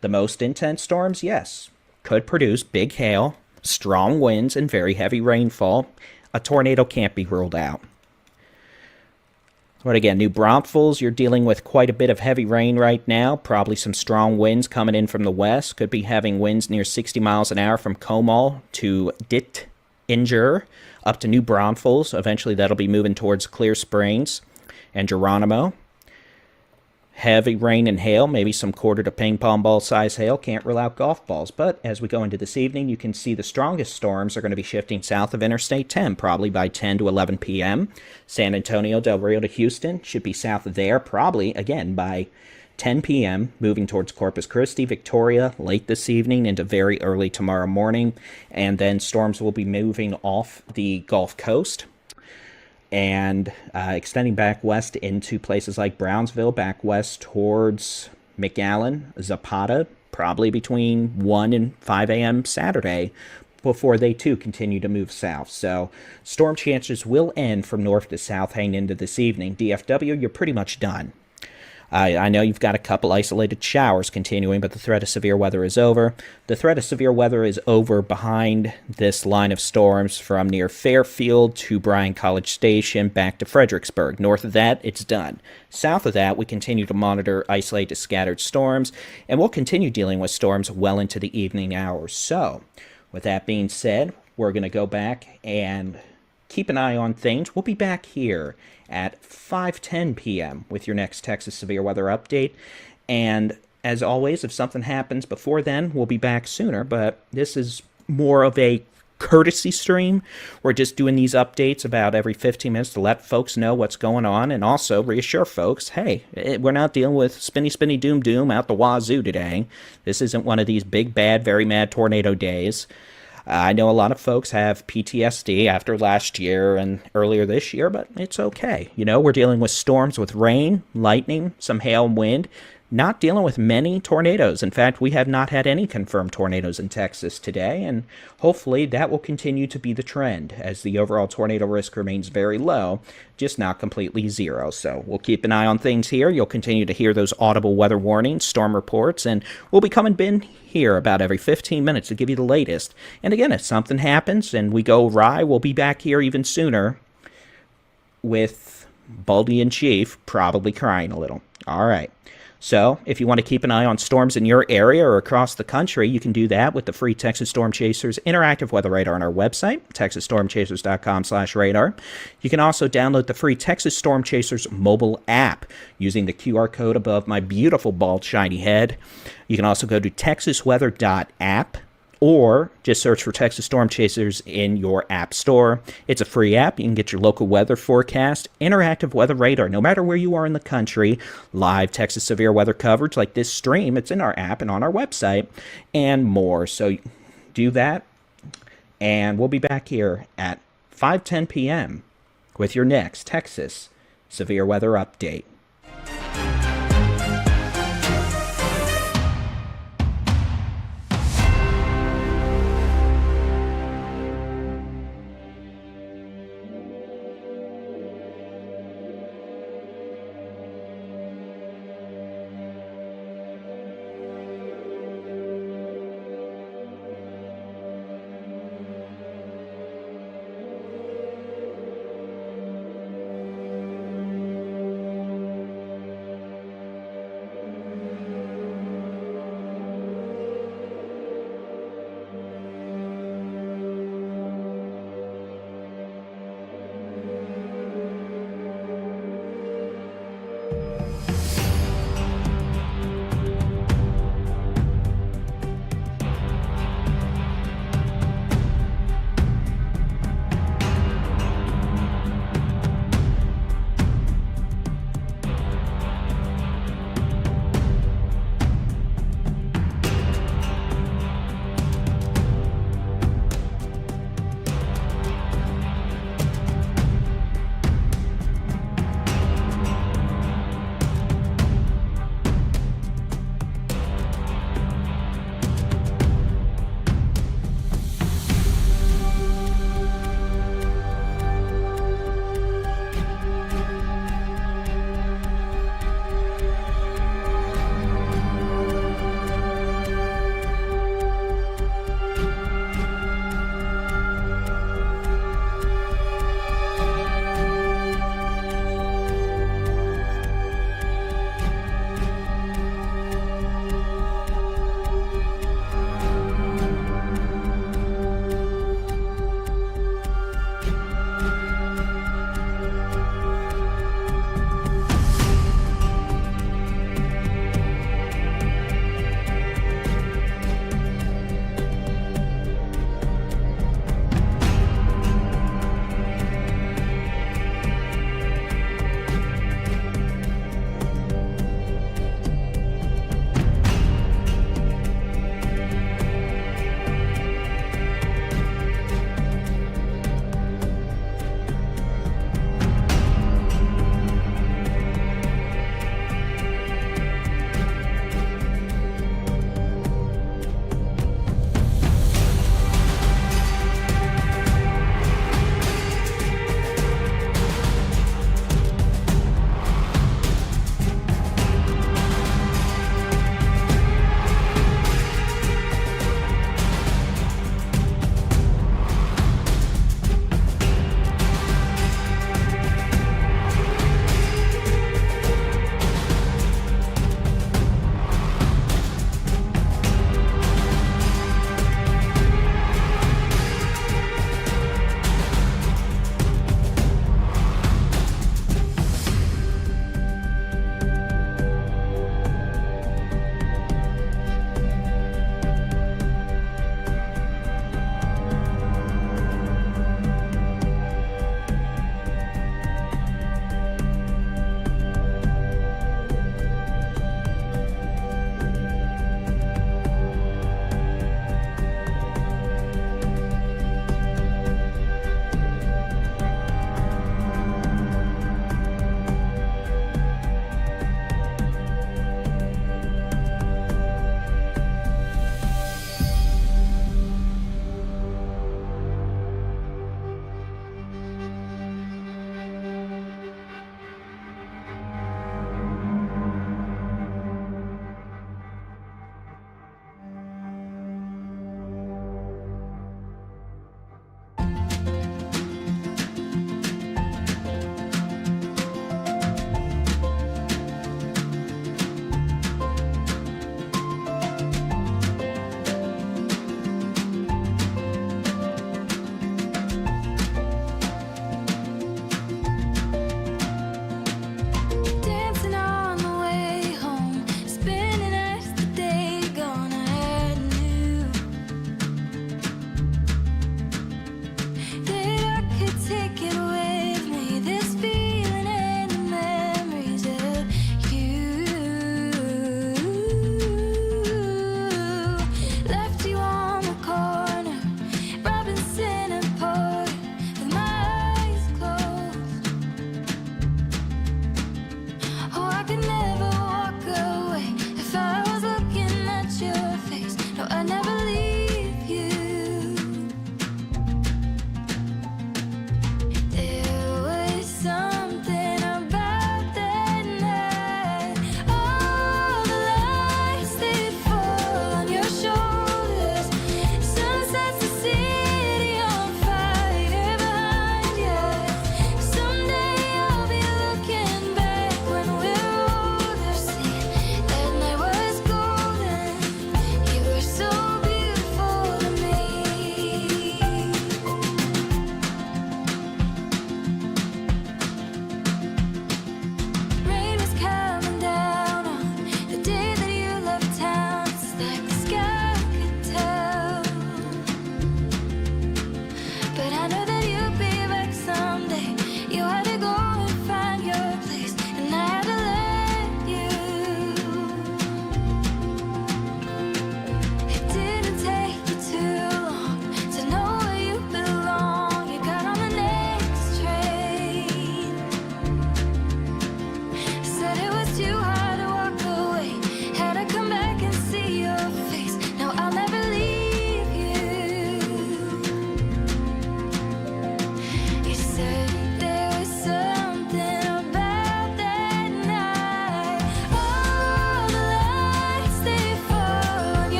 The most intense storms, yes, could produce big hail, strong winds, and very heavy rainfall. A tornado can't be ruled out. But again, New Braunfels, you're dealing with quite a bit of heavy rain right now. Probably some strong winds coming in from the west. Could be having winds near 60 miles an hour from Comal to Dittinger up to New Braunfels. Eventually, that'll be moving towards Clear Springs and Geronimo. Heavy rain and hail, maybe some quarter to ping pong ball size hail. Can't rule out golf balls. But as we go into this evening, you can see the strongest storms are going to be shifting south of Interstate 10, probably by 10 to 11 p.m. San Antonio, Del Rio to Houston should be south of there, probably, again, by 10 p.m., moving towards Corpus Christi, Victoria, late this evening into very early tomorrow morning. And then storms will be moving off the Gulf Coast and extending back west into places like Brownsville, back west towards McAllen, Zapata, probably between 1 and 5 a.m. Saturday, before they too continue to move south. So storm chances will end from north to south heading into this evening. DFW, you're pretty much done. I know you've got a couple isolated showers continuing, but the threat of severe weather is over. The threat of severe weather is over behind this line of storms from near Fairfield to Bryan College Station back to Fredericksburg. North of that, it's done. South of that, we continue to monitor isolated scattered storms, and we'll continue dealing with storms well into the evening hours. So, with that being said, we're going to go back and keep an eye on things. We'll be back here at 5:10 p.m. with your next Texas Severe Weather Update. And as always, if something happens before then, we'll be back sooner. But this is more of a courtesy stream. We're just doing these updates about every 15 minutes to let folks know what's going on and also reassure folks, hey, we're not dealing with spinny doom out the wazoo today. This isn't one of these big, bad, very mad tornado days. I know a lot of folks have PTSD after last year and earlier this year, but it's okay. We're dealing with storms with rain, lightning, some hail and wind, not dealing with many tornadoes. In fact, we have not had any confirmed tornadoes in Texas today, and hopefully that will continue to be the trend as the overall tornado risk remains very low, just not completely zero. So we'll keep an eye on things here. You'll continue to hear those audible weather warnings, storm reports, and we'll be coming in here about every 15 minutes to give you the latest. And again, if something happens and we go awry, we'll be back here even sooner with Baldy-in-Chief probably crying a little. All right. So, if you want to keep an eye on storms in your area or across the country, you can do that with the free Texas Storm Chasers interactive weather radar on our website, texasstormchasers.com/radar. You can also download the free Texas Storm Chasers mobile app using the QR code above my beautiful bald shiny head. You can also go to texasweather.app or just search for Texas Storm Chasers in your app store. It's a free app. You can get your local weather forecast, interactive weather radar, no matter where you are in the country, live Texas severe weather coverage like this stream. It's in our app and on our website, and more. So do that, and we'll be back here at 5:10 p.m. with your next Texas severe weather update.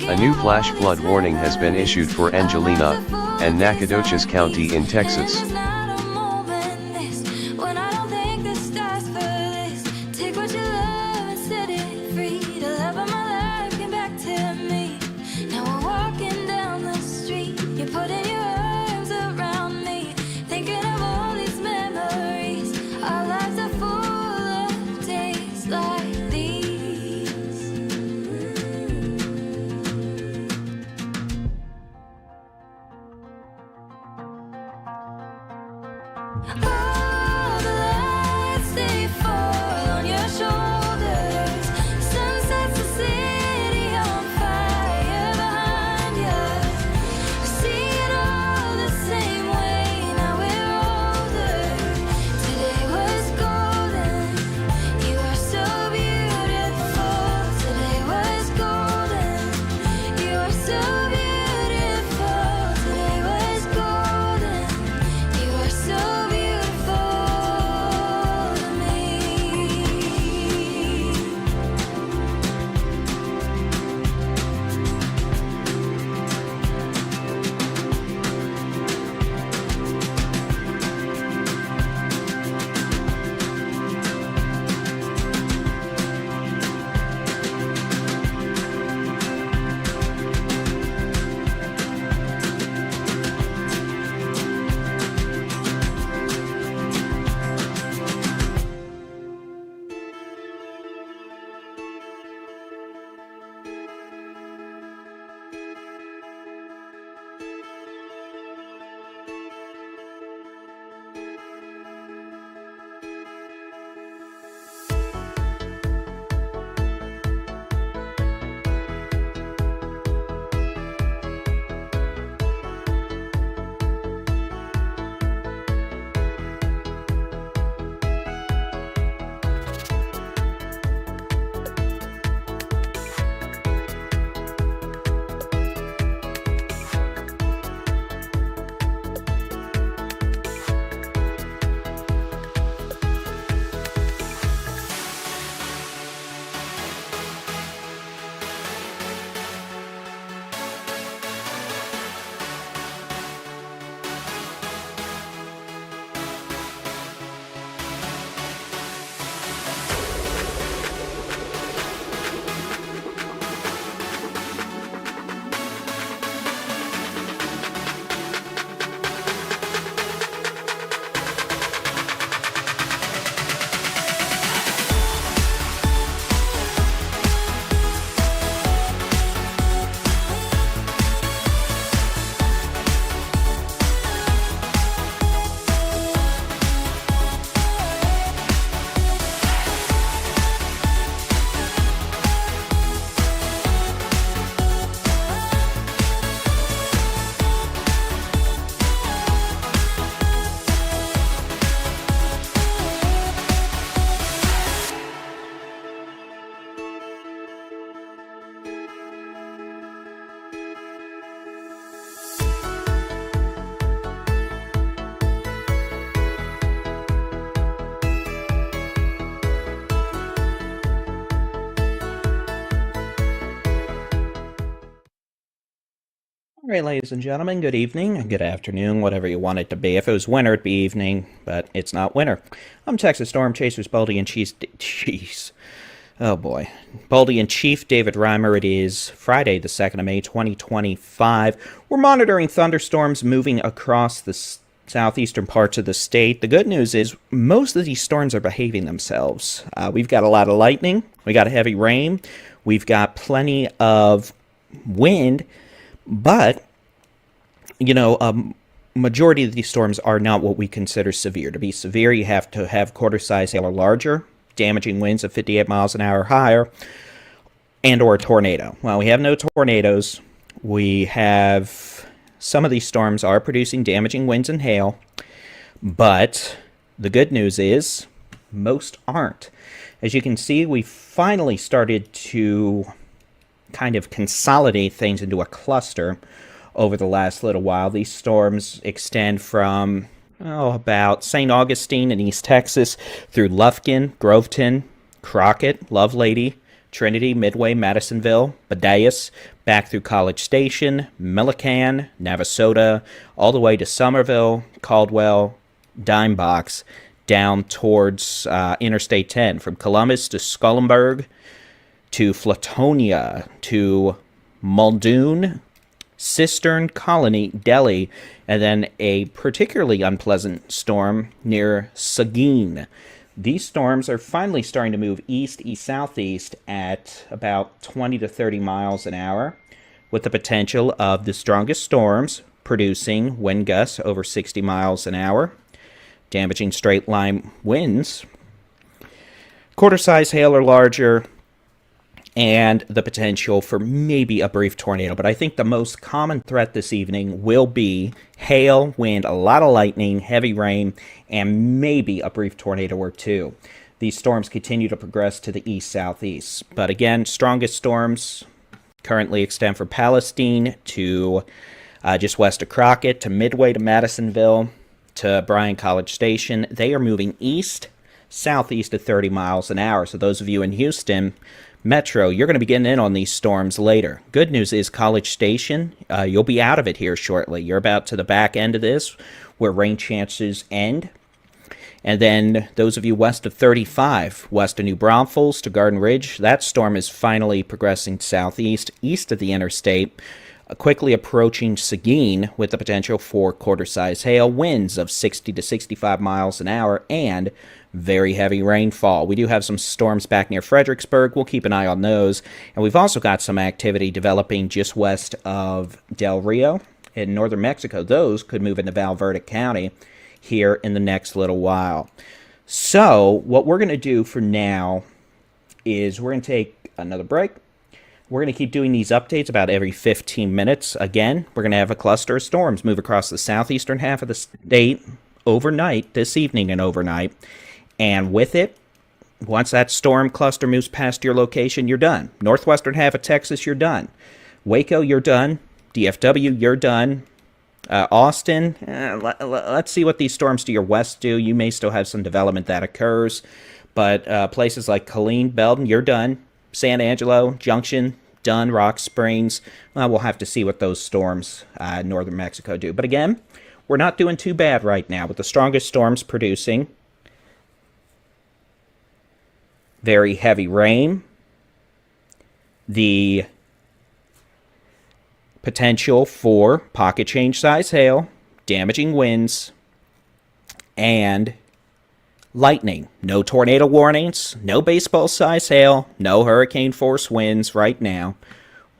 A new flash flood warning has been issued for Angelina and Nacogdoches County in Texas. All right, ladies and gentlemen, good evening, good afternoon, whatever you want it to be. If it was winter, it'd be evening, but it's not winter. I'm Texas Storm Chasers Baldy-in-Chief. Jeez. Oh boy. Baldy-in-Chief, David Reimer. It is Friday, the 2nd of May, 2025. We're monitoring thunderstorms moving across the southeastern parts of the state. The good news is most of these storms are behaving themselves. We've got a lot of lightning. We got heavy rain. We've got plenty of wind. But, you know, majority of these storms are not what we consider severe. To be severe, you have to have quarter-size hail or larger, damaging winds of 58 miles an hour or higher, and or a tornado. Well, we have no tornadoes. We have some of these storms are producing damaging winds and hail, but the good news is most aren't. As you can see, we finally started to kind of consolidate things into a cluster over the last little while. These storms extend from about St. Augustine in East Texas through Lufkin, Groveton, Crockett, Lovelady, Trinity, Midway, Madisonville, Badaeus, back through College Station, Millican, Navasota, all the way to Somerville, Caldwell, Dime Box, down towards Interstate 10, from Columbus to Scullomburg to Flatonia to Muldoon, Cistern, Colony, Delhi, and then a particularly unpleasant storm near Seguin. These storms are finally starting to move east-southeast at about 20 to 30 miles an hour, with the potential of the strongest storms producing wind gusts over 60 miles an hour, damaging straight-line winds, quarter-size hail or larger, and the potential for maybe a brief tornado. But I think the most common threat this evening will be hail, wind, a lot of lightning, heavy rain, and maybe a brief tornado or two. These storms continue to progress to the east-southeast. But again, strongest storms currently extend from Palestine to just west of Crockett, to Midway, to Madisonville, to Bryan College Station. They are moving east-southeast at 30 miles an hour. So those of you in Houston Metro, you're going to be getting in on these storms later. Good news is College Station, you'll be out of it here shortly. You're about to the back end of this, where rain chances end. And then those of you west of 35, west of New Braunfels to Garden Ridge, that storm is finally progressing southeast, east of the interstate, quickly approaching Seguin with the potential for quarter-size hail, winds of 60 to 65 miles an hour, and very heavy rainfall. We do have some storms back near Fredericksburg. We'll keep an eye on those. And we've also got some activity developing just west of Del Rio in northern Mexico. Those could move into Valverde County here in the next little while. So what we're going to do for now is we're going to take another break. We're going to keep doing these updates about every 15 minutes. Again, we're going to have a cluster of storms move across the southeastern half of the state overnight, this evening and overnight. And with it, once that storm cluster moves past your location, you're done. Northwestern half of Texas, you're done. Waco, you're done. DFW, you're done. Austin, let's see what these storms to your west do. You may still have some development that occurs. But places like Killeen, Belton, you're done. San Angelo, Junction, done. Rock Springs, we'll have to see what those storms in northern Mexico do. But again, we're not doing too bad right now with the strongest storms producing very heavy rain, the potential for pocket change size hail, damaging winds, and lightning. No tornado warnings, no baseball size hail, no hurricane force winds right now.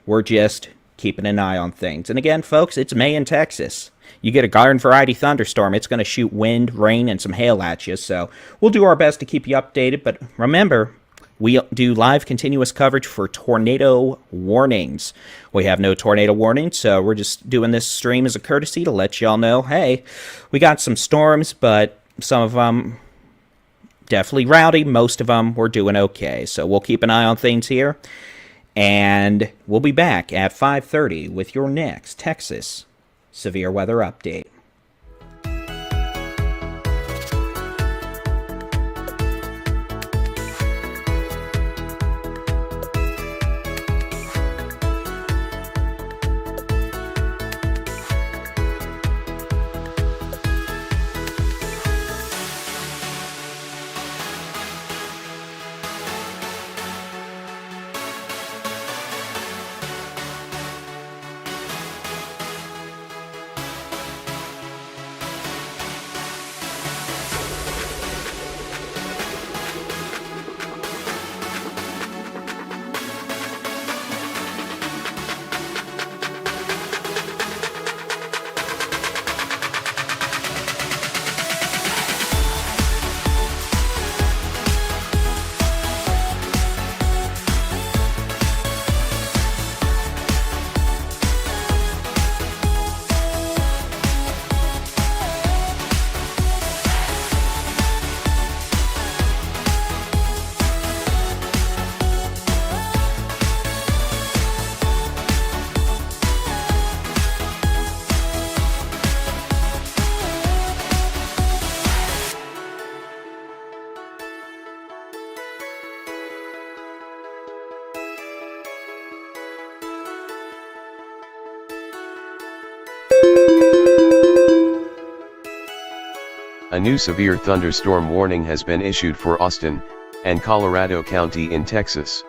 We're just keeping an eye on things. And again, folks, it's May in Texas. You get a garden variety thunderstorm, it's going to shoot wind, rain, and some hail at you. So we'll do our best to keep you updated. But remember, we do live continuous coverage for tornado warnings. We have no tornado warnings, so we're just doing this stream as a courtesy to let y'all know, hey, we got some storms, but some of them definitely rowdy. Most of them we're doing okay. So we'll keep an eye on things here. And we'll be back at 5:30 with your next Texas Severe Weather Update. A new severe thunderstorm warning has been issued for Austin and Colorado County in Texas.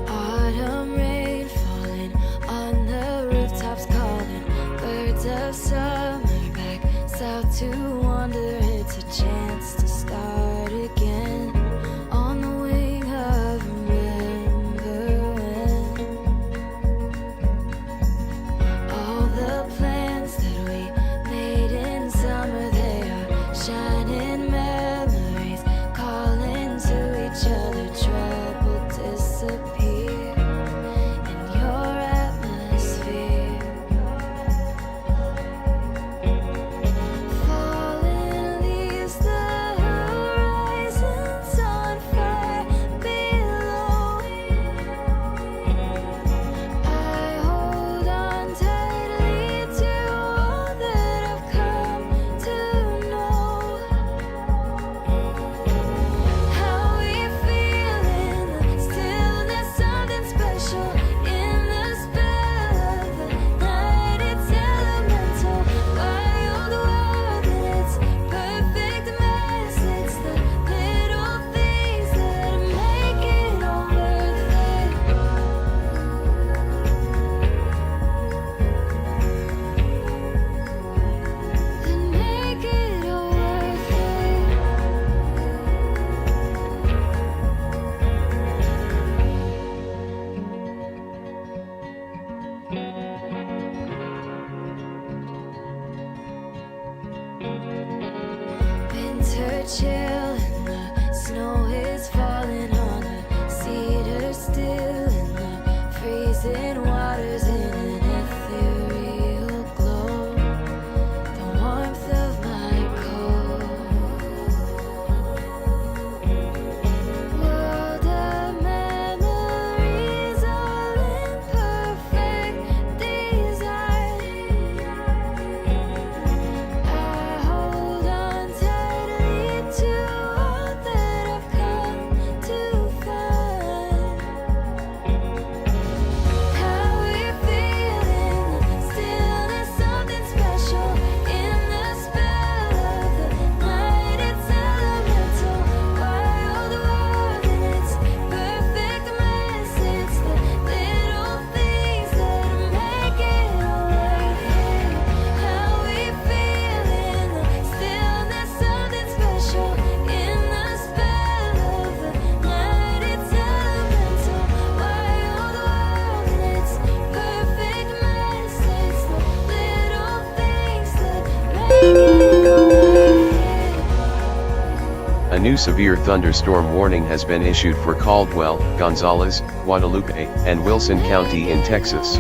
Autumn rain falling on the rooftops, calling birds of summer back south to wander. It's a chance to start again on the wing of remembrance. All the plans that we made in summer, they are shining memories, calling to each other. Trouble disappear in your atmosphere. Falling leaves, the horizon's on fire below. I hold on tightly to all that I've come to know. How we feel in the stillness, something special in the spell of the night. It's elemental, wild world in its perfect mess. It's the little things that make it all worth it. That make it all worth it. Winter chill and the snow is falling on the cedar still, and the freezing waters in an ethereal glow. The warmth of my coat. World of memories, all in perfect design. I hold on tightly to all that I've come to find. How we feel in the stillness, something special in the spell of the night. It's elemental, wild world in its perfect mess. It's the little things that make it all worth it. How we feel in the stillness, something special in the spell of the night. It's elemental, wild world in its perfect mess. It's the little things that make it all worth it. A new severe thunderstorm warning has been issued for Caldwell, Gonzales, Guadalupe, and Wilson County in Texas.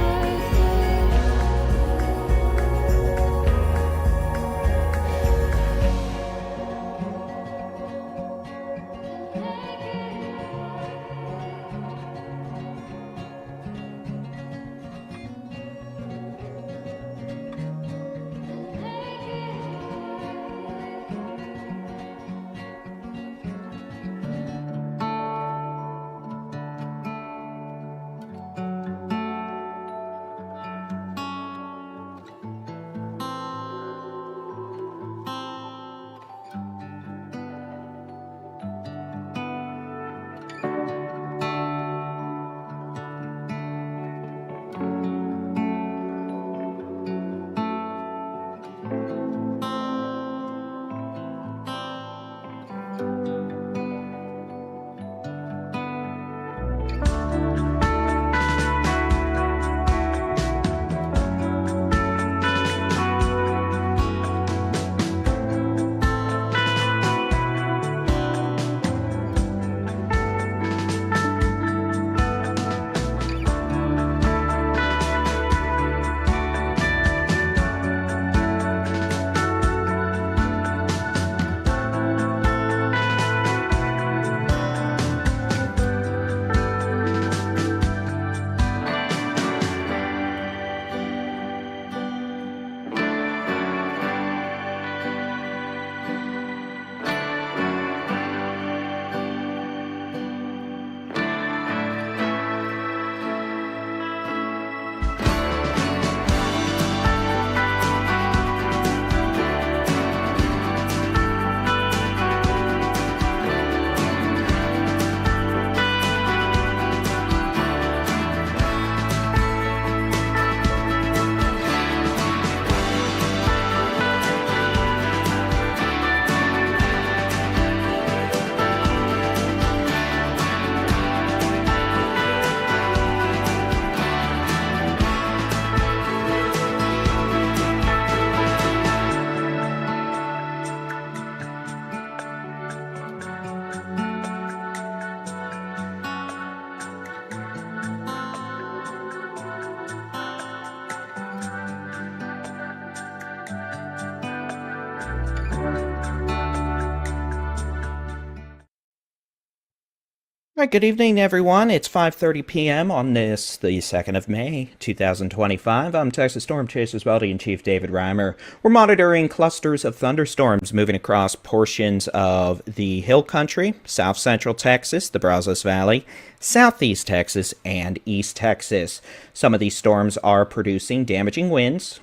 All right, good evening, everyone. It's 5:30 p.m. on this, the 2nd of May, 2025. I'm Texas Storm Chasers Baldy-in-Chief David Reimer. We're monitoring clusters of thunderstorms moving across portions of the Hill Country, South Central Texas, the Brazos Valley, Southeast Texas, and East Texas. Some of these storms are producing damaging winds,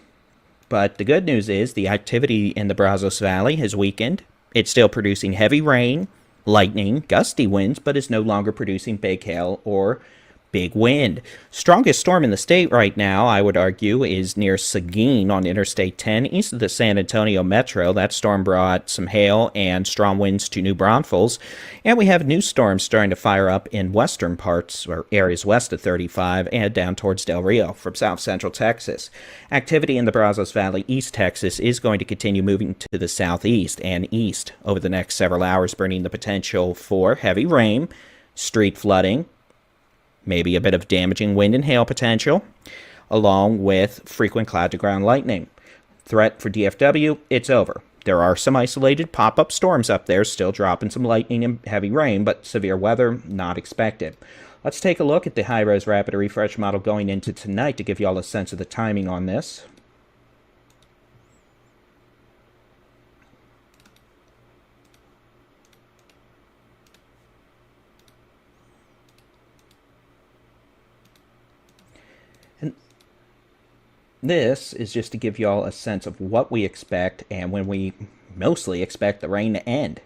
but the good news is the activity in the Brazos Valley has weakened. It's still producing heavy rain, lightning, gusty winds, but is no longer producing big hail or big wind. Strongest storm in the state right now, I would argue, is near Seguin on Interstate 10, east of the San Antonio Metro. That storm brought some hail and strong winds to New Braunfels. And we have new storms starting to fire up in western parts, or areas west of 35, and down towards Del Rio from south central Texas. Activity in the Brazos Valley, East Texas, is going to continue moving to the southeast and east over the next several hours, bringing the potential for heavy rain, street flooding, maybe a bit of damaging wind and hail potential, along with frequent cloud-to-ground lightning. Threat for DFW, it's over. There are some isolated pop-up storms up there, still dropping some lightning and heavy rain, but severe weather not expected. Let's take a look at the high-res rapid refresh model going into tonight to give you all a sense of the timing on this. This is just to give you all a sense of what we expect and when we mostly expect the rain to end.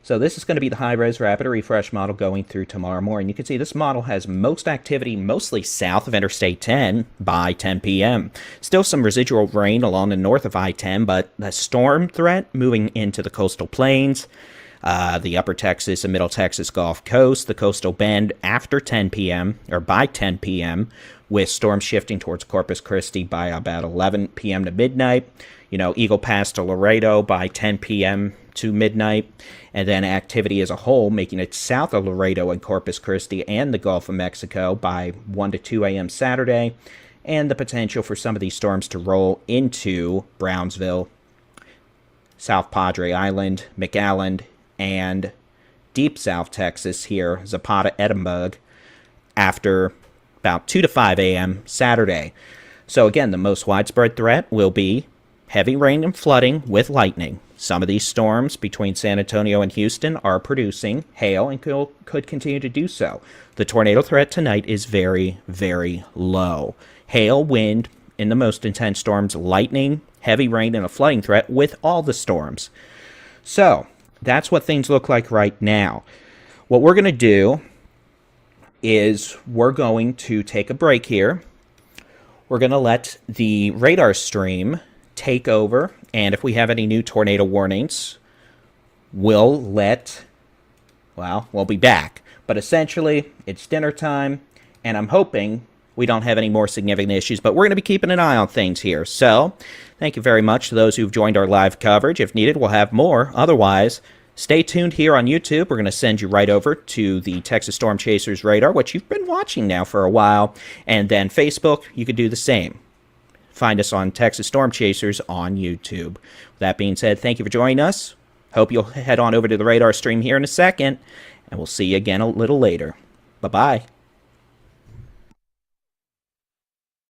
So this is going to be the high-res rapid refresh model going through tomorrow morning. You can see this model has most activity mostly south of Interstate 10 by 10 p.m. Still some residual rain along the north of I-10, but the storm threat moving into the coastal plains, the upper Texas and middle Texas Gulf Coast, the coastal bend after 10 p.m. or by 10 p.m., with storms shifting towards Corpus Christi by about 11 p.m. to midnight. Eagle Pass to Laredo by 10 p.m. to midnight. And then activity as a whole making it south of Laredo and Corpus Christi and the Gulf of Mexico by 1 to 2 a.m. Saturday. And the potential for some of these storms to roll into Brownsville, South Padre Island, McAllen, and deep South Texas here, Zapata, Edinburgh, after about 2 to 5 a.m. Saturday. So again, the most widespread threat will be heavy rain and flooding with lightning. Some of these storms between San Antonio and Houston are producing hail and could continue to do so. The tornado threat tonight is very, very low. Hail, wind in the most intense storms, lightning, heavy rain, and a flooding threat with all the storms. So that's what things look like right now. What we're going to do is we're going to take a break here. We're going to let the radar stream take over, and if we have any new tornado warnings, we'll be back. But essentially, it's dinner time, and I'm hoping we don't have any more significant issues, but we're going to be keeping an eye on things here. So, thank you very much to those who've joined our live coverage. If needed, we'll have more. Otherwise, stay tuned here on YouTube. We're going to send you right over to the Texas Storm Chasers radar, which you've been watching now for a while. And then Facebook, you could do the same. Find us on Texas Storm Chasers on YouTube. With that being said, thank you for joining us. Hope you'll head on over to the radar stream here in a second. And we'll see you again a little later. Bye-bye.